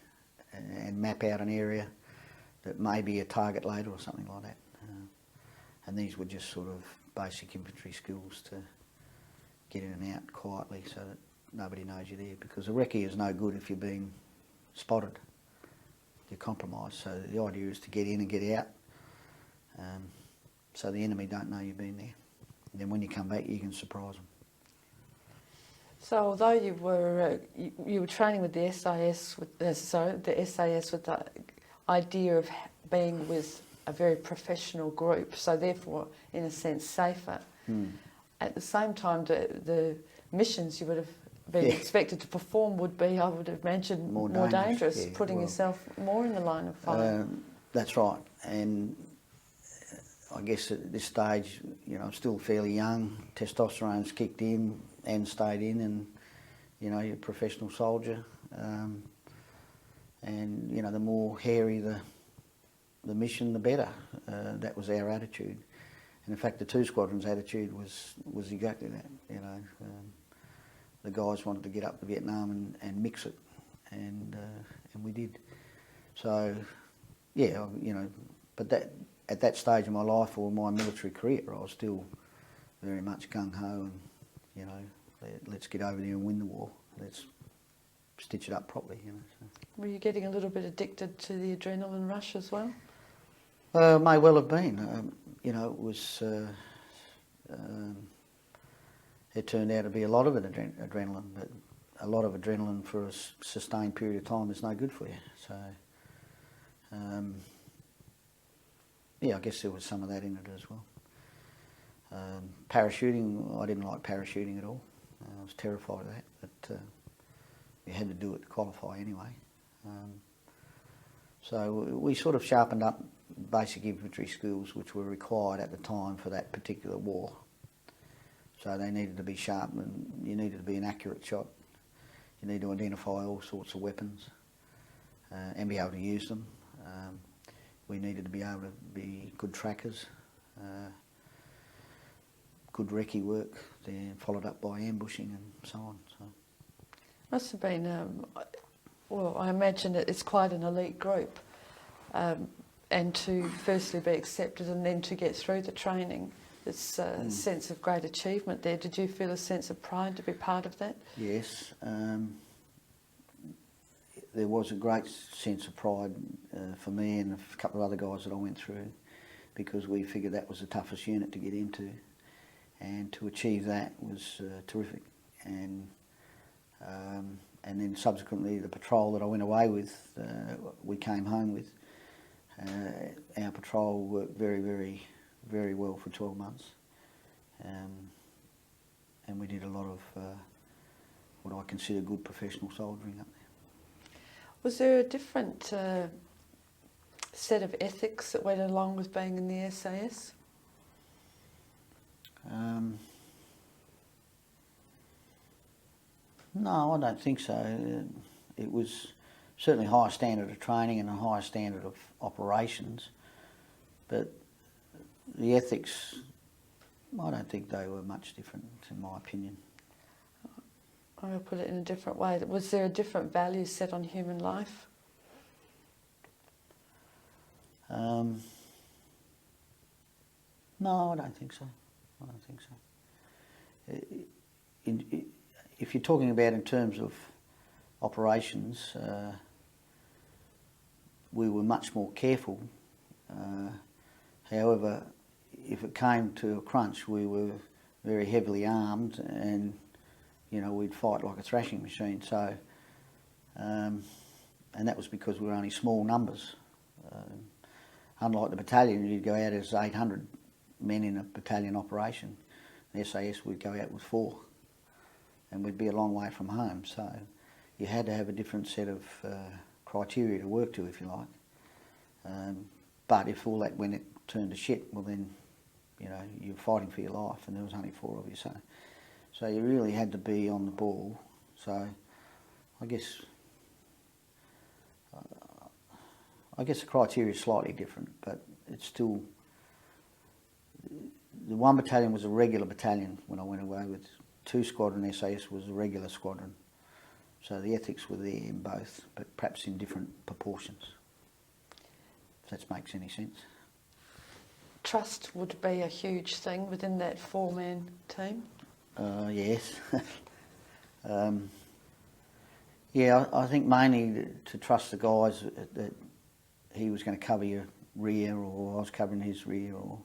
and map out an area that may be a target later or something like that. And these were just sort of basic infantry skills to get in and out quietly so that nobody knows you're there, because a recce is no good if you're being spotted. You're compromised. So the idea is to get in and get out, so the enemy don't know you've been there. And then when you come back, you can surprise them. So although you were training with the SAS, with the idea of being with a very professional group, so therefore, in a sense, safer. At the same time, the missions you would have been expected to perform would be, I would imagine, more dangerous, putting yourself more in the line of fire. That's right, and I guess at this stage, you know, I'm still fairly young, testosterone's kicked in and stayed in, and, you know, you're a professional soldier, and, you know, the more hairy the mission, the better. That was our attitude. And in fact, the 2 Squadron's attitude was exactly that, you know. The guys wanted to get up to Vietnam and mix it, and we did. So, yeah, you know, but at that stage of my life or my military career, I was still very much gung-ho and, you know, let's get over there and win the war. Let's stitch it up properly, you know. So. Were you getting a little bit addicted to the adrenaline rush as well? May well have been. You know, it was... it turned out to be a lot of adrenaline, but a lot of adrenaline for a sustained period of time is no good for you. So, yeah, I guess there was some of that in it as well. Parachuting, I didn't like parachuting at all. I was terrified of that, but we had to do it to qualify anyway. So we sort of sharpened up basic infantry skills which were required at the time for that particular war. So they needed to be sharp, and you needed to be an accurate shot. You need to identify all sorts of weapons and be able to use them. We needed to be able to be good trackers, good recce work, then followed up by ambushing and so on. So. Must have been, well, I imagine it's quite an elite group, and to firstly be accepted and then to get through the training. It's a sense of great achievement there. Did you feel a sense of pride to be part of that? Yes. There was a great sense of pride for me and a couple of other guys that I went through, because we figured that was the toughest unit to get into, and to achieve that was terrific. And and then subsequently the patrol that I went away with, we came home with. Our patrol worked very, very, very well for 12 months. And we did a lot of what I consider good professional soldiering up there. Was there a different set of ethics that went along with being in the SAS? No, I don't think so. It was certainly a higher standard of training and a higher standard of operations, but the ethics, I don't think they were much different, in my opinion. I'll put it in a different way. Was there a different value set on human life? No, I don't think so. I don't think so. If you're talking about in terms of operations, we were much more careful. However, if it came to a crunch, we were very heavily armed, and we'd fight like a thrashing machine. So, and that was because we were only small numbers. Unlike the battalion, you'd go out as 800 men in a battalion operation. The SAS would go out with 4, and we'd be a long way from home. So you had to have a different set of criteria to work to, if you like. But if all that, when it turned to shit, well then, you're fighting for your life, and there was only 4 of you. So you really had to be on the ball. So I guess the criteria is slightly different, but it's still, the 1 battalion was a regular battalion when I went away with. 2 Squadron SAS was a regular squadron. So the ethics were there in both, but perhaps in different proportions, if that makes any sense. Trust would be a huge thing within that 4-man team? Yes. Yeah, I think mainly to trust the guys that he was going to cover your rear, or I was covering his rear, or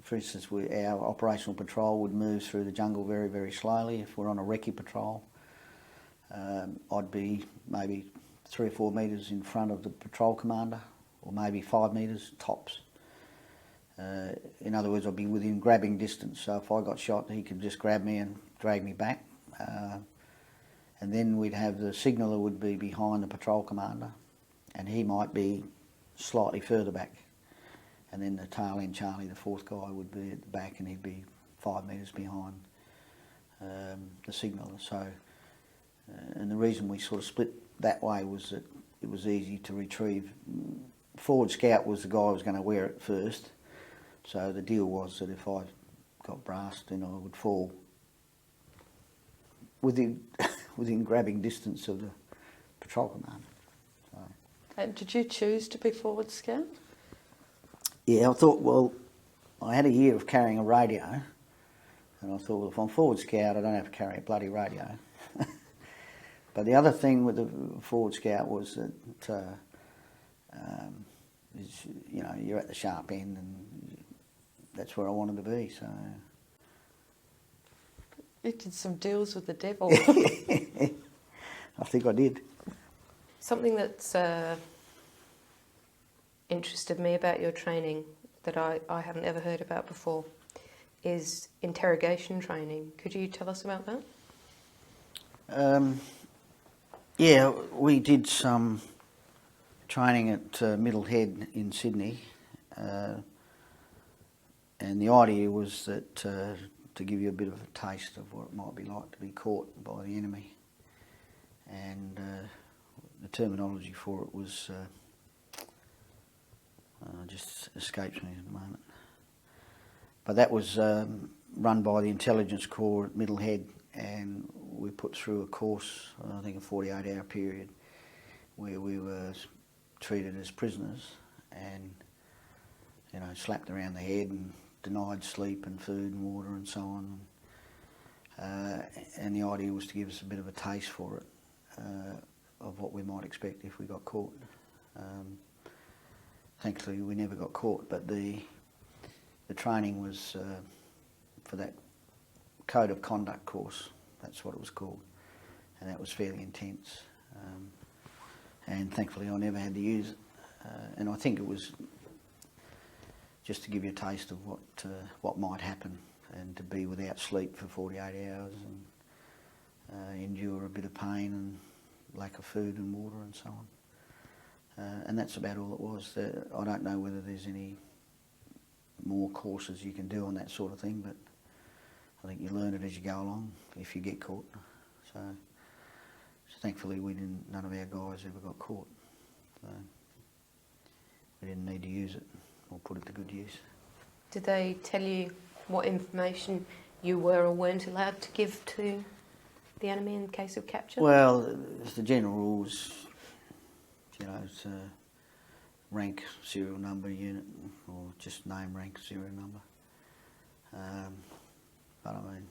for instance, our operational patrol would move through the jungle very, very slowly. If we're on a recce patrol, I'd be maybe 3 or 4 metres in front of the patrol commander, or maybe 5 metres tops. In other words, I'd be within grabbing distance, so if I got shot, he could just grab me and drag me back. And then we'd have the signaller would be behind the patrol commander, and he might be slightly further back. And then the tail end Charlie, the 4th guy, would be at the back, and he'd be 5 metres behind the signaller. So, and the reason we sort of split that way was that it was easy to retrieve. Forward scout was the guy who was going to wear it first. So the deal was that if I got brassed, then I would fall within grabbing distance of the patrol commander. So. And did you choose to be forward scout? Yeah, I thought, well, I had a year of carrying a radio, and I thought, well, if I'm forward scout, I don't have to carry a bloody radio. But the other thing with the forward scout was that, you're at the sharp end, and that's where I wanted to be. So You did some deals with the devil. I think I did. Something that's interested me about your training that I haven't ever heard about before is interrogation training. Could you tell us about that? Yeah, we did some training at Middle Head in Sydney, and the idea was that to give you a bit of a taste of what it might be like to be caught by the enemy, and the terminology for it was just escapes me at the moment. But that was run by the Intelligence Corps at Middle Head, and we put through a course, I think a 48-hour period, where we were treated as prisoners and, slapped around the head and denied sleep and food and water and so on. And the idea was to give us a bit of a taste for it, of what we might expect if we got caught. Thankfully, we never got caught, but the training was for that code of conduct course That's what it was called, and that was fairly intense. And thankfully I never had to use it. And I think it was just to give you a taste of what might happen, and to be without sleep for 48 hours and endure a bit of pain and lack of food and water and so on. And that's about all it was. I don't know whether there's any more courses you can do on that sort of thing, but I think you learn it as you go along if you get caught. So thankfully none of our guys ever got caught. So we didn't need to use it or put it to good use. Did they tell you what information you were or weren't allowed to give to the enemy in case of capture? Well, the general rules, it's rank, serial number, unit, or just name, rank, serial number. But I mean,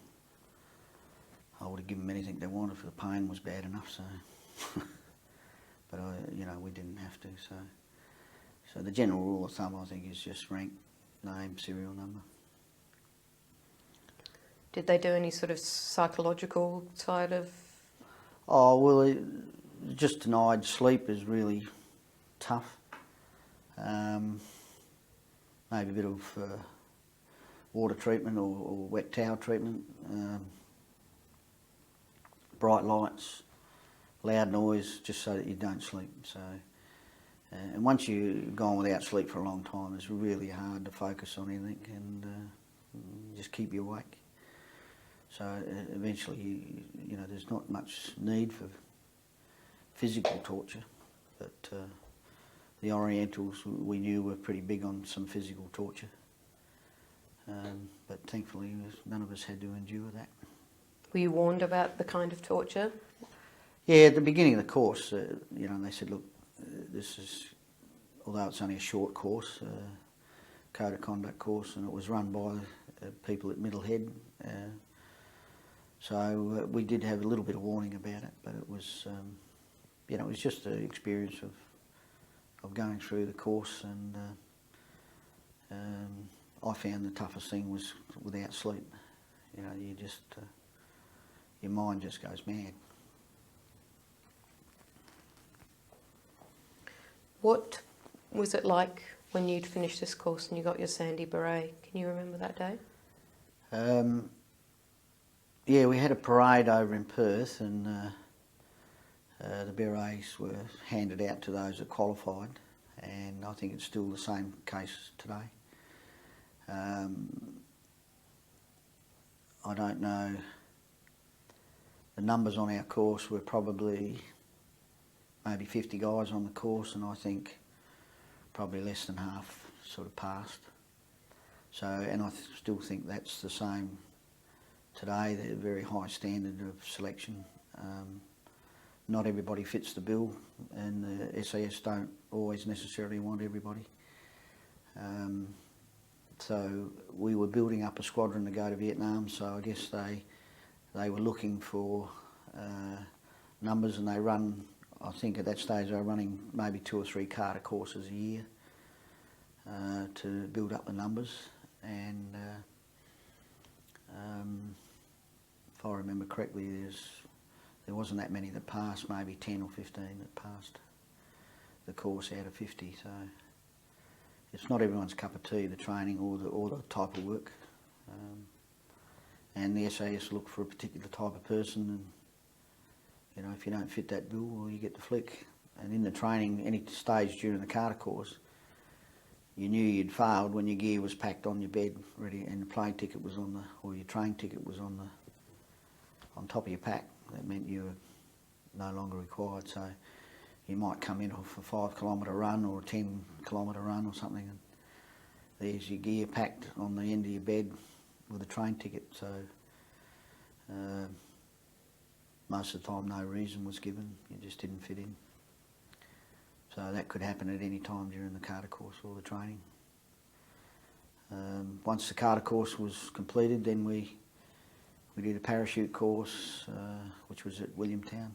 I would have given them anything they wanted if the pain was bad enough. So, but we didn't have to. So the general rule of thumb, I think, is just rank, name, serial number. Did they do any sort of psychological side of? Oh well, just denied sleep is really tough. Maybe a bit of water treatment or wet towel treatment. Bright lights, loud noise, just so that you don't sleep. So, and once you've gone without sleep for a long time, it's really hard to focus on anything and just keep you awake. So eventually, there's not much need for physical torture, but the Orientals we knew were pretty big on some physical torture. But thankfully, none of us had to endure that. Were you warned about the kind of torture? Yeah, at the beginning of the course, they said, look, this is, although it's only a short course, code of conduct course, and it was run by people at Middlehead. So we did have a little bit of warning about it, but it was, it was just an experience of going through the course, and I found the toughest thing was without sleep. You just, your mind just goes mad. What was it like when you'd finished this course and you got your Sandy Beret? Can you remember that day? Yeah, we had a parade over in Perth, and the berets were handed out to those that qualified, and I think it's still the same case today. I don't know, the numbers on our course were probably maybe 50 guys on the course, and I think probably less than half sort of passed. So, and I still think that's the same today. They're a very high standard of selection. Not everybody fits the bill, and the SAS don't always necessarily want everybody. So we were building up a squadron to go to Vietnam, so I guess they were looking for numbers, and they run, I think at that stage they were running maybe 2 or 3 Carter courses a year to build up the numbers, and if I remember correctly, there wasn't that many that passed, maybe 10 or 15 that passed the course out of 50. So it's not everyone's cup of tea, the training or the type of work. And the SAS look for a particular type of person, and if you don't fit that bill, well, you get the flick. And in the training, any stage during the Carter course, you knew you'd failed when your gear was packed on your bed ready, and the plane ticket was or your train ticket was on top of your pack. That meant you were no longer required. So you might come in off a 5 kilometre run or a 10 kilometre run or something, and there's your gear packed on the end of your bed with a train ticket. So most of the time no reason was given, you just didn't fit in. So that could happen at any time during the Carter course or the training. Once the Carter course was completed, then we did a parachute course, which was at Williamtown,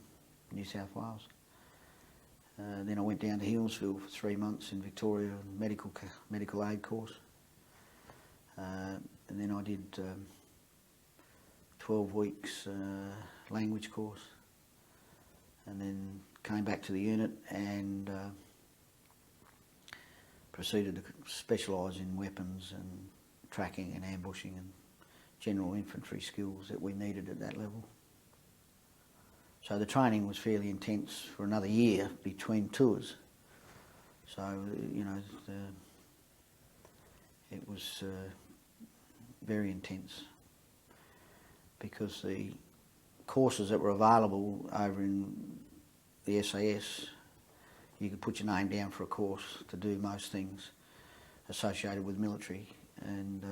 New South Wales. Then I went down to Hillsville for 3 months in Victoria, medical aid course. And then I did 12 weeks language course, and then came back to the unit and proceeded to specialise in weapons and tracking and ambushing and general infantry skills that we needed at that level. So the training was fairly intense for another year between tours. So, you know, it was very intense because the courses that were available over in the SAS, you could put your name down for a course to do most things associated with military, and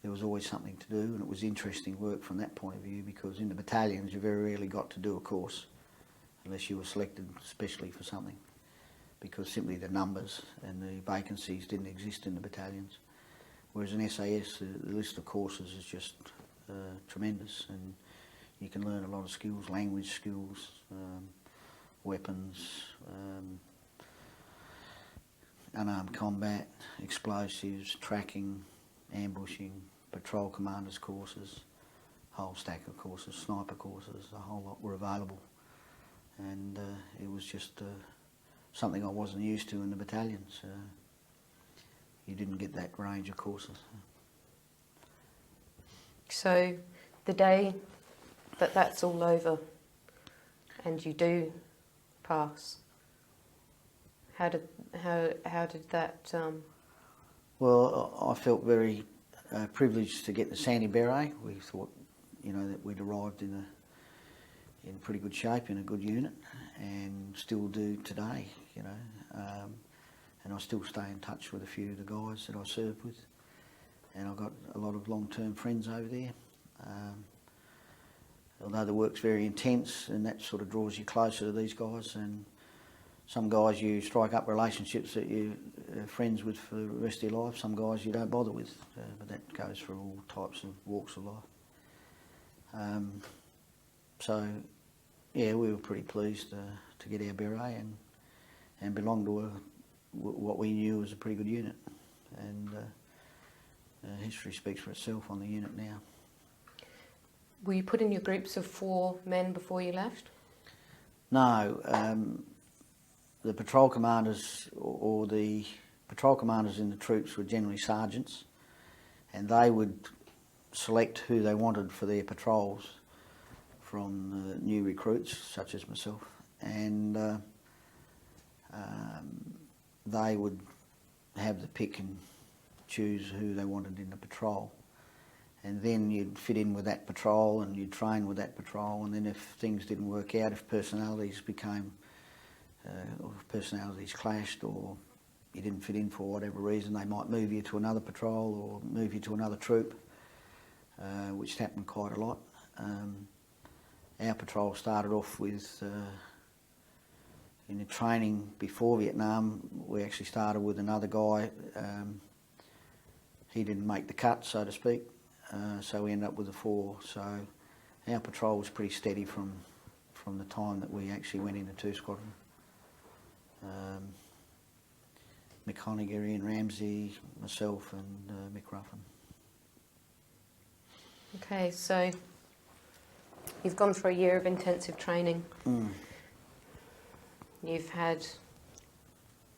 there was always something to do, and it was interesting work from that point of view, because in the battalions you very rarely got to do a course unless you were selected specially for something, because simply the numbers and the vacancies didn't exist in the battalions. Whereas in SAS, the list of courses is just tremendous, and you can learn a lot of skills, language skills, weapons, unarmed combat, explosives, tracking, ambushing, patrol commanders courses, whole stack of courses, sniper courses, a whole lot were available, and it was just something I wasn't used to in the battalions. You didn't get that range of courses. So the day that that's all over and you do pass, how did that? Well, I felt very privileged to get the Sandy Beret. We thought, you know, that we'd arrived in pretty good shape, in a good unit, and still do today, you know. And I still stay in touch with a few of the guys that I served with, and I've got a lot of long-term friends over there. Although the work's very intense, and that sort of draws you closer to these guys, and some guys you strike up relationships that you're friends with for the rest of your life, some guys you don't bother with, but that goes for all types of walks of life. So, yeah, we were pretty pleased to get our beret and belong to what we knew was a pretty good unit, and history speaks for itself on the unit now. Were you put in your groups of 4 men before you left? No, the patrol commanders or the patrol commanders in the troops were generally sergeants, and they would select who they wanted for their patrols from new recruits such as myself, and they would have the pick and choose who they wanted in the patrol, and then you'd fit in with that patrol and you'd train with that patrol, and then if things didn't work out, if personalities became or if personalities clashed or you didn't fit in for whatever reason, they might move you to another patrol or move you to another troop, which happened quite a lot. Our patrol started off with, in the training before Vietnam, we actually started with another guy. He didn't make the cut, so to speak, so we ended up with a 4. So our patrol was pretty steady from the time that we actually went into 2 Squadron. Mick Honegger, Ian Ramsey, myself and Mick Ruffin. Okay, so you've gone for a year of intensive training. You've had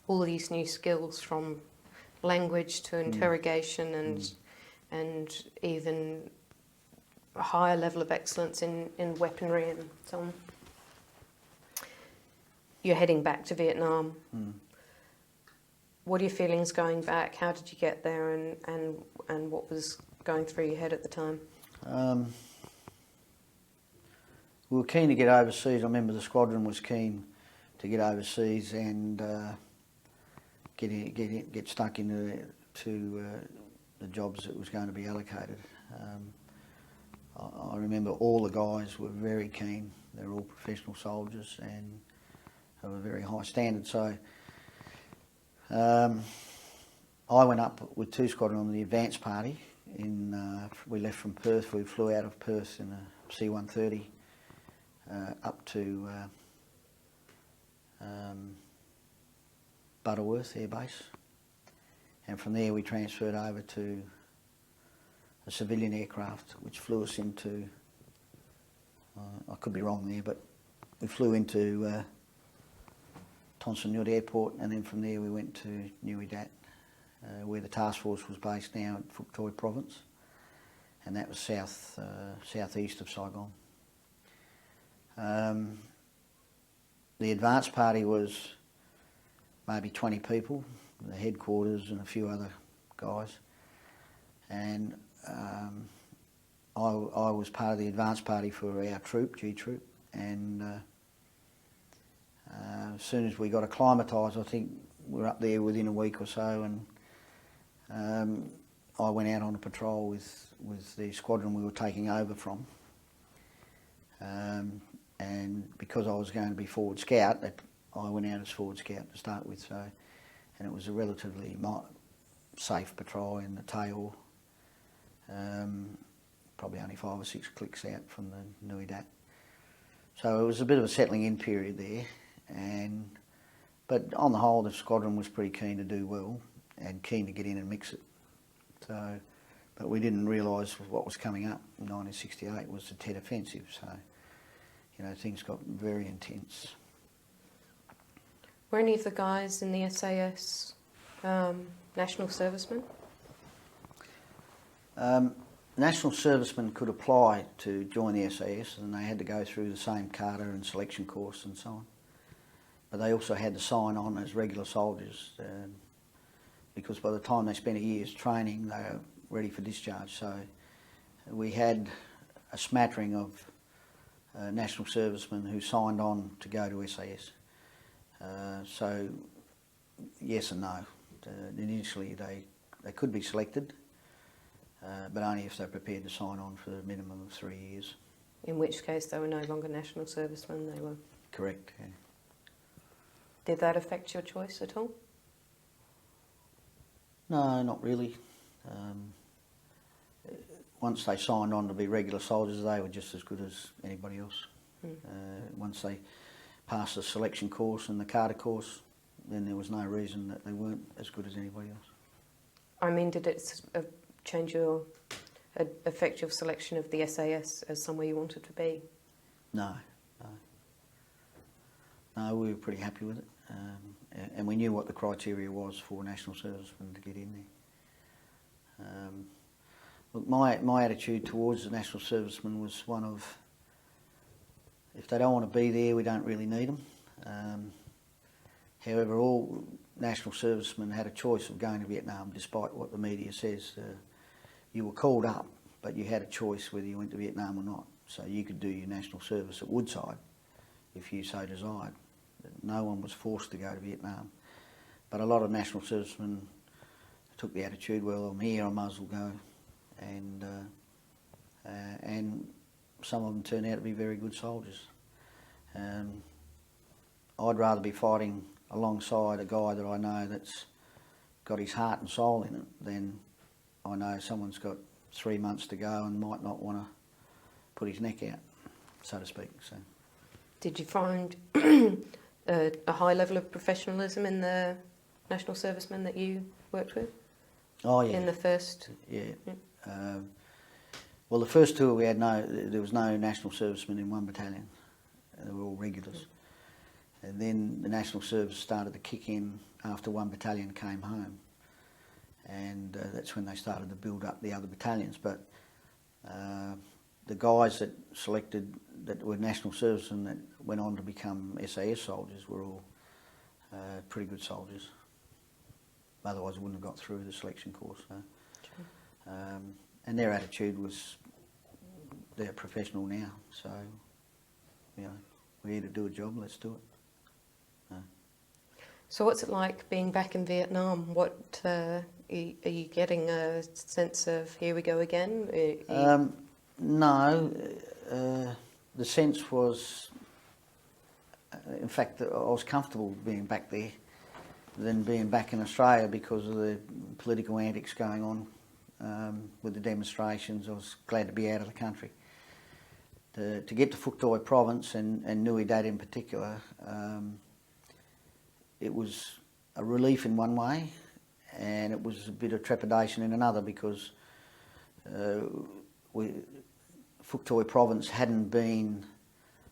all these new skills, from language to interrogation and even a higher level of excellence in weaponry and so on. You're heading back to Vietnam. What are your feelings going back? How did you get there, and what was going through your head at the time? We were keen to get overseas. I remember the squadron was keen to get overseas and get stuck into the jobs that was going to be allocated. I remember all the guys were very keen. They were all professional soldiers and of a very high standard. So I went up with 2 Squadron on the advance party. We left from Perth. We flew out of Perth in a C-130 up to Butterworth Air Base, and from there we transferred over to a civilian aircraft which flew us into, I could be wrong there, but we flew into Tonson Newt Airport, and then from there we went to Nui Dat, where the task force was based now at Phuoc Toi Province, and that was southeast of Saigon. The advance party was maybe 20 people, the headquarters and a few other guys, and I was part of the advance party for our troop, G Troop, and as soon as we got acclimatised, I think we were up there within a week or so, and I went out on a patrol with the squadron we were taking over from. And because I was going to be forward scout, I went out as forward scout to start with. So, and it was a relatively safe patrol in the tail, probably only 5 or 6 clicks out from the Nui Dat. So it was a bit of a settling in period there, but on the whole, the squadron was pretty keen to do well and keen to get in and mix it. So, but we didn't realise what was coming up in 1968 was the Tet Offensive. So, you know, things got very intense. Were any of the guys in the SAS national servicemen? National servicemen could apply to join the SAS, and they had to go through the same cadre and selection course and so on. But they also had to sign on as regular soldiers, because by the time they spent a year's training, they were ready for discharge. So we had a smattering of national servicemen who signed on to go to SAS. So yes and no. Initially they could be selected, but only if they're prepared to sign on for a minimum of 3 years. In which case they were no longer national servicemen, they were... Correct, yeah. Did that affect your choice at all? No, not really. Once they signed on to be regular soldiers, they were just as good as anybody else. Once they passed the selection course and the cadre course, then there was no reason that they weren't as good as anybody else. I mean, did it affect your selection of the SAS as somewhere you wanted to be? No. No, we were pretty happy with it, and we knew what the criteria was for national servicemen to get in there. Look, my attitude towards the national servicemen was one of, if they don't want to be there, we don't really need them. However, all national servicemen had a choice of going to Vietnam, despite what the media says. You were called up, but you had a choice whether you went to Vietnam or not. So you could do your national service at Woodside if you so desired. No one was forced to go to Vietnam. But a lot of national servicemen took the attitude, well, I'm here, I might as well go. And some of them turned out to be very good soldiers. I'd rather be fighting alongside a guy that I know that's got his heart and soul in it than I know someone's got 3 months to go and might not want to put his neck out, so to speak. So, did you find a high level of professionalism in the national servicemen that you worked with? Oh yeah. In the first? Yeah. Well, the first tour we had there was no national servicemen in one battalion. They were all regulars. And then the national service started to kick in after one battalion came home. And that's when they started to build up the other battalions. But the guys that selected that were national servicemen that went on to become SAS soldiers were all pretty good soldiers. Otherwise, I wouldn't have got through the selection course. So. Sure. And their attitude was, they're professional now, so, you know, we're here to do a job, let's do it. So what's it like being back in Vietnam? What are you getting a sense of, here we go again? No, the sense was, in fact, I was comfortable being back there than being back in Australia because of the political antics going on with the demonstrations. I was glad to be out of the country. To get to Phuoc Toi Province and Nui Dat in particular, it was a relief in one way, and it was a bit of trepidation in another because Fuktoy province hadn't been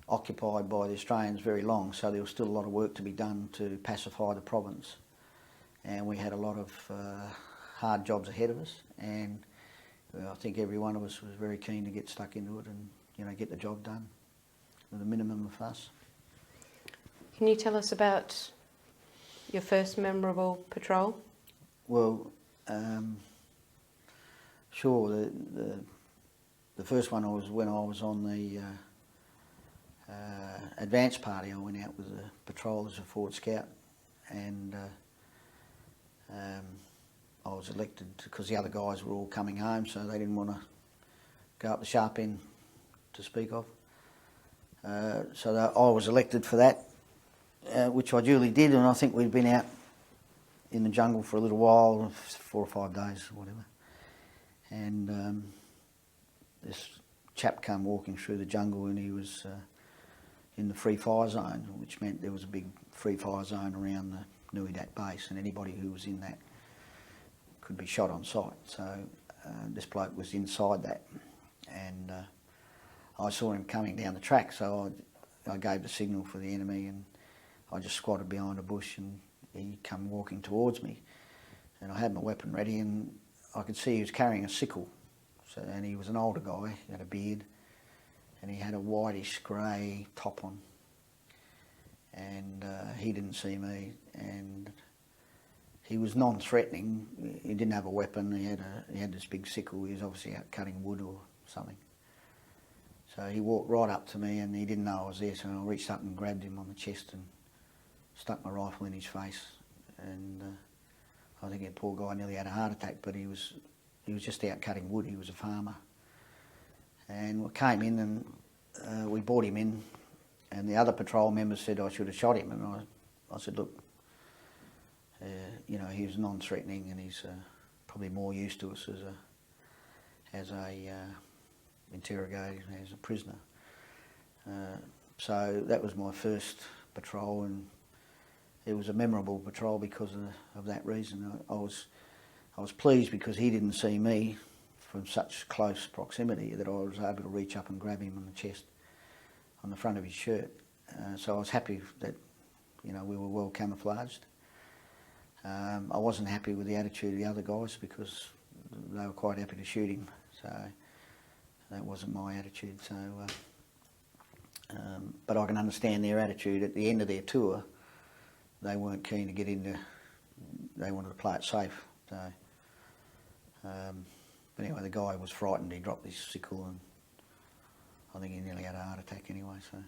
occupied by the Australians very long, so there was still a lot of work to be done to pacify the province, and we had a lot of hard jobs ahead of us, and I think every one of us was very keen to get stuck into it and, you know, get the job done with a minimum of fuss. Can you tell us about your first memorable patrol? Well, sure. The first one was when I was on the advance party. I went out with a patrol as a forward scout, and I was elected because the other guys were all coming home, so they didn't want to go up the sharp end to speak of. So I was elected for that, which I duly did, and I think we'd been out in the jungle for a little while, 4 or 5 days or whatever. And this chap came walking through the jungle, and he was in the free fire zone, which meant there was a big free fire zone around the Nuidat base, and anybody who was in that could be shot on sight. So this bloke was inside that, and I saw him coming down the track, so I gave the signal for the enemy, and I just squatted behind a bush, and he come walking towards me, and I had my weapon ready, and I could see he was carrying a sickle. So, and he was an older guy, he had a beard, and he had a whitish grey top on, and he didn't see me, and he was non-threatening. He didn't have a weapon. He had this big sickle. He was obviously out cutting wood or something. So he walked right up to me, and he didn't know I was there, so I reached up and grabbed him on the chest and stuck my rifle in his face. And I think the poor guy nearly had a heart attack, but he was just out cutting wood. He was a farmer. And we came in, and we brought him in, and the other patrol members said I should have shot him, and I said, look, you know, he was non-threatening, and he's probably more used to us as a interrogator, as a prisoner. So that was my first patrol, and it was a memorable patrol because of that reason. I was pleased because he didn't see me from such close proximity that I was able to reach up and grab him on the chest, on the front of his shirt. So I was happy that, you know, we were well camouflaged. I wasn't happy with the attitude of the other guys because they were quite happy to shoot him, so that wasn't my attitude. So, but I can understand their attitude. At the end of their tour, they weren't keen to get into, they wanted to play it safe. So, but anyway, the guy was frightened. He dropped his sickle, and I think he nearly had a heart attack anyway. So,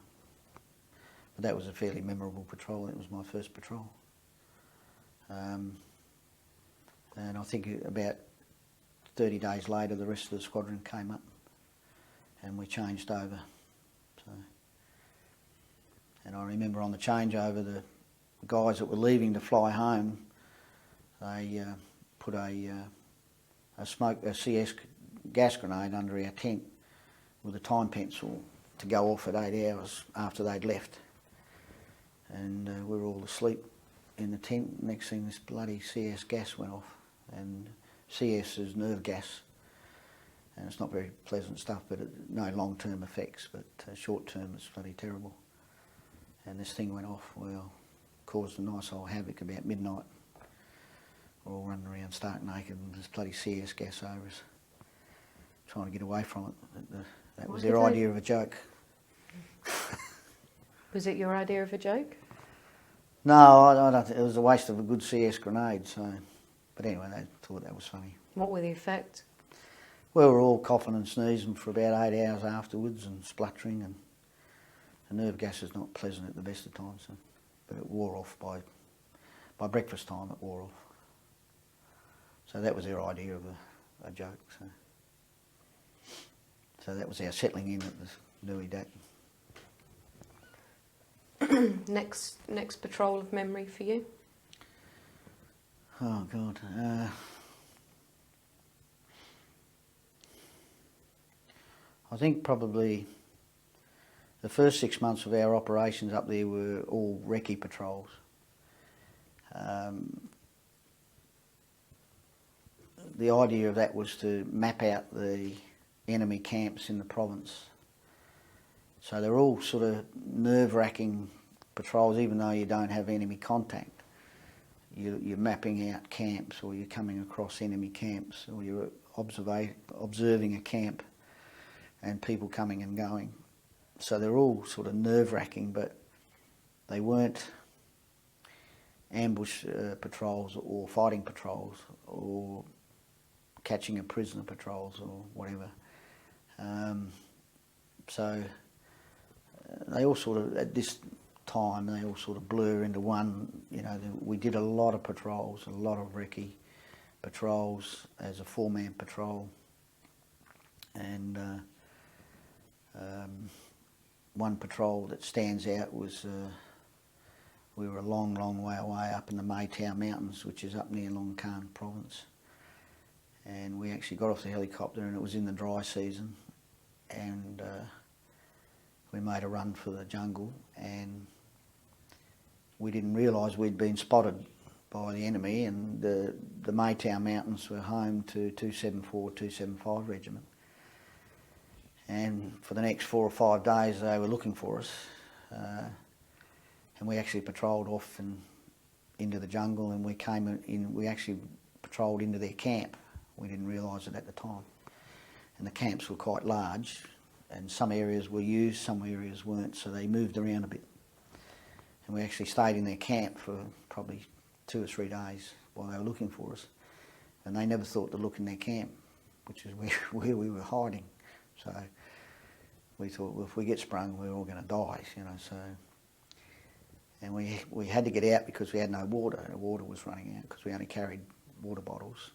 but that was a fairly memorable patrol. It was my first patrol. And I think about 30 days later, the rest of the squadron came up, and we changed over. So, and I remember on the changeover, the guys that were leaving to fly home, they put a CS gas grenade under our tent with a time pencil to go off at 8 hours after they'd left, and we were all asleep in the tent. Next thing, this bloody CS gas went off, and CS is nerve gas, and it's not very pleasant stuff, but no long-term effects, but short-term it's bloody terrible. And this thing went off, well, caused a nice old havoc about midnight. We're all running around stark naked, and there's bloody CS gas over us, trying to get away from it. That was their idea of a joke. Was it your idea of a joke? No, I don't think it was a waste of a good CS grenade. So, but anyway, they thought that was funny. What were the effects? Well, we were all coughing and sneezing for about 8 hours afterwards, and spluttering, and the nerve gas is not pleasant at the best of times. So, but it wore off by breakfast time. It wore off. So that was their idea of a joke. So that was our settling in at the Nuidat. Next patrol of memory for you? Oh God. I think probably the first 6 months of our operations up there were all recce the idea of that was to map out the enemy camps in the province. So they're all sort of nerve-wracking patrols, even though you don't have enemy contact. You're mapping out camps, or you're coming across enemy camps, or you're observing a camp and people coming and going. So they're all sort of nerve-wracking, but they weren't ambush patrols or fighting patrols or catching a prisoner patrols or whatever. So they all sort of, at this time, they all sort of blur into one. You know, we did a lot of patrols, a lot of recce patrols as a 4-man patrol, and one patrol that stands out was we were a long, long way away up in the Maytao Mountains, which is up near Longkan province, and we actually got off the helicopter, and it was in the dry season, and we made a run for the jungle, and we didn't realise we'd been spotted by the enemy, and the Maytao Mountains were home to 274, 275 Regiment. And for the next 4 or 5 days they were looking for us, and we actually patrolled off and into the jungle, and we actually patrolled into their camp. We didn't realise it at the time. And the camps were quite large, and some areas were used, some areas weren't, so they moved around a bit. And we actually stayed in their camp for probably 2 or 3 days while they were looking for us. And they never thought to look in their camp, which is where we were hiding. So we thought, well, if we get sprung, we're all going to die, you know. So, and we had to get out because we had no water. The water was running out because we only carried water bottles.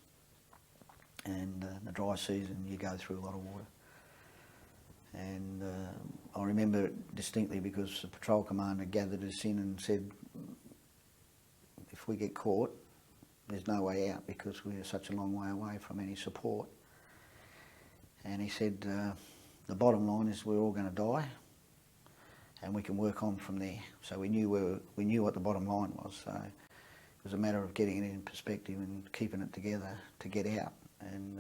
And in the dry season, you go through a lot of water. And I remember it distinctly because the patrol commander gathered us in and said, if we get caught, there's no way out because we're such a long way away from any support. And he said, the bottom line is we're all going to die, and we can work on from there. So we knew what the bottom line was. So it was a matter of getting it in perspective and keeping it together to get out. And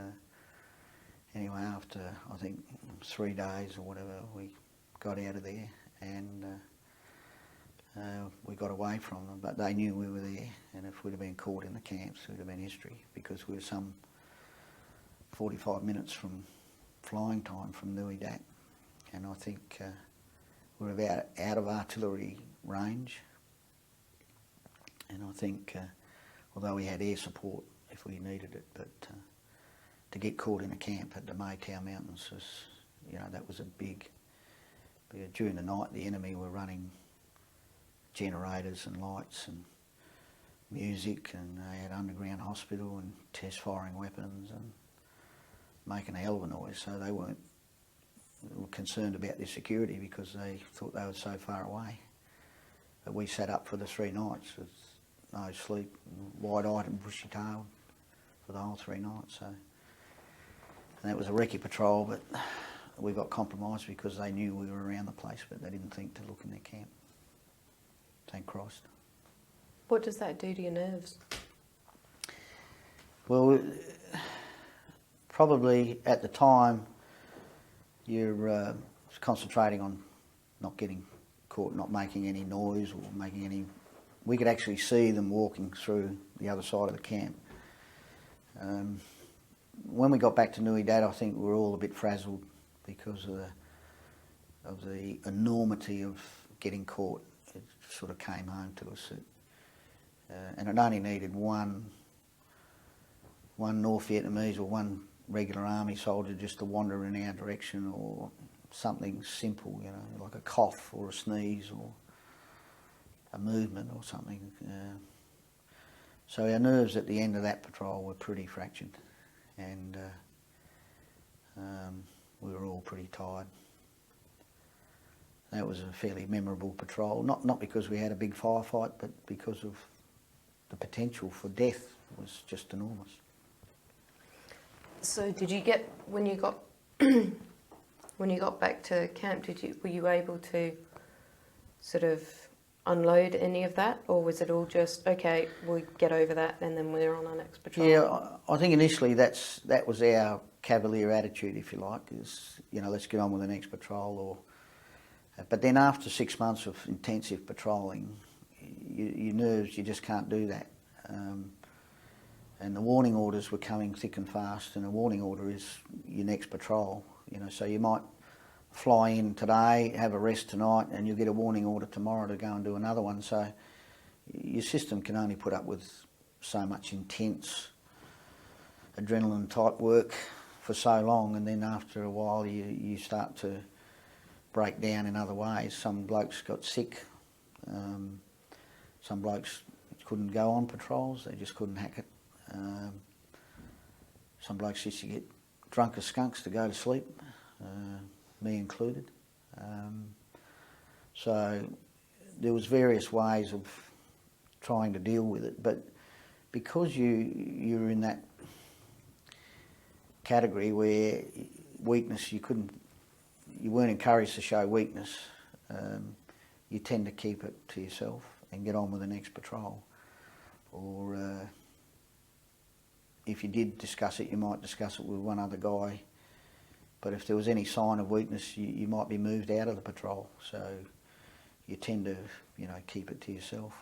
anyway, after I think 3 days or whatever, we got out of there, and we got away from them. But they knew we were there, and if we'd have been caught in the camps, it would have been history, because we were some 45 minutes from flying time from Nui Dat, and I think we're about out of artillery range. And I think, although we had air support if we needed it, but to get caught in a camp at the Maytao Mountains was, you know, that was a big. During the night, the enemy were running generators and lights and music, and they had underground hospital and test firing weapons and making a hell of a noise. So they were concerned about their security because they thought they were so far away. But we sat up for the 3 nights with no sleep, wide-eyed and bushy-tailed for the whole 3 nights. So, and that was a recce patrol, but we got compromised because they knew we were around the place, but they didn't think to look in their camp. Thank Christ. What does that do to your nerves? Well, probably at the time you're concentrating on not getting caught, not making any noise or making any. We could actually see them walking through the other side of the camp. When we got back to Nui Dat, I think we were all a bit frazzled because of the enormity of getting caught. It sort of came home to us, and it only needed one North Vietnamese or one regular army soldier just to wander in our direction, or something simple, you know, like a cough or a sneeze or a movement or something. So our nerves at the end of that patrol were pretty fractured, and we were all pretty tired. That was a fairly memorable patrol, not because we had a big firefight, but because of the potential for death was just enormous. So did you get, when you got when you got back to camp, were you able to sort of unload any of that, or was it all just okay, we get over that and then we're on our next patrol? Yeah, I think initially that was our cavalier attitude, if you like, is, you know, let's get on with the next patrol. But then after 6 months of intensive patrolling, your nerves, you just can't do that. And the warning orders were coming thick and fast, and a warning order is your next patrol. You know, so you might fly in today, have a rest tonight, and you'll get a warning order tomorrow to go and do another one. So your system can only put up with so much intense adrenaline type work for so long, and then after a while you start to break down in other ways. Some blokes got sick, some blokes couldn't go on patrols, they just couldn't hack it. Some blokes used to get drunk as skunks to go to sleep, me included. So there was various ways of trying to deal with it, but because you're in that category where weakness, you weren't encouraged to show weakness, you tend to keep it to yourself and get on with the next patrol. Or if you did discuss it, you might discuss it with one other guy. But if there was any sign of weakness, you might be moved out of the patrol. So you tend to, you know, keep it to yourself.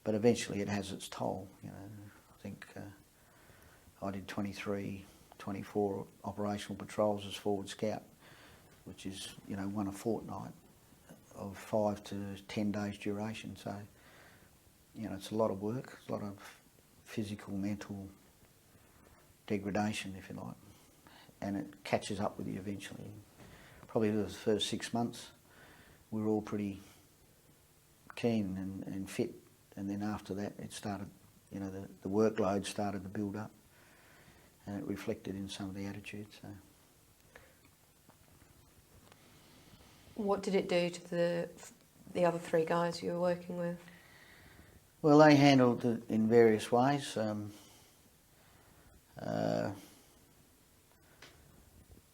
But eventually it has its toll. You know, I think I did 23, 24 operational patrols as forward scout, which is, you know, one a fortnight of 5 to 10 days duration. So, you know, it's a lot of work, it's a lot of physical, mental degradation, if you like. And it catches up with you eventually. Probably the first 6 months, we were all pretty keen and fit, and then after that it started, you know, the workload started to build up, and it reflected in some of the attitudes. So. What did it do to the other three guys you were working with? Well, they handled it in various ways.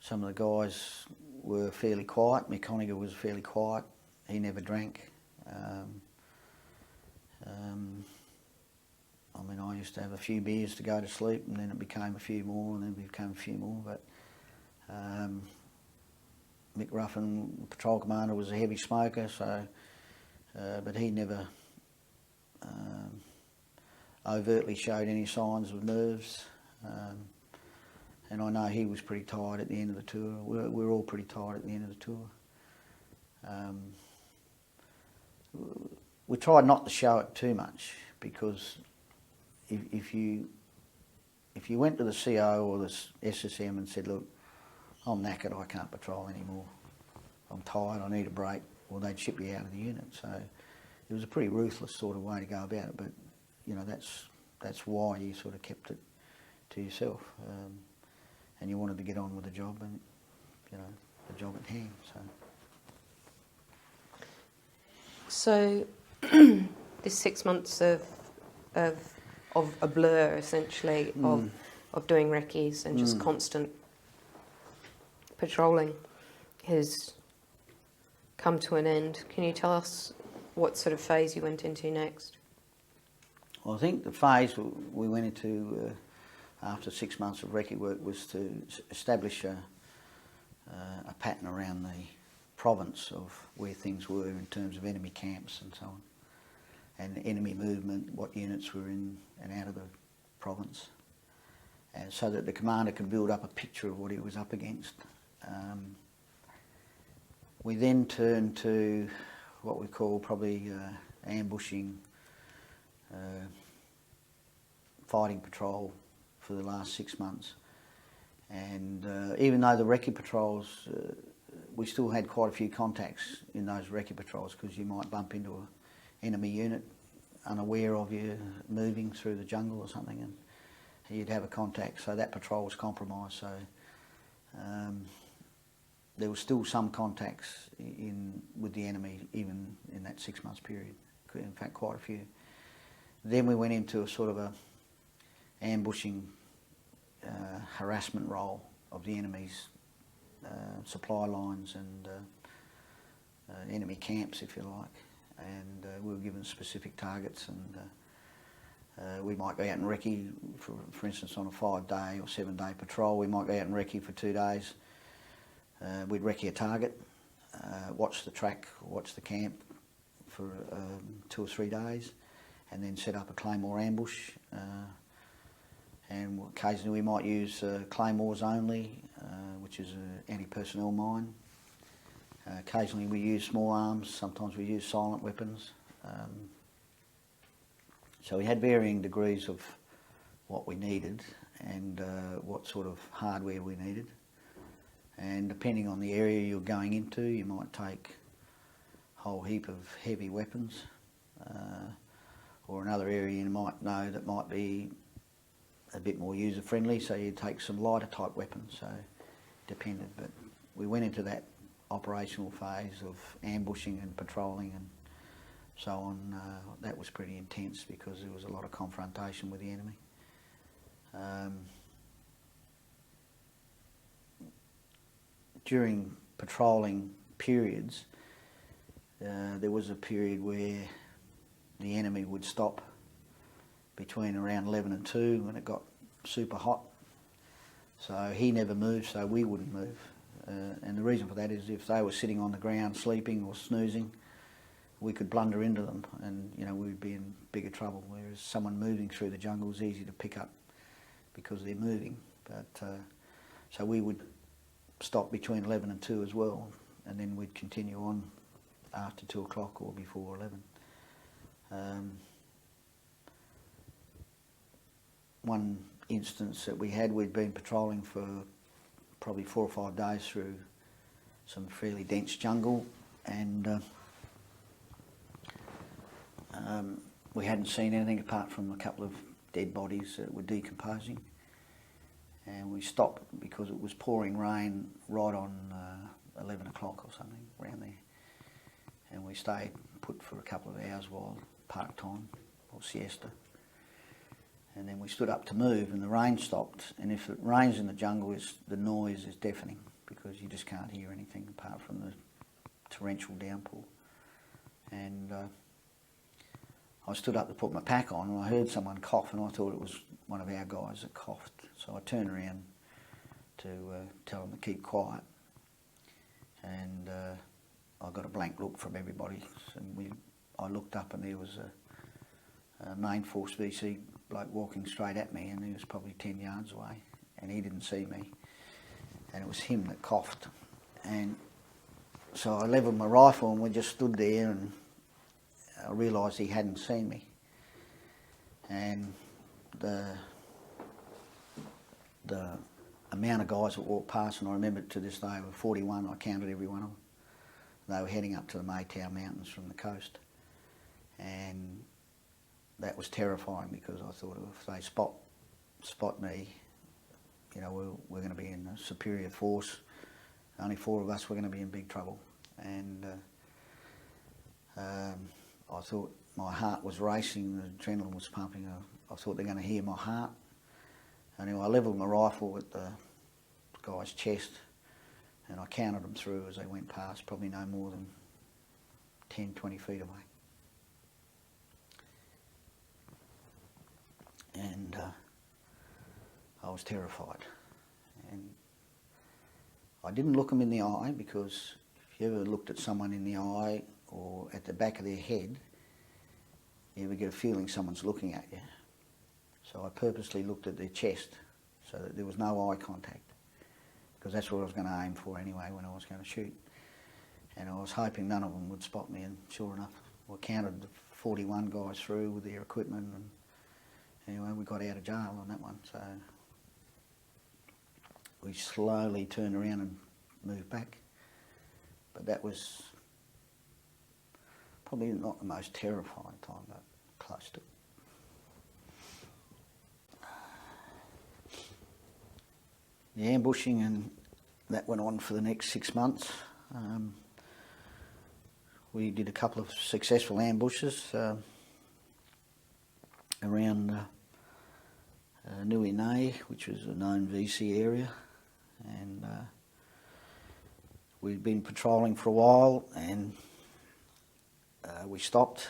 Some of the guys were fairly quiet. McConaughey was fairly quiet. He never drank. I mean, I used to have a few beers to go to sleep, and then it became a few more, and then it became a few more. But Mick Ruffin, patrol commander, was a heavy smoker, so but he never overtly showed any signs of nerves. And I know he was pretty tired at the end of the tour. We were all pretty tired at the end of the tour. We tried not to show it too much, because if you went to the CO or the SSM and said, look, I'm knackered, I can't patrol anymore, I'm tired, I need a break, well, they'd ship you out of the unit. So it was a pretty ruthless sort of way to go about it, but you know, that's why you sort of kept it to yourself. And you wanted to get on with the job and, you know, the job at hand. So this 6 months of a blur, essentially, of doing recce's and just constant patrolling has come to an end. Can you tell us what sort of phase you went into next? Well, I think the phase we went into after 6 months of recce work was to establish a pattern around the province of where things were in terms of enemy camps and so on, and enemy movement, what units were in and out of the province, and so that the commander could build up a picture of what he was up against. We then turned to what we call probably ambushing, fighting patrol for the last 6 months. And even though the recce patrols, we still had quite a few contacts in those recce patrols, because you might bump into an enemy unit unaware of you moving through the jungle or something, and you'd have a contact. So that patrol was compromised. So there was still some contacts with the enemy even in that 6 months period. In fact, quite a few. Then we went into a sort of a ambushing harassment role of the enemy's supply lines and enemy camps, if you like. and we were given specific targets, and we might go out and recce, for instance, on a 5-day or 7-day patrol. We might go out and recce for 2 days. We'd recce a target, watch the track, watch the camp for 2 or 3 days, and then set up a claymore ambush. And occasionally we might use claymores only, which is an anti-personnel mine. Occasionally we use small arms, sometimes we use silent weapons. So we had varying degrees of what we needed and what sort of hardware we needed. And depending on the area you're going into, you might take a whole heap of heavy weapons, or another area you might know that might be a bit more user friendly, so you take some lighter type weapons, so depended. But we went into that operational phase of ambushing and patrolling and so on. That was pretty intense because there was a lot of confrontation with the enemy. During patrolling periods, there was a period where the enemy would stop between around 11 and 2 when it got super hot. So he never moved, so we wouldn't move. And the reason for that is if they were sitting on the ground sleeping or snoozing, we could blunder into them and, you know, we'd be in bigger trouble, whereas someone moving through the jungle is easy to pick up because they're moving. But so we would stop between 11 and 2 as well, and then we'd continue on after 2 o'clock or before 11. One instance that we had, we'd been patrolling for probably 4 or 5 days through some fairly dense jungle, and we hadn't seen anything apart from a couple of dead bodies that were decomposing, and we stopped because it was pouring rain right on 11 o'clock or something around there, and we stayed put for a couple of hours while park time or siesta. And then we stood up to move and the rain stopped, and if it rains in the jungle, the noise is deafening because you just can't hear anything apart from the torrential downpour. And I stood up to put my pack on and I heard someone cough, and I thought it was one of our guys that coughed. So I turned around to tell them to keep quiet, and I got a blank look from everybody. And I looked up and there was a main force VC bloke walking straight at me, and he was probably 10 yards away, and he didn't see me, and it was him that coughed. And so I levelled my rifle and we just stood there, and I realised he hadn't seen me. And the amount of guys that walked past, and I remember to this day, were 41. I counted every one of them. They were heading up to the Maytau Mountains from the coast, and that was terrifying because I thought if they spot me, you know, we're going to be in a superior force. Only 4 of us were going to be in big trouble, and I thought my heart was racing, the adrenaline was pumping. I thought they're going to hear my heart. Anyway, I levelled my rifle at the guy's chest, and I counted them through as they went past, probably no more than 10, 20 feet away. And I was terrified. And I didn't look them in the eye, because if you ever looked at someone in the eye or at the back of their head, you ever get a feeling someone's looking at you. So I purposely looked at their chest so that there was no eye contact, because that's what I was going to aim for anyway when I was going to shoot. And I was hoping none of them would spot me, and sure enough, I counted the 41 guys through with their equipment, and anyway, we got out of jail on that one. So we slowly turned around and moved back. But that was probably not the most terrifying time, but close to it. The ambushing, and that went on for the next 6 months. We did a couple of successful ambushes around Nui, which was a known VC area, and we'd been patrolling for a while, and we stopped,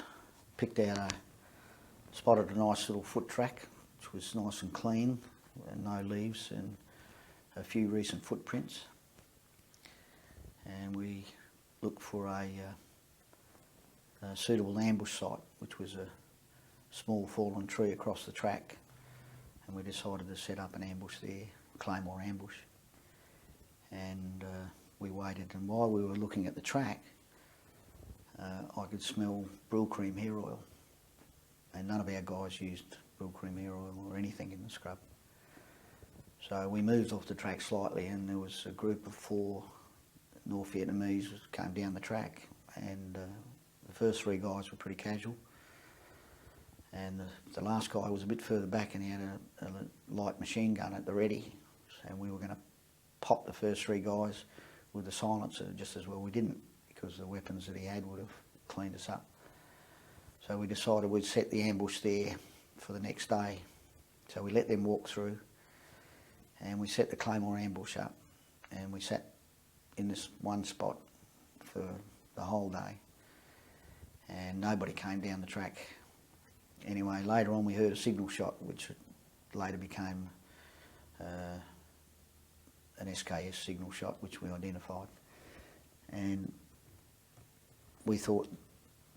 spotted a nice little foot track, which was nice and clean, and no leaves, and a few recent footprints. And we looked for a suitable ambush site, which was a small fallen tree across the track, and we decided to set up an ambush there, claymore ambush. And we waited, and while we were looking at the track, I could smell Brylcreem hair oil, and none of our guys used Brylcreem hair oil or anything in the scrub. So we moved off the track slightly, and there was a group of 4 North Vietnamese came down the track, and the first 3 guys were pretty casual, and the last guy was a bit further back, and he had a light machine gun at the ready, and we were going to pop the first 3 guys with the silencer. Just as well we didn't, because the weapons that he had would have cleaned us up. So we decided we'd set the ambush there for the next day. So we let them walk through, and we set the claymore ambush up, and we sat in this one spot for the whole day, and nobody came down the track. Anyway, later on we heard a signal shot, which later became an SKS signal shot, which we identified, and we thought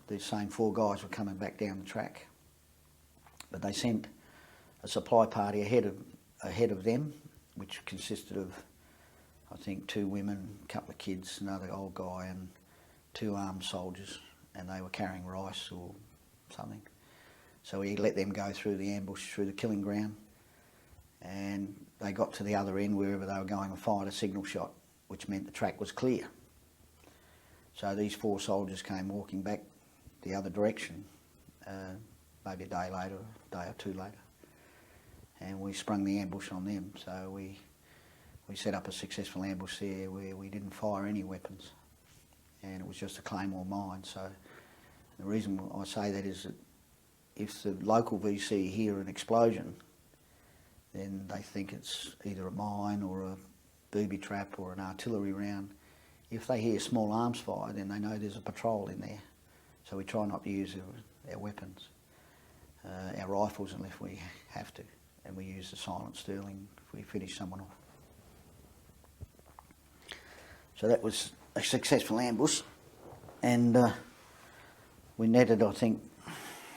the same 4 guys were coming back down the track, but they sent a supply party ahead of them, which consisted of, I think, 2 women, a couple of kids, another old guy, and 2 armed soldiers, and they were carrying rice or something. So we let them go through the ambush, through the killing ground, and they got to the other end, wherever they were going, and fired a signal shot, which meant the track was clear. So these 4 soldiers came walking back the other direction, maybe a day later, a day or 2 later, and we sprung the ambush on them. So we set up a successful ambush there where we didn't fire any weapons, and it was just a claymore mine. So the reason I say that is that if the local VC hear an explosion, then they think it's either a mine or a booby trap or an artillery round. If they hear small arms fire, then they know there's a patrol in there. So we try not to use our weapons, our rifles, unless we have to, and we use the silent Sterling if we finish someone off. So that was a successful ambush, and we netted, I think,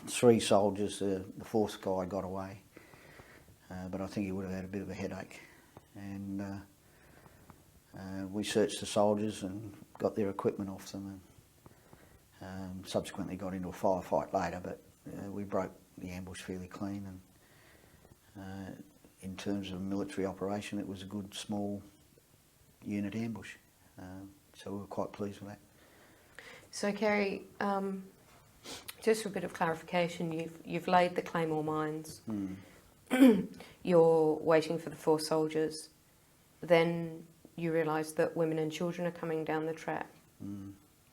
3 soldiers. The 4th guy got away, but I think he would have had a bit of a headache. And we searched the soldiers and got their equipment off them, and subsequently got into a firefight later, but we broke the ambush fairly clean, and in terms of a military operation, it was a good small unit ambush, so we were quite pleased with that. So Kerry, just for a bit of clarification, you've laid the claymore mines, you're waiting for the 4 soldiers, then you realise that women and children are coming down the track.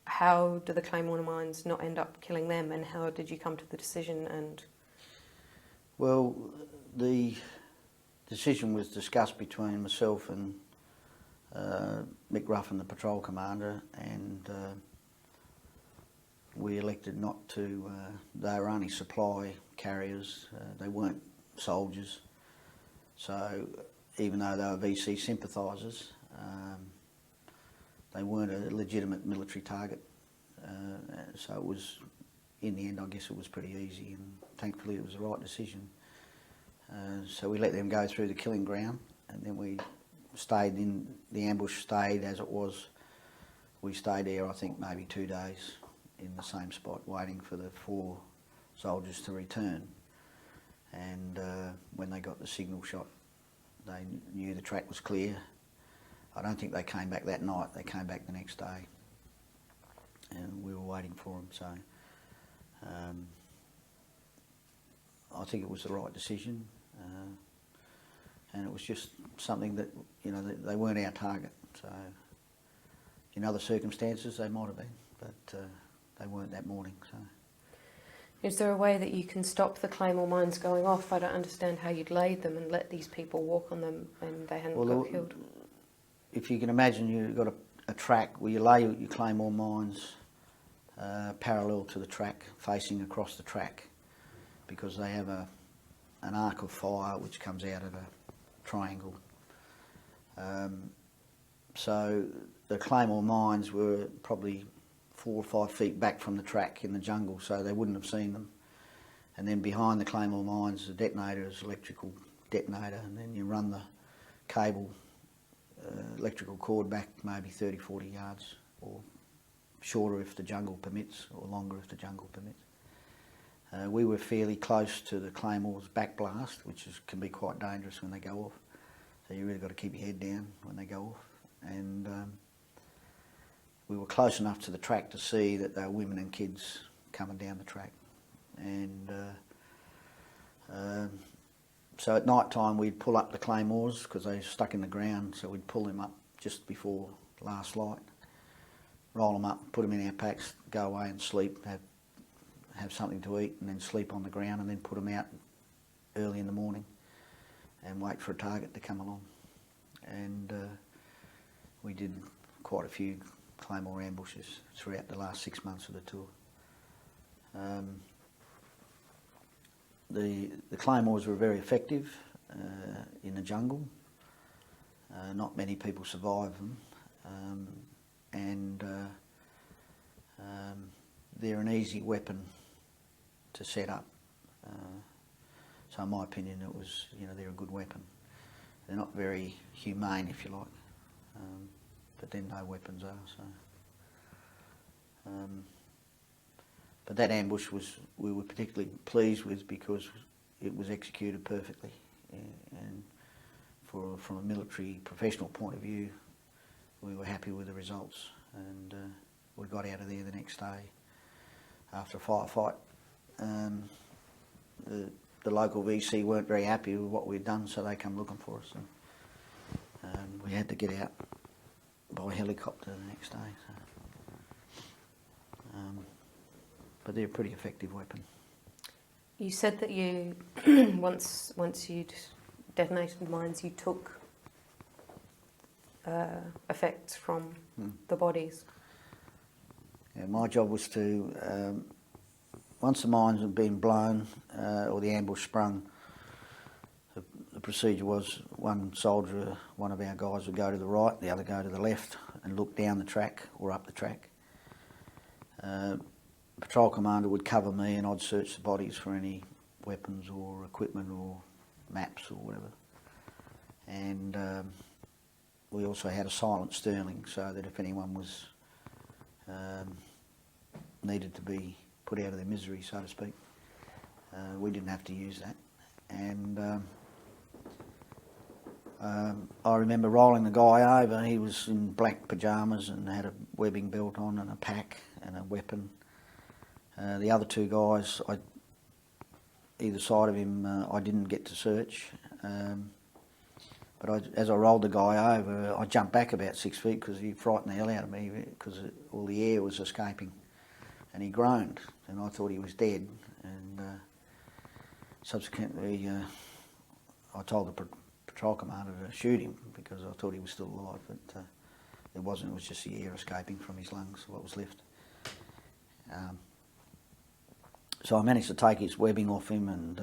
How do the claymore mines not end up killing them, and how did you come to the decision? And well, the decision was discussed between myself and Mick Ruffin, the patrol commander, and we elected not to. They were only supply carriers, they weren't soldiers, so even though they were VC sympathisers, they weren't a legitimate military target, so it was, in the end, I guess it was pretty easy, and thankfully it was the right decision. So we let them go through the killing ground, and then we stayed in, the ambush stayed as it was. We stayed there, I think, maybe 2 days in the same spot, waiting for the 4 soldiers to return. And when they got the signal shot, they knew the track was clear. I don't think they came back that night, they came back the next day, and we were waiting for them. So I think it was the right decision, and it was just something that, you know, they weren't our target. So in other circumstances they might have been, but they weren't that morning. So. Is there a way that you can stop the claymore mines going off? I don't understand how you'd laid them and let these people walk on them and they hadn't got killed. If you can imagine, you've got a track where you lay your claymore mines parallel to the track, facing across the track, because they have an arc of fire which comes out of a triangle. So the Claymore mines were probably 4 or 5 feet back from the track in the jungle, so they wouldn't have seen them. And then behind the Claymore mines, the detonator is electrical detonator, and then you run the cable, electrical cord back maybe 30, 40 yards, or shorter if the jungle permits, or longer if the jungle permits. We were fairly close to the Claymore's backblast, which can be quite dangerous when they go off. So you really got to keep your head down when they go off. And we were close enough to the track to see that there were women and kids coming down the track. And so at night time we'd pull up the Claymores because they were stuck in the ground, so we'd pull them up just before last light, roll them up, put them in our packs, go away and sleep, have something to eat, and then sleep on the ground, and then put them out early in the morning and wait for a target to come along. And we did quite a few Claymore ambushes throughout the last 6 months of the tour. The Claymores were very effective in the jungle. Not many people survive them, and they're an easy weapon to set up. So in my opinion, it was, they're a good weapon. They're not very humane, if you like, but then no weapons are. So, but that ambush we were particularly pleased with because it was executed perfectly, and from a military professional point of view, we were happy with the results, and we got out of there the next day after a firefight. The local VC weren't very happy with what we'd done, so they come looking for us, and we had to get out by helicopter the next day. So. But they're a pretty effective weapon. You said that you, once you'd detonated mines, you took effects from the bodies. Yeah, my job was to, once the mines had been blown or the ambush sprung, the procedure was one soldier, one of our guys would go to the right, the other go to the left and look down the track or up the track. Patrol commander would cover me and I'd search the bodies for any weapons or equipment or maps or whatever. And we also had a silent Sterling, so that if anyone was needed to be put out of their misery, so to speak, we didn't have to use that. And I remember rolling the guy over. He was in black pyjamas and had a webbing belt on and a pack and a weapon. The other 2 guys, either side of him, I didn't get to search. But as I rolled the guy over, I jumped back about 6 feet because he frightened the hell out of me because all the air was escaping. And he groaned, and I thought he was dead. And subsequently, I told the patrol commander to shoot him because I thought he was still alive, but it wasn't. It was just the air escaping from his lungs, what was left. So I managed to take his webbing off him and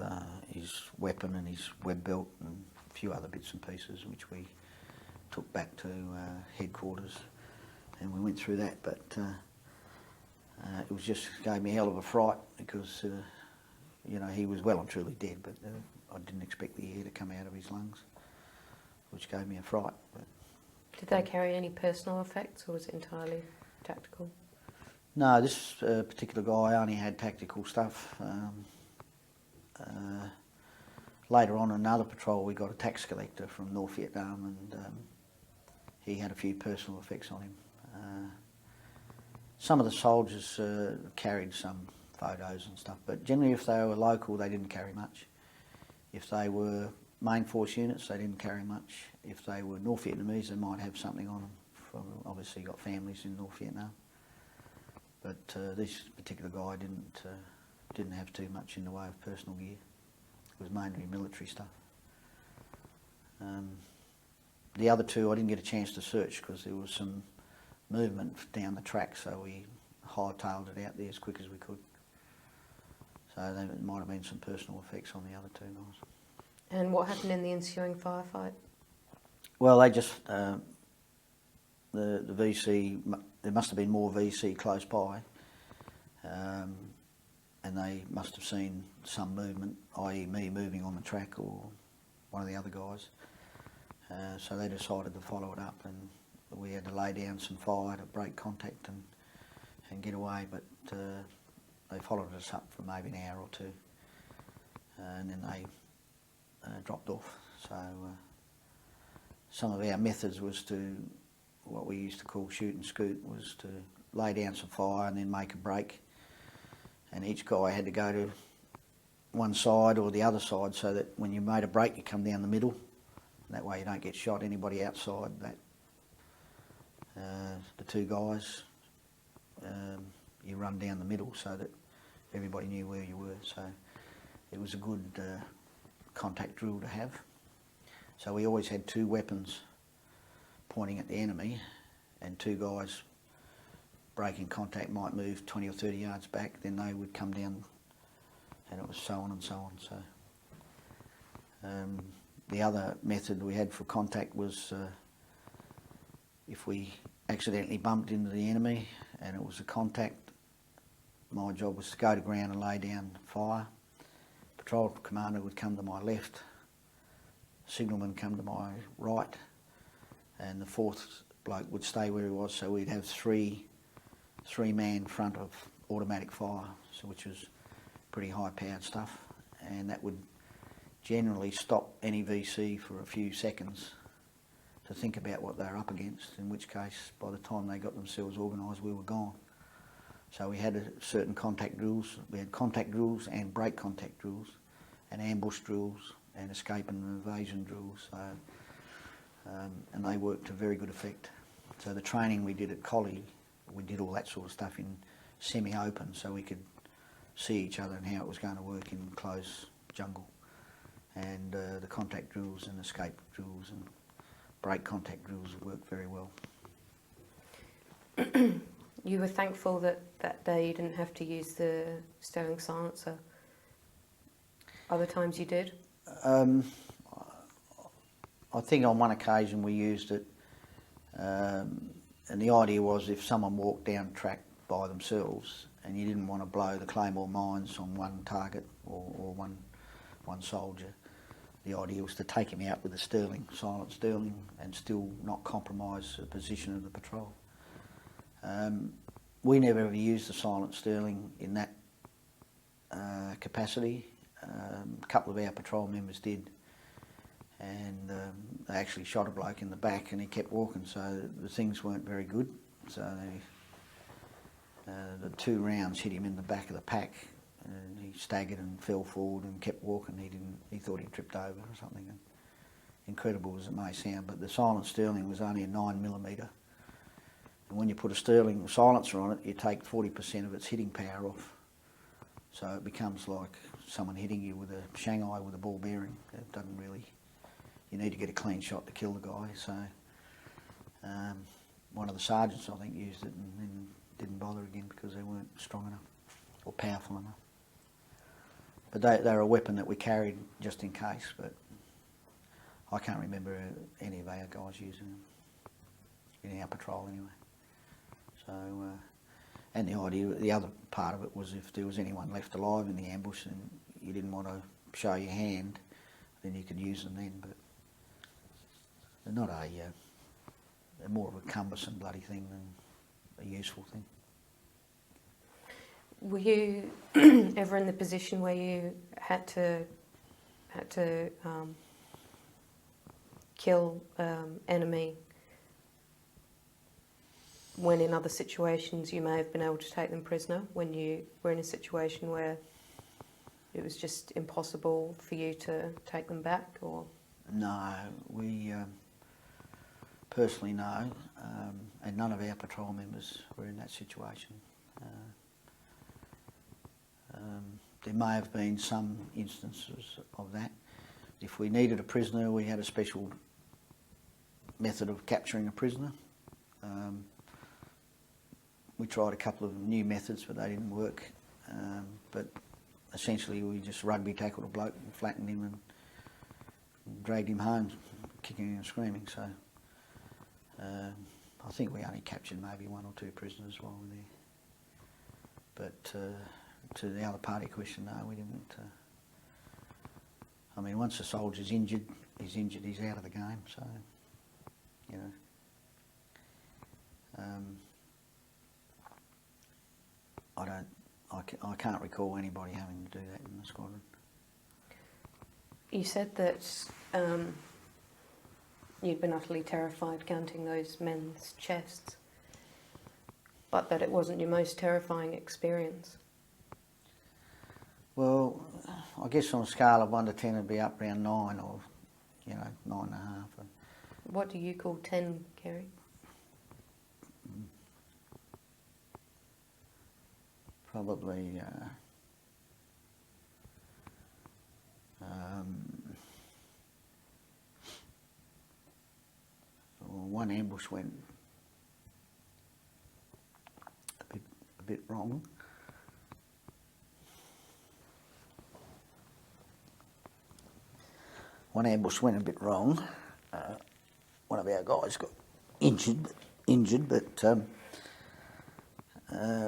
his weapon and his web belt and a few other bits and pieces, which we took back to headquarters, and we went through that. But it was just gave me a hell of a fright because he was well and truly dead, but I didn't expect the air to come out of his lungs, which gave me a fright. But, did they carry any personal effects, or was it entirely tactical? No, this particular guy only had tactical stuff. Later on in another patrol we got a tax collector from North Vietnam, and he had a few personal effects on him. Some of the soldiers carried some photos and stuff, but generally if they were local they didn't carry much. If they were main force units they didn't carry much. If they were North Vietnamese they might have something on them. Obviously got families in North Vietnam. But this particular guy didn't have too much in the way of personal gear. It was mainly military stuff. The other 2 I didn't get a chance to search because there was some movement down the track, so we hightailed it out there as quick as we could. So there might have been some personal effects on the other two guys. And what happened in the ensuing firefight? Well, they just, the VC, there must have been more VC close by, and they must have seen some movement, i.e. me moving on the track or one of the other guys. So they decided to follow it up, and we had to lay down some fire to break contact and get away, but they followed us up for maybe an hour or two, and then they dropped off. So some of our methods was to, what we used to call shoot and scoot, was to lay down some fire and then make a break, and each guy had to go to one side or the other side, so that when you made a break you come down the middle. That way you don't get shot. Anybody outside that, the two guys, you run down the middle so that everybody knew where you were. So it was a good contact drill to have. So we always had two weapons pointing at the enemy, and two guys breaking contact might move 20 or 30 yards back, then they would come down, and it was so on and so on. So the other method we had for contact was if we accidentally bumped into the enemy and it was a contact, my job was to go to ground and lay down fire. Patrol commander would come to my left, signalman come to my right, and the fourth bloke would stay where he was, so we'd have three-man front of automatic fire, so which was pretty high-powered stuff, and that would generally stop any VC for a few seconds to think about what they're up against, in which case by the time they got themselves organised we were gone. So we had certain contact drills. We had contact drills and break contact drills and ambush drills and escape and evasion drills, so, and they worked to very good effect. So the training we did at Collie, we did all that sort of stuff in semi-open so we could see each other and how it was going to work in close jungle. And the contact drills and escape drills and break contact drills worked very well. You were thankful that that day you didn't have to use the Sterling silencer. Other times you did? I think on one occasion we used it, and the idea was if someone walked down track by themselves and you didn't want to blow the claymore mines on one target or one soldier, the idea was to take him out with a Sterling, silent Sterling, and still not compromise the position of the patrol. We never ever used the silent Sterling in that capacity. A couple of our patrol members did, and they actually shot a bloke in the back and he kept walking, so the things weren't very good. So the two rounds hit him in the back of the pack, and he staggered and fell forward and kept walking. He thought he tripped over or something. And incredible as it may sound, but the silent Sterling was only a 9mm, and when you put a Sterling silencer on it, you take 40% of its hitting power off. So it becomes like someone hitting you with a Shanghai with a ball bearing. It doesn't really. You need to get a clean shot to kill the guy. So one of the sergeants, I think, used it and then didn't bother again because they weren't strong enough or powerful enough. But they're a weapon that we carried just in case, but I can't remember any of our guys using them in our patrol anyway. So, and the idea, the other part of it was if there was anyone left alive in the ambush and you didn't want to show your hand, then you could use them then, but they're not they're more of a cumbersome bloody thing than a useful thing. Were you ever in the position where you had to kill enemy when in other situations you may have been able to take them prisoner, when you were in a situation where it was just impossible for you to take them back? Or No, we personally no, and none of our patrol members were in that situation. There may have been some instances of that. If we needed a prisoner, we had a special method of capturing a prisoner. we tried a couple of new methods, but they didn't work. But essentially, we just rugby tackled a bloke and flattened him and dragged him home, kicking and screaming. So I think we only captured maybe 1 or 2 prisoners while we were there. But to the other part of your question, no, we didn't. I mean, once a soldier's injured, he's out of the game. So, you know. I can't recall anybody having to do that in the squadron. You said that you'd been utterly terrified counting those men's chests, but that it wasn't your most terrifying experience. Well, I guess on a scale of 1 to 10 it'd be up around 9 or, 9.5. What do you call 10, Kerry? Probably one ambush went a bit wrong. One ambush went a bit wrong. One of our guys got injured, but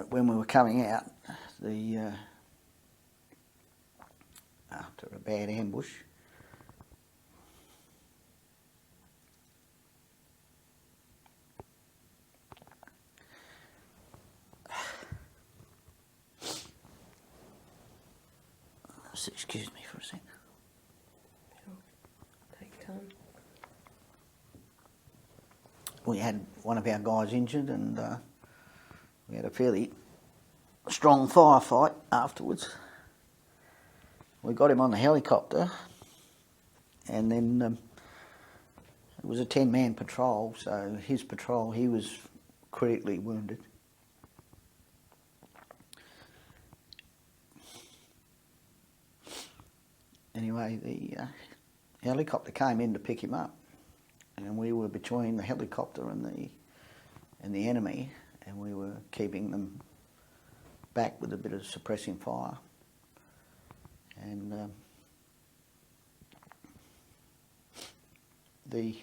when we were coming out, after a bad ambush, excuse me for a second. Sure. Take time. We had one of our guys injured, and we had a fairly strong firefight afterwards. We got him on the helicopter, and then it was a 10-man patrol, so his patrol, he was critically wounded. Anyway, the helicopter came in to pick him up, and we were between the helicopter and the enemy, and we were keeping them back with a bit of suppressing fire. And the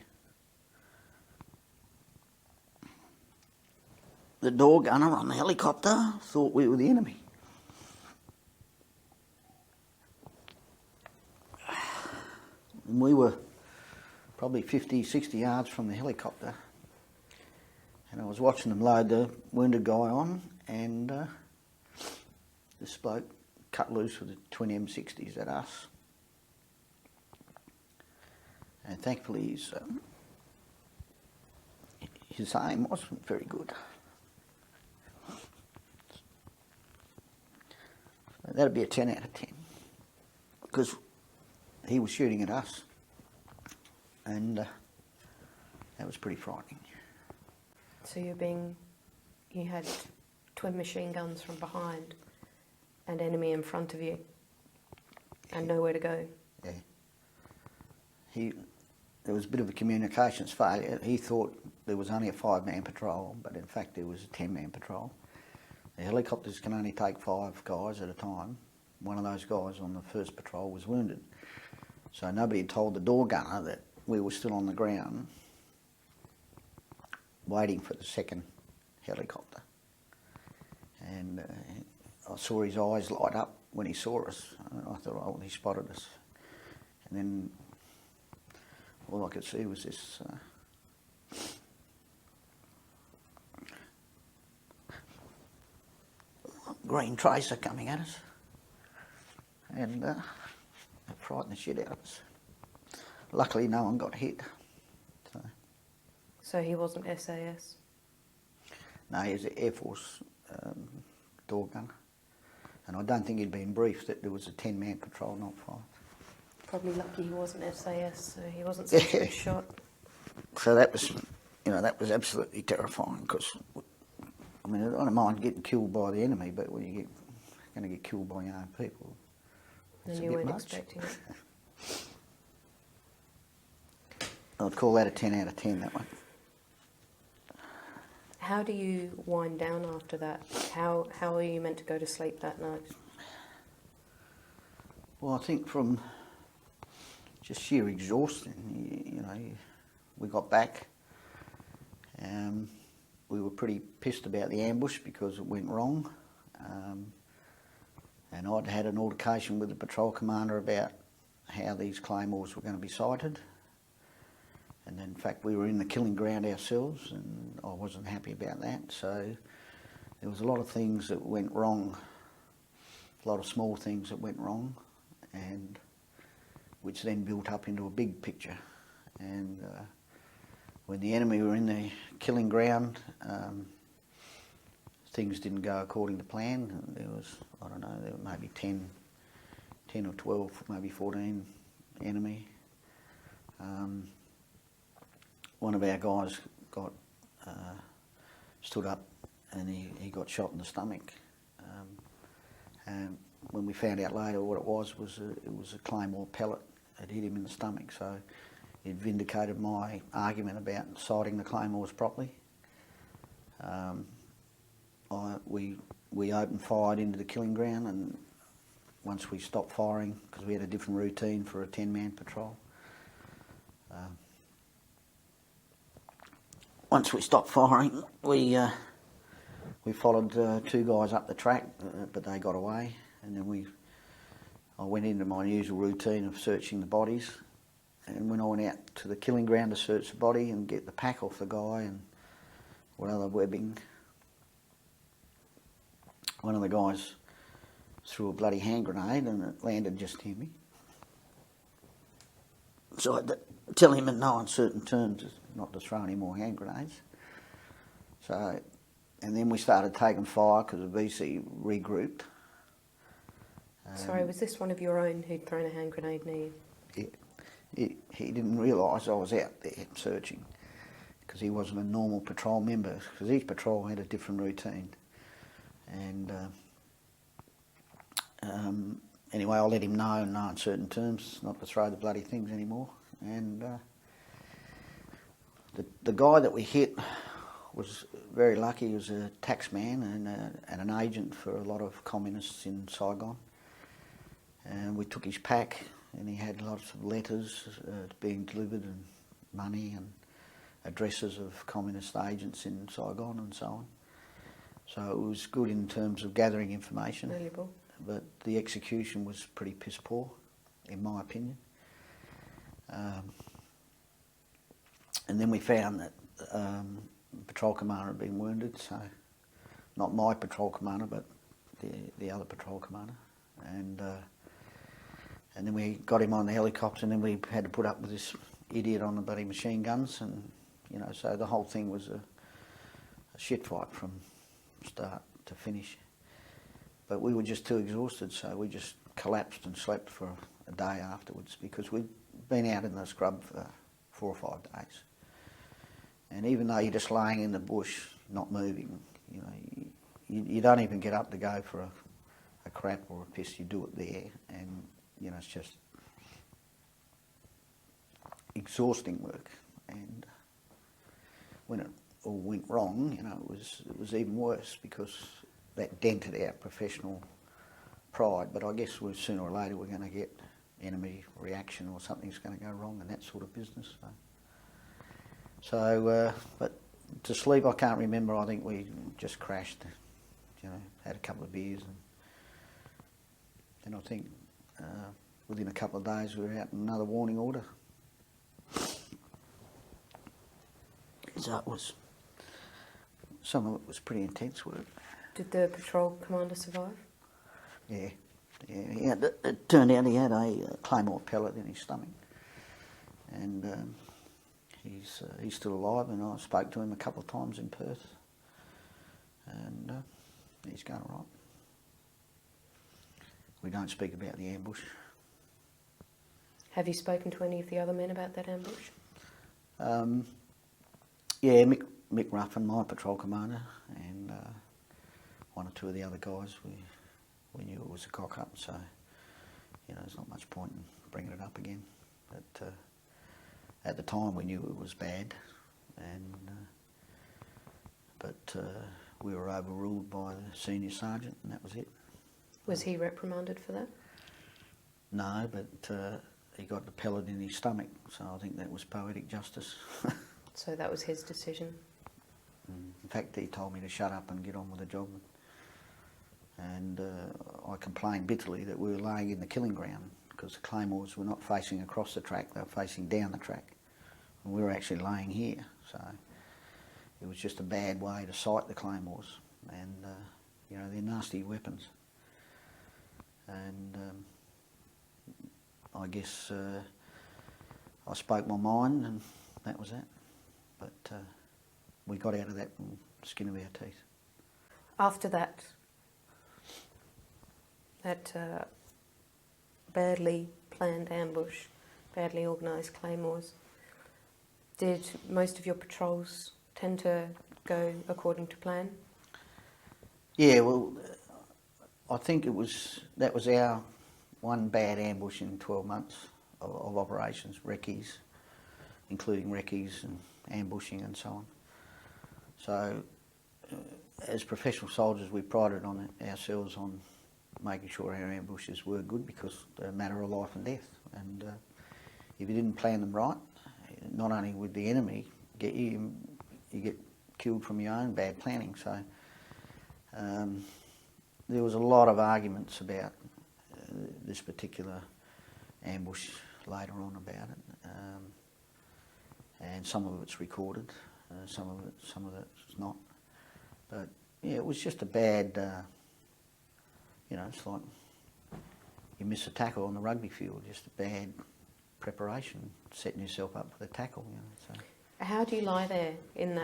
door gunner on the helicopter thought we were the enemy. And we were probably 50, 60 yards from the helicopter. And I was watching them load the wounded guy on, and this bloke cut loose with the twin M60s at us. And thankfully his aim wasn't very good. So that'd be a 10 out of 10. Because he was shooting at us, and that was pretty frightening. So you had twin machine guns from behind and enemy in front of you and nowhere to go. Yeah. There was a bit of a communications failure. He thought there was only a 5-man patrol, but in fact there was a 10-man patrol. The helicopters can only take 5 guys at a time. One of those guys on the first patrol was wounded. So nobody had told the door gunner that we were still on the ground waiting for the second helicopter. And I saw his eyes light up when he saw us. I thought, oh, he spotted us. And then all I could see was this green tracer coming at us. And it frightened the shit out of us. Luckily, no one got hit. So he wasn't SAS? No, he was an Air Force door gunner. And I don't think he'd been briefed that there was a 10-man patrol, not 5. Probably lucky he wasn't SAS, so he wasn't such a good shot. So that was absolutely terrifying, because, I mean, I don't mind getting killed by the enemy, but when you're going to get killed by your own people, it's And a you bit weren't much. expecting it. I'd call that a 10 out of 10, that one. How do you wind down after that? How are you meant to go to sleep that night? Well, I think from just sheer exhaustion, we got back. We were pretty pissed about the ambush because it went wrong. And I'd had an altercation with the patrol commander about how these claymores were going to be sighted. And in fact, we were in the killing ground ourselves, and I wasn't happy about that. So there was a lot of things that went wrong, a lot of small things that went wrong, and which then built up into a big picture. And when the enemy were in the killing ground, things didn't go according to plan. There was, I don't know, there were maybe 10 or 12, maybe 14 enemy. One of our guys got stood up and he got shot in the stomach. And when we found out later what it was a claymore pellet that hit him in the stomach. So it vindicated my argument about sighting the claymores properly. We opened fired into the killing ground, and once we stopped firing, because we had a different routine for a 10-man patrol, once we stopped firing, we followed 2 guys up the track, but they got away, and then I went into my usual routine of searching the bodies. And when I went out to the killing ground to search the body and get the pack off the guy and what other webbing, one of the guys threw a bloody hand grenade and it landed just near me. So I had to tell him in no uncertain terms not to throw any more hand grenades. So, and then we started taking fire because the VC regrouped. Sorry, was this one of your own who'd thrown a hand grenade near you? Yeah. He didn't realise I was out there searching because he wasn't a normal patrol member, because each patrol had a different routine. And anyway, I let him know in no uncertain terms not to throw the bloody things anymore. And the guy that we hit was very lucky. He was a taxman and an agent for a lot of communists in Saigon. And we took his pack, and he had lots of letters being delivered and money and addresses of communist agents in Saigon and so on. So it was good in terms of gathering information. Valuable. But the execution was pretty piss poor, in my opinion. And then we found that the patrol commander had been wounded, so not my patrol commander, but the other patrol commander. And then we got him on the helicopter, and then we had to put up with this idiot on the bloody machine guns, and so the whole thing was a shit fight from start to finish. But we were just too exhausted, so we just collapsed and slept for a day afterwards, because we'd been out in the scrub for 4 or 5 days. And even though you're just laying in the bush, not moving, you don't even get up to go for a crap or a piss. You do it there, and it's just exhausting work. And when it all went wrong, it was even worse, because that dented our professional pride. But I guess sooner or later we're going to get enemy reaction, or something's going to go wrong and that sort of business. So but to sleep, I can't remember. I think we just crashed, had a couple of beers, and I think within a couple of days we were out in another warning order. So some of it was pretty intense work. Did the patrol commander survive? Yeah. It turned out he had a claymore pellet in his stomach, and he's still alive. And I spoke to him a couple of times in Perth, and he's going all right. We don't speak about the ambush. Have you spoken to any of the other men about that ambush? Yeah, Mick Ruffin, my patrol commander, and 1 or 2 of the other guys. We knew it was a cock-up, so there's not much point in bringing it up again. But at the time we knew it was bad, but we were overruled by the senior sergeant, and that was it. Was he reprimanded for that? No, but he got the pellet in his stomach, so I think that was poetic justice. So that was his decision. In fact, he told me to shut up and get on with the job. And I complained bitterly that we were laying in the killing ground because the claymores were not facing across the track, they were facing down the track. And we were actually laying here, so it was just a bad way to sight the claymores. And, you know, they're nasty weapons. And I guess I spoke my mind, and that was it. But we got out of that in the skin of our teeth. After that badly planned ambush, badly organised claymores, did most of your patrols tend to go according to plan? Yeah, well, I think that was our one bad ambush in 12 months of operations, recce's, including recce's and ambushing and so on. So, as professional soldiers, we prided on ourselves on making sure our ambushes were good because they're a matter of life and death. And if you didn't plan them right, not only would the enemy get you, you get killed from your own bad planning. So there was a lot of arguments about this particular ambush later on about it, and some of it's recorded, some of it's not. But yeah, it was just a bad. You know, it's like you miss a tackle on the rugby field, just a bad preparation, setting yourself up for the tackle. You know, so. How do you lie there in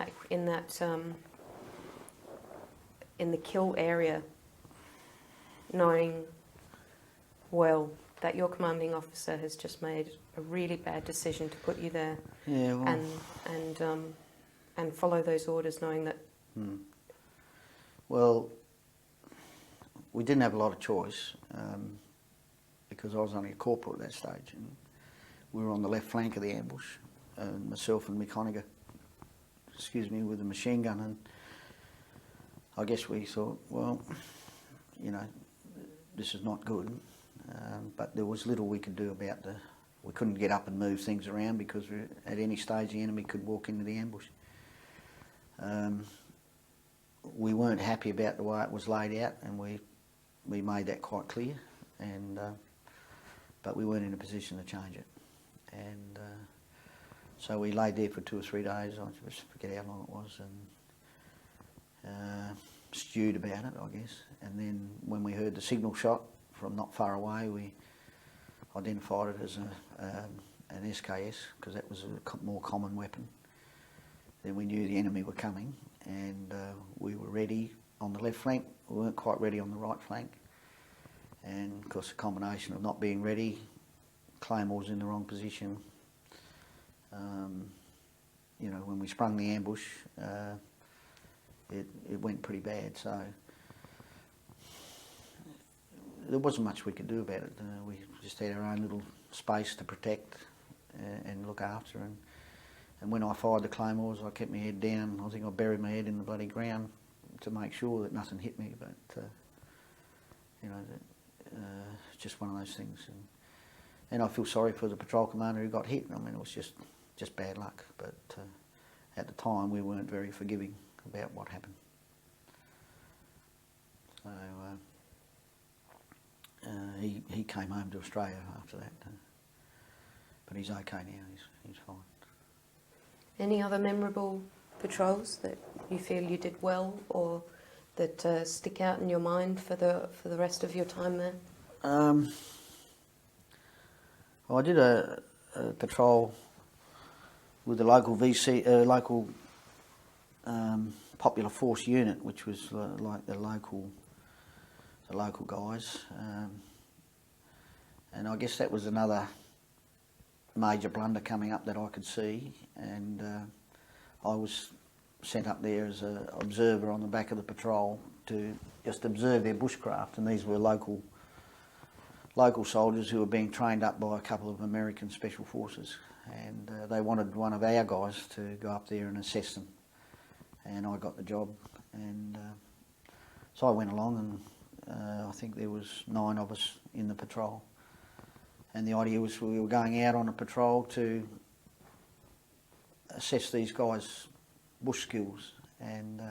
the kill area, knowing well that your commanding officer has just made a really bad decision to put you there, yeah, well, and follow those orders, knowing that? Well, we didn't have a lot of choice because I was only a corporal at that stage, and we were on the left flank of the ambush, and myself and Mick Honegger, with a machine gun, and I guess we thought, well, you know, this is not good, but there was little we could do about we couldn't get up and move things around because at any stage the enemy could walk into the ambush. We weren't happy about the way it was laid out, and we made that quite clear, and but we weren't in a position to change it, and so we laid there for 2 or 3 days. I just forget how long it was, and stewed about it, I guess. And then when we heard the signal shot from not far away, we identified it as an SKS because that was a more common weapon. Then we knew the enemy were coming, and we were ready on the left flank. We weren't quite ready on the right flank, and of course the combination of not being ready, claymores in the wrong position. You know, when we sprung the ambush, it went pretty bad. So there wasn't much we could do about it. We just had our own little space to protect and look after. And when I fired the claymores, I kept my head down. I think I buried my head in the bloody ground to make sure that nothing hit me. But you know, it's just one of those things. And I feel sorry for the patrol commander who got hit. I mean, it was just bad luck. But at the time, we weren't very forgiving about what happened. So he came home to Australia after that. But he's okay now. He's fine. Any other memorable patrols that you feel you did well, or that stick out in your mind for the rest of your time there? Well, I did a patrol with the local local popular force unit, which was like the local guys, and I guess that was another major blunder coming up that I could see, and I was sent up there as an observer on the back of the patrol to just observe their bushcraft, and these were local soldiers who were being trained up by a couple of American special forces, and they wanted one of our guys to go up there and assess them, and I got the job, and so I went along, and I think there was 9 of us in the patrol, and the idea was we were going out on a patrol to assess these guys' bush skills, and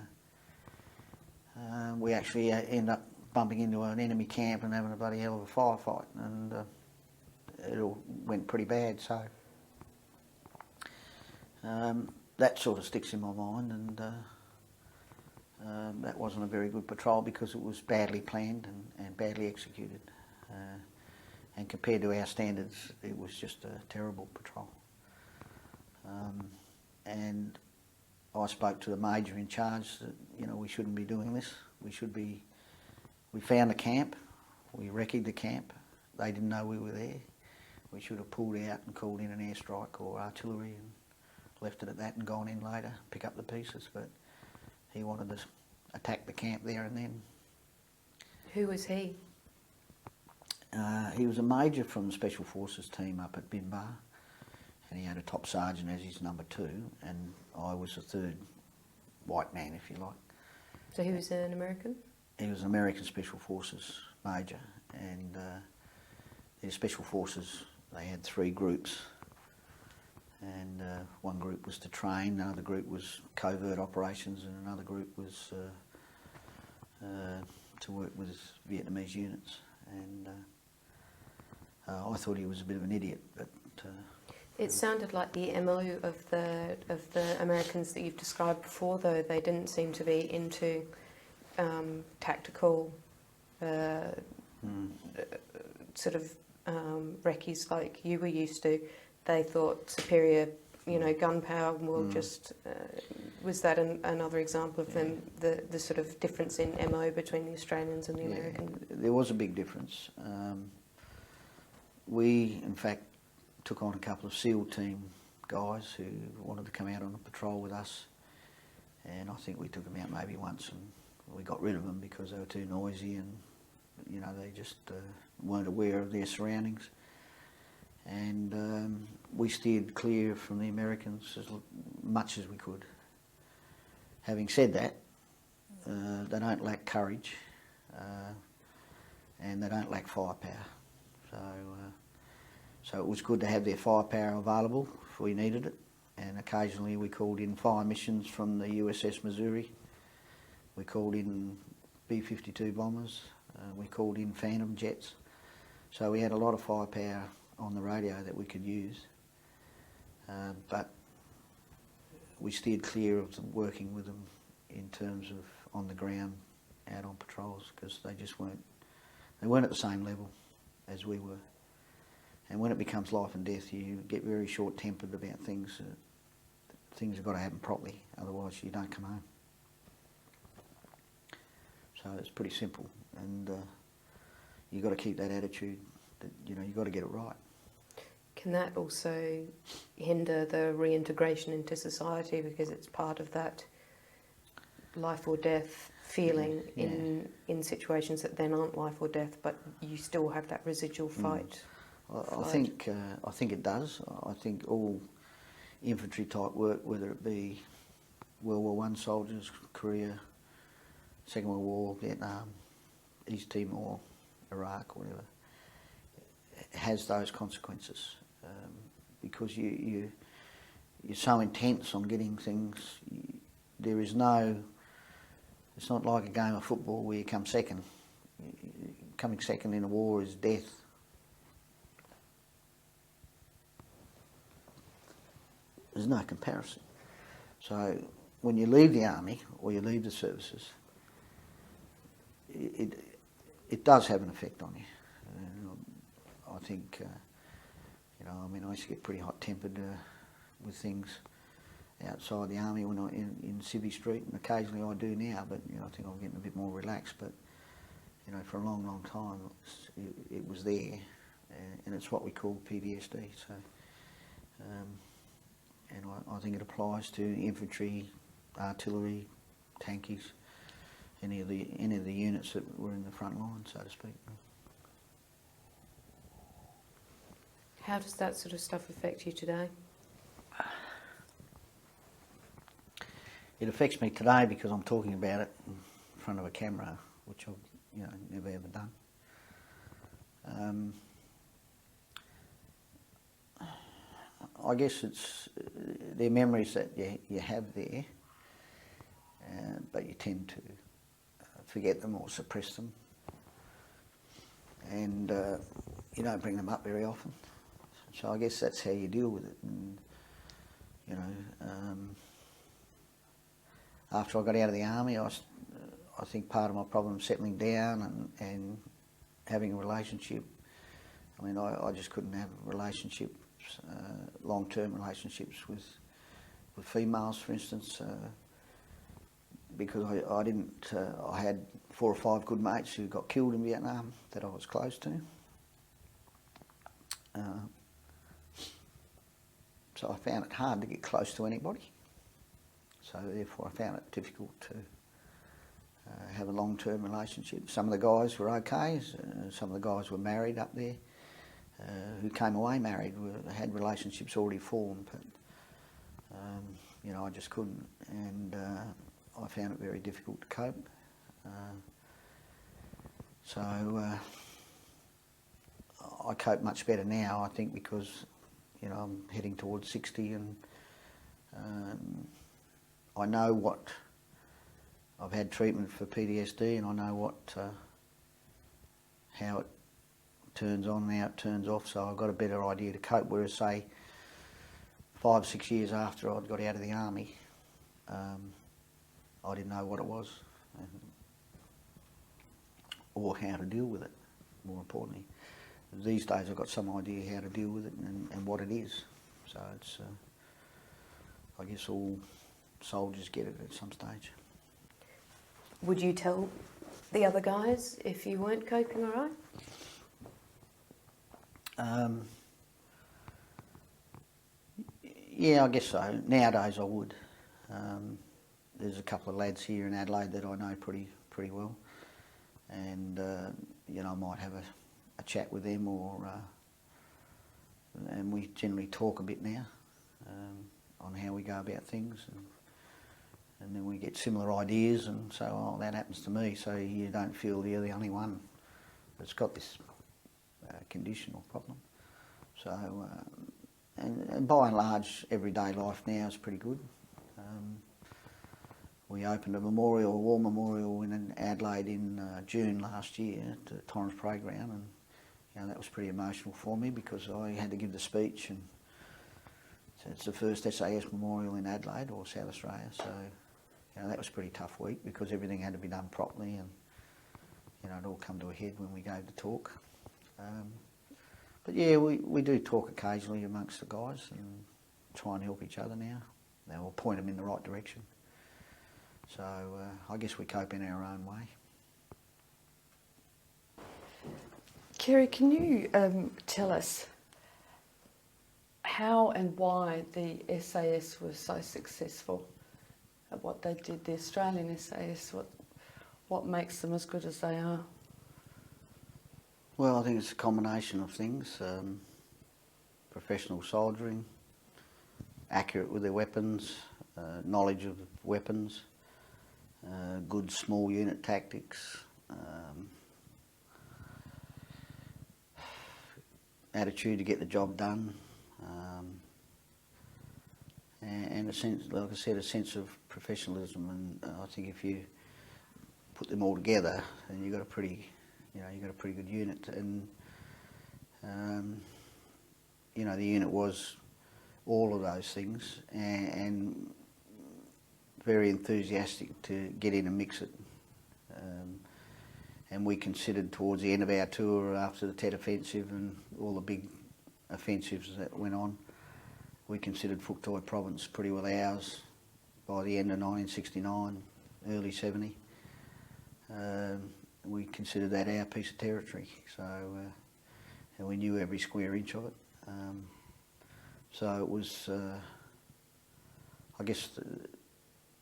we actually ended up bumping into an enemy camp and having a bloody hell of a firefight, and it all went pretty bad, so that sort of sticks in my mind, and that wasn't a very good patrol because it was badly planned and badly executed, and compared to our standards it was just a terrible patrol. And I spoke to the major in charge that, you know, we shouldn't be doing this. We found a camp, we wrecked the camp, they didn't know we were there. We should have pulled out and called in an airstrike or artillery and left it at that and gone in later, pick up the pieces, but he wanted to attack the camp there and then. Who was he? He was a major from the Special Forces team up at Binbar, and he had a top sergeant as his number 2, and I was the 3rd white man, if you like. So he was an American? He was an American Special Forces major, and their Special Forces, they had 3 groups, and one group was to train, another group was covert operations, and another group was to work with Vietnamese units. And I thought he was a bit of an idiot, but it sounded like the MO of the Americans that you've described before, though. They didn't seem to be into tactical sort of recce's like you were used to. They thought superior, you know, gun power will just... was that another example of them, the sort of difference in MO between the Australians and the Americans? There was a big difference. We, in fact, took on a couple of SEAL team guys who wanted to come out on a patrol with us, and I think we took them out maybe once, and we got rid of them because they were too noisy, and you know, they just weren't aware of their surroundings. And we steered clear from the Americans as much as we could. Having said that, they don't lack courage, and they don't lack firepower. So it was good to have their firepower available if we needed it, and occasionally we called in fire missions from the USS Missouri. We called in B-52 bombers, we called in Phantom jets, so we had a lot of firepower on the radio that we could use, but we steered clear of them working with them in terms of on the ground out on patrols, because they weren't at the same level as we were. And when it becomes life and death, you get very short-tempered about things. Things have got to happen properly, otherwise you don't come home. So it's pretty simple, and you've got to keep that attitude that, you know, you've got to get it right. Can that also hinder the reintegration into society, because it's part of that life or death feeling in situations that then aren't life or death, but you still have that residual fight? I think it does. I think all infantry type work, whether it be World War I soldiers, Korea, Second World War, Vietnam, East Timor, Iraq, whatever, has those consequences, because you're so intense on getting things. There is no. It's not like a game of football where you come second. Coming second in a war is death. There's no comparison. So when you leave the army or you leave the services, it does have an effect on you. I think, you know, I mean, I used to get pretty hot-tempered with things outside the army when I in Civvy Street, and occasionally I do now, but you know, I think I'm getting a bit more relaxed. But you know, for a long, long time, it was there, and it's what we call PTSD. So. And I think it applies to infantry, artillery, tankies, any of the units that were in the front line, so to speak. How does that sort of stuff affect you today? It affects me today because I'm talking about it in front of a camera, which I've never ever done. I guess it's they're memories that you have there, but you tend to forget them or suppress them, and you don't bring them up very often. So I guess that's how you deal with it. And, after I got out of the army, I think part of my problem was settling down and having a relationship. I mean, I just couldn't have relationships, long-term relationships with females, for instance, because I didn't. I had 4 or 5 good mates who got killed in Vietnam that I was close to. So I found it hard to get close to anybody. So therefore I found it difficult to have a long-term relationship. Some of the guys were okay, some of the guys were married up there, who came away married, had relationships already formed, but I just couldn't, and I found it very difficult to cope. So I cope much better now, I think, because I'm heading towards 60, and I know what I've had treatment for PTSD, and I know how it turns on and how it turns off. So I've got a better idea to cope. Whereas, say, 5 or 6 years after I'd got out of the army, I didn't know what it was, or how to deal with it. More importantly, these days I've got some idea how to deal with it and what it is. So it's, I guess, all soldiers get it at some stage. Would you tell the other guys if you weren't coping all right? Yeah, I guess so. Nowadays I would. There's a couple of lads here in Adelaide that I know pretty well, and I might have a chat with them, and we generally talk a bit now on how we go about things, and then we get similar ideas, and so, oh, that happens to me, so you don't feel you're the only one that's got this condition or problem. So, and by and large, everyday life now is pretty good. We opened a war memorial in Adelaide in June last year at the Torrens Parade Ground, and that was pretty emotional for me because I had to give the speech, and so it's the first SAS memorial in Adelaide or South Australia, so that was a pretty tough week because everything had to be done properly, and it all come to a head when we gave the talk. But yeah, we do talk occasionally amongst the guys and try and help each other now. We'll point them in the right direction. So I guess we cope in our own way. Kerry, can you tell us how and why the SAS was so successful at what they did, the Australian SAS, what makes them as good as they are? Well, I think it's a combination of things. Professional soldiering, accurate with their weapons, knowledge of weapons, good small unit tactics, attitude to get the job done, and a sense, like I said, a sense of professionalism. And I think if you put them all together, then you've got a pretty good unit. And the unit was all of those things, and very enthusiastic to get in and mix it. And we considered towards the end of our tour, after the Tet Offensive and all the big offensives that went on, we considered Phuoc Toi Province pretty well ours by the end of 1969, early 70. We considered that our piece of territory, so and we knew every square inch of it. So it was, I guess,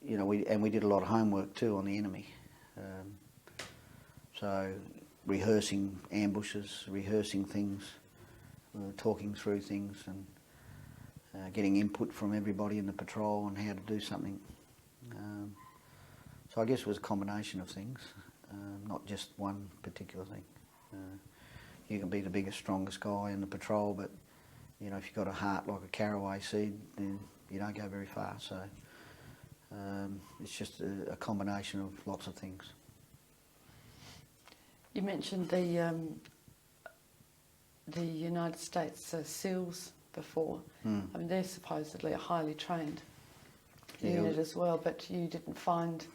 we did a lot of homework too on the enemy. So rehearsing ambushes, rehearsing things, talking through things, and getting input from everybody in the patrol on how to do something. So I guess it was a combination of things, not just one particular thing. You can be the biggest, strongest guy in the patrol, but you know, if you've got a heart like a caraway seed, then you don't go very far. So it's just a combination of lots of things. You mentioned the United States SEALs before. I mean, they're supposedly a highly trained unit as well, but you didn't find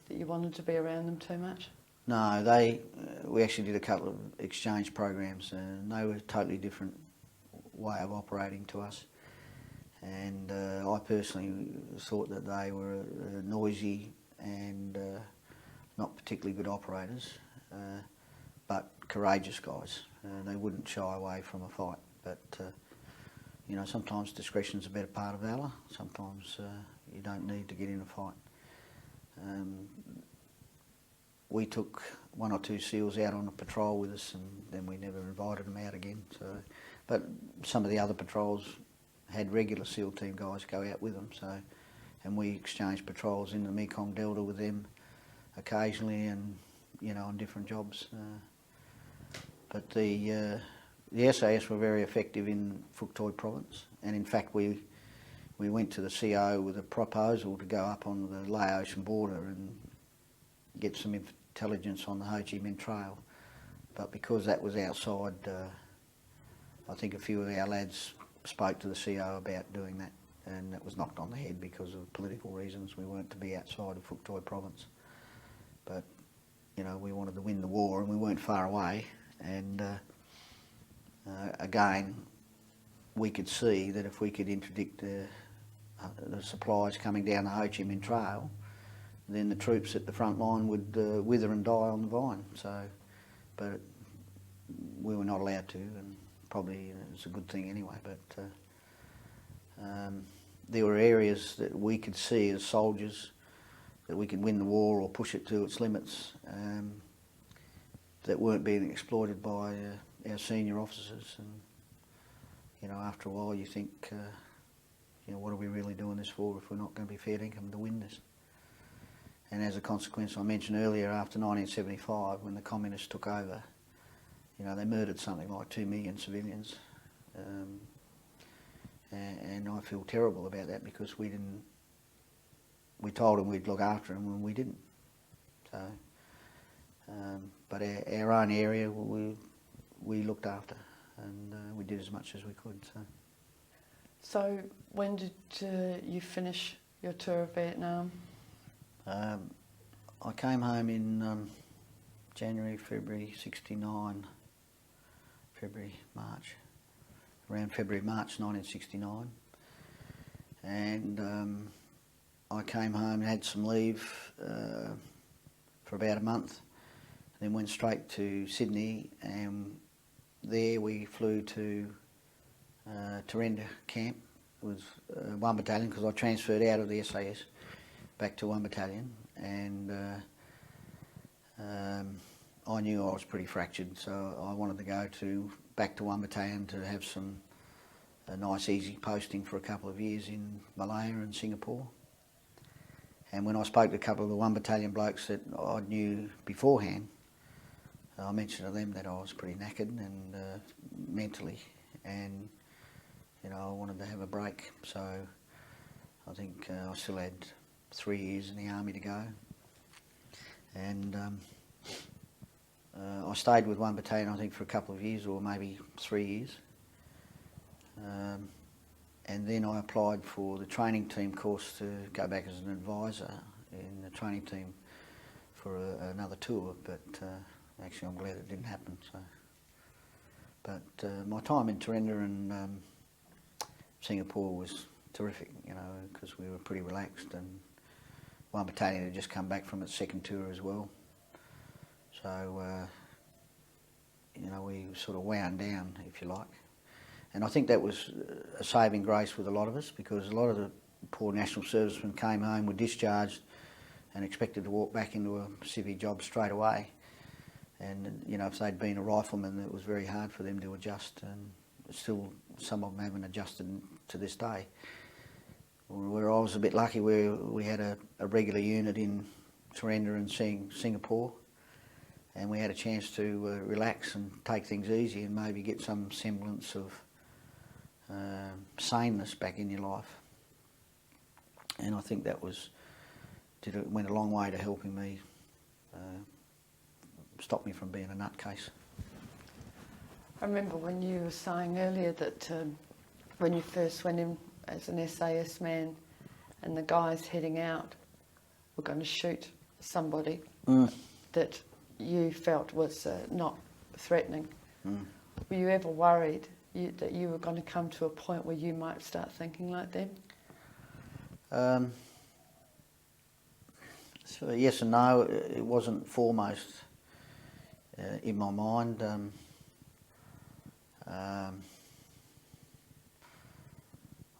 that you wanted to be around them too much? No, we actually did a couple of exchange programs, and they were a totally different way of operating to us. And I personally thought that they were noisy and not particularly good operators, but courageous guys. They wouldn't shy away from a fight, but you know, sometimes discretion's a better part of valour. Sometimes you don't need to get in a fight. We took 1 or 2 SEALs out on a patrol with us, and then we never invited them out again. So, but some of the other patrols had regular SEAL team guys go out with them. So, and we exchanged patrols in the Mekong Delta with them occasionally, and you know, on different jobs. But the SAS were very effective in Phuoc Toi province, and in fact we went to the CO with a proposal to go up on the Laotian border and get some intelligence on the Ho Chi Minh Trail. But because that was outside, I think a few of our lads spoke to the CO about doing that, and that was knocked on the head because of political reasons. We weren't to be outside of Phuoc Toi province. But, you know, we wanted to win the war, and we weren't far away. And again, we could see that if we could interdict the supplies coming down the Ho Chi Minh Trail, then the troops at the front line would wither and die on the vine. So, but we were not allowed to, and probably it's a good thing anyway. But there were areas that we could see as soldiers that we could win the war or push it to its limits, that weren't being exploited by our senior officers. And you know, after a while, you think, you know, what are we really doing this for if we're not going to be fair income to win this? And as a consequence, I mentioned earlier, after 1975, when the communists took over, you know, they murdered something like 2 million civilians. And I feel terrible about that, because we told them we'd look after them and we didn't. So, but our own area, we looked after, and we did as much as we could. So when did you finish your tour of Vietnam? I came home in January, February '69, March, March 1969, and I came home and had some leave for about a month, and then went straight to Sydney, and there we flew to Terenda camp. It was 1 battalion, because I transferred out of the SAS back to 1 battalion, and I knew I was pretty fractured, so I wanted to go back to 1 battalion to have a nice easy posting for a couple of years in Malaya and Singapore. And when I spoke to a couple of the 1 battalion blokes that I knew beforehand, I mentioned to them that I was pretty knackered and mentally, and you know, I wanted to have a break. So I think I still had 3 years in the army to go, and I stayed with 1 battalion, I think, for a couple of years, or maybe 3 years, and then I applied for the training team course to go back as an advisor in the training team for another tour, but actually I'm glad it didn't happen. So, but my time in Terenda and Singapore was terrific, you know, because we were pretty relaxed, and 1 battalion had just come back from its 2nd tour as well. So, you know, we sort of wound down, if you like. And I think that was a saving grace with a lot of us, because a lot of the poor national servicemen came home, were discharged, and expected to walk back into a civvy job straight away. And, you know, if they'd been a rifleman, it was very hard for them to adjust, and still some of them haven't adjusted to this day. Where I was a bit lucky, where we had a regular unit in surrender and seeing Singapore, and we had a chance to relax and take things easy and maybe get some semblance of saneness back in your life. And I think that went a long way to helping me stop me from being a nutcase. I remember when you were saying earlier that when you first went in as an SAS man and the guys heading out were going to shoot somebody that you felt was not threatening. Were you ever worried that you were going to come to a point where you might start thinking like them? So yes and no. It wasn't foremost in my mind.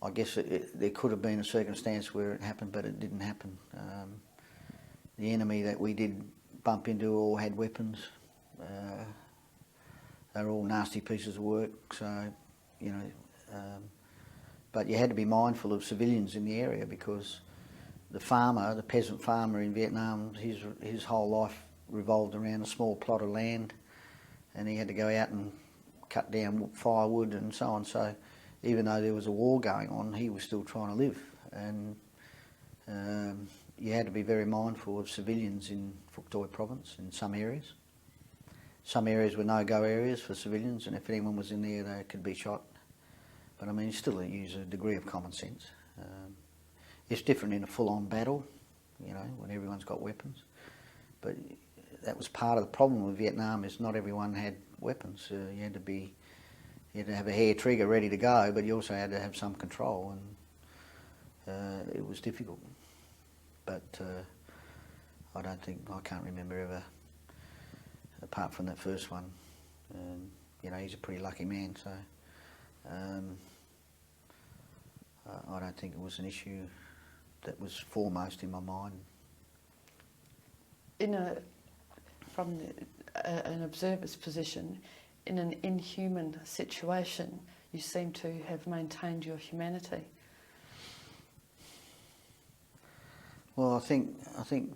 I guess there could have been a circumstance where it happened, but it didn't happen. The enemy that we did bump into all had weapons. They were all nasty pieces of work, so, you know, but you had to be mindful of civilians in the area, because the peasant farmer in Vietnam, his whole life revolved around a small plot of land, and he had to go out and cut down firewood and so on. So even though there was a war going on, he was still trying to live, and you had to be very mindful of civilians in Phuoc Toi province in some areas. Some areas were no-go areas for civilians, and if anyone was in there, they could be shot. But I mean, you still use a degree of common sense. It's different in a full-on battle, you know, when everyone's got weapons. But that was part of the problem with Vietnam, is not everyone had weapons. You had to have a hair trigger ready to go, but you also had to have some control, and it was difficult. But I can't remember ever, apart from that first one. You know, he's a pretty lucky man, so I don't think it was an issue that was foremost in my mind. From an observer's position, in an inhuman situation, you seem to have maintained your humanity. Well, I think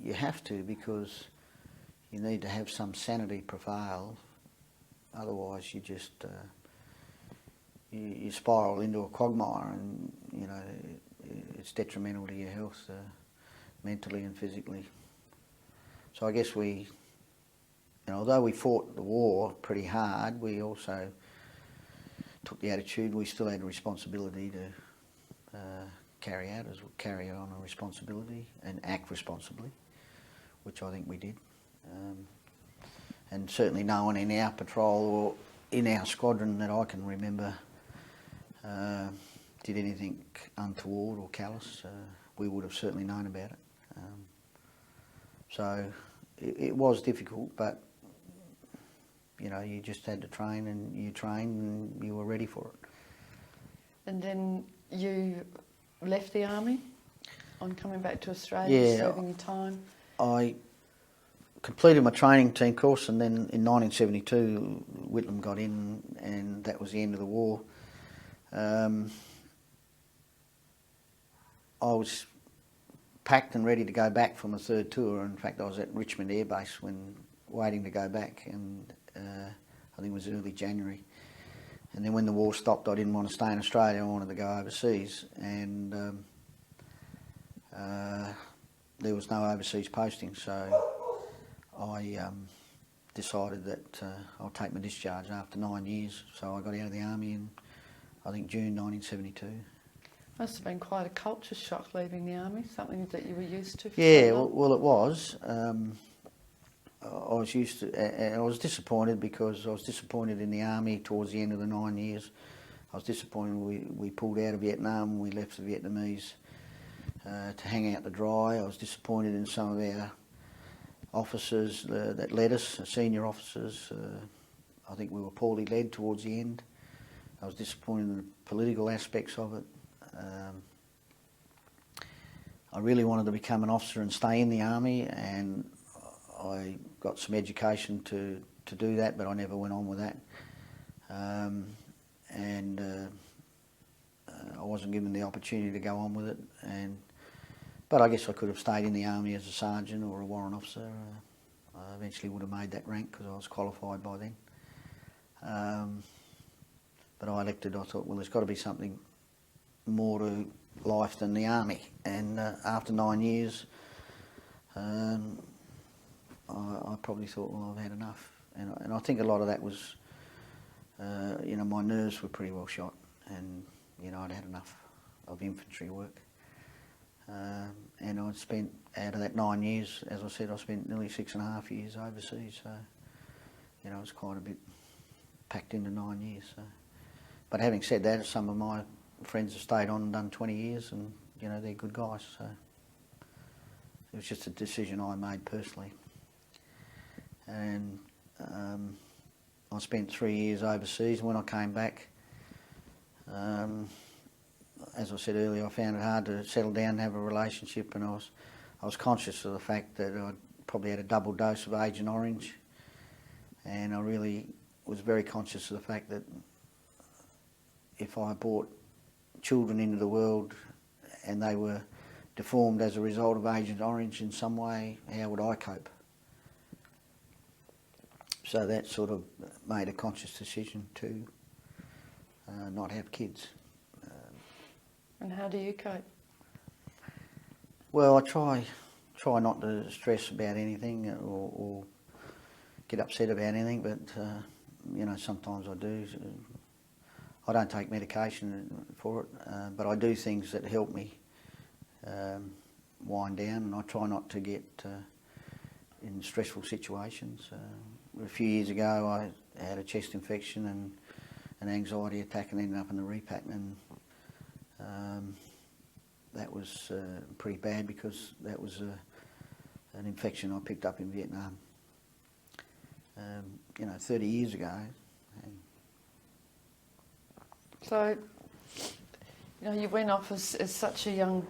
you have to, because you need to have some sanity prevail. Otherwise, you just you spiral into a quagmire, and you know it's detrimental to your health, mentally and physically. So I guess although we fought the war pretty hard, we also took the attitude we still had a responsibility to carry on a responsibility and act responsibly, which I think we did. And certainly no one in our patrol or in our squadron that I can remember did anything untoward or callous. We would have certainly known about it. So it was difficult, but you know, you just had to train, and you trained and you were ready for it. And then you left the army on coming back to Australia, serving your time? I completed my training team course, and then in 1972 Whitlam got in, and that was the end of the war. I was packed and ready to go back from a third tour. In fact, I was at Richmond Air Base waiting to go back, and I think it was early January. And then when the war stopped, I didn't want to stay in Australia, I wanted to go overseas, and there was no overseas posting, so I decided that I'll take my discharge after 9 years. So I got out of the army in, I think, June 1972. Must have been quite a culture shock leaving the army, something that you were used to. Yeah, well, it was. I was used to, and I was disappointed, because I was disappointed in the army towards the end of the 9 years. I was disappointed we pulled out of Vietnam, we left the Vietnamese to hang out to dry. I was disappointed in some of our officers that led us, senior officers. I think we were poorly led towards the end. I was disappointed in the political aspects of it. I really wanted to become an officer and stay in the army, and I got some education to do that, but I never went on with that. I wasn't given the opportunity to go on with it. But I guess I could have stayed in the army as a sergeant or a warrant officer. I eventually would have made that rank because I was qualified by then. But I elected, I thought, well, there's got to be something more to life than the army. And after 9 years, I probably thought, well, I've had enough. And I think a lot of that was, you know, my nerves were pretty well shot, and, you know, I'd had enough of infantry work. And I'd spent, out of that 9 years, as I said, I spent nearly 6.5 years overseas, so, you know, it was quite a bit packed into 9 years. So. But having said that, some of my friends have stayed on and done 20 years, and, you know, they're good guys, so it was just a decision I made personally. And I spent 3 years overseas, and when I came back, as I said earlier, I found it hard to settle down and have a relationship, and I was conscious of the fact that I'd probably had a double dose of Agent Orange, and I really was very conscious of the fact that if I brought children into the world and they were deformed as a result of Agent Orange in some way, how would I cope? So that sort of made a conscious decision to not have kids. And how do you cope? Well, I try not to stress about anything or get upset about anything, but you know, sometimes I do. I don't take medication for it, but I do things that help me wind down, and I try not to get in stressful situations. A few years ago, I had a chest infection and an anxiety attack, and ended up in the repat, and that was pretty bad because that was an infection I picked up in Vietnam, you know, 30 years ago. And so, you know, you went off as such a young,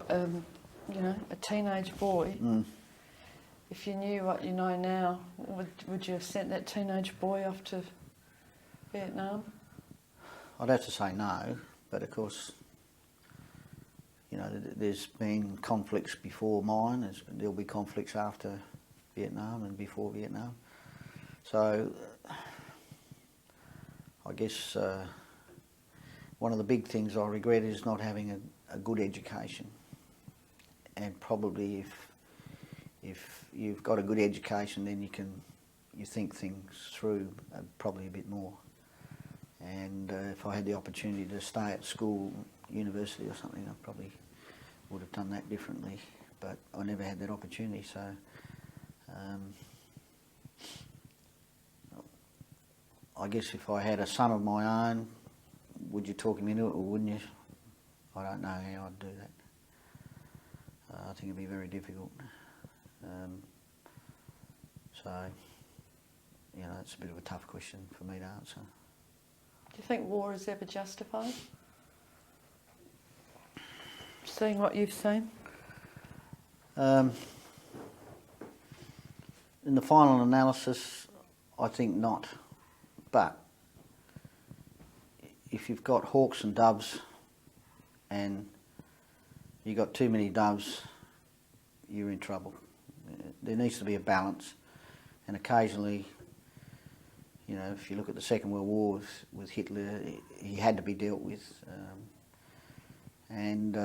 you know, a teenage boy. Mm. If you knew what you know now, would you have sent that teenage boy off to Vietnam? I'd have to say no, but of course, you know, there's been conflicts before mine, there'll be conflicts after Vietnam and before Vietnam. So, I guess one of the big things I regret is not having a good education. And probably if you've got a good education, then you think things through probably a bit more. And if I had the opportunity to stay at school, university or something, I probably would have done that differently. But I never had that opportunity, so I guess if I had a son of my own, would you talk him into it or wouldn't you? I don't know how I'd do that. I think it'd be very difficult. So, you know, it's a bit of a tough question for me to answer. Do you think war is ever justified? Seeing what you've seen? In the final analysis, I think not. But if you've got hawks and doves and you've got too many doves, you're in trouble. There needs to be a balance, and occasionally, you know, if you look at the Second World War with Hitler, he had to be dealt with, and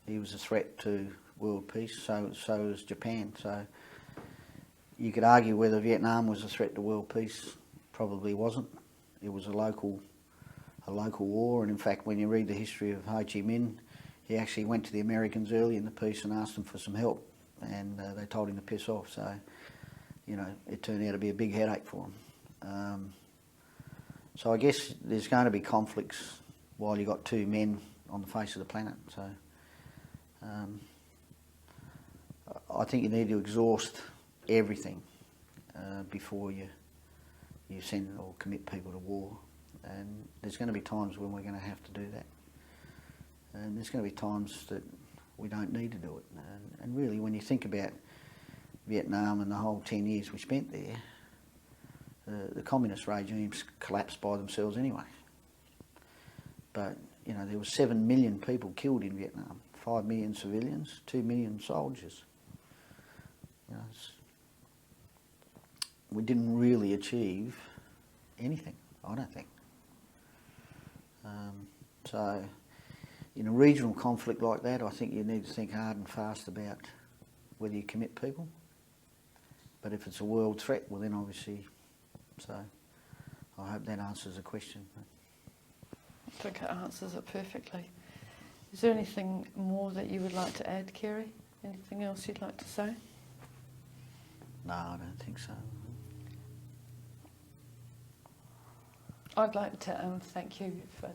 he was a threat to world peace, so was Japan. So you could argue whether Vietnam was a threat to world peace. Probably wasn't. It was a local war, and in fact, when you read the history of Ho Chi Minh, he actually went to the Americans early in the peace and asked them for some help, and they told him to piss off. So, you know, it turned out to be a big headache for him. So I guess there's going to be conflicts while you've got two men on the face of the planet. So I think you need to exhaust everything before you send or commit people to war. And there's going to be times when we're going to have to do that. And there's going to be times that we don't need to do it. And really, when you think about Vietnam and the whole 10 years we spent there, the communist regimes collapsed by themselves anyway. But, you know, there were 7 million people killed in Vietnam, 5 million civilians, 2 million soldiers. You know, we didn't really achieve anything, I don't think. So in a regional conflict like that, I think you need to think hard and fast about whether you commit people. But if it's a world threat, well then obviously, so I hope that answers the question. I think it answers it perfectly. Is there anything more that you would like to add, Kerry? Anything else you'd like to say? No, I don't think so. I'd like to thank you for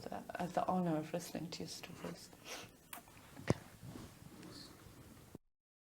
the honour of listening to your stories.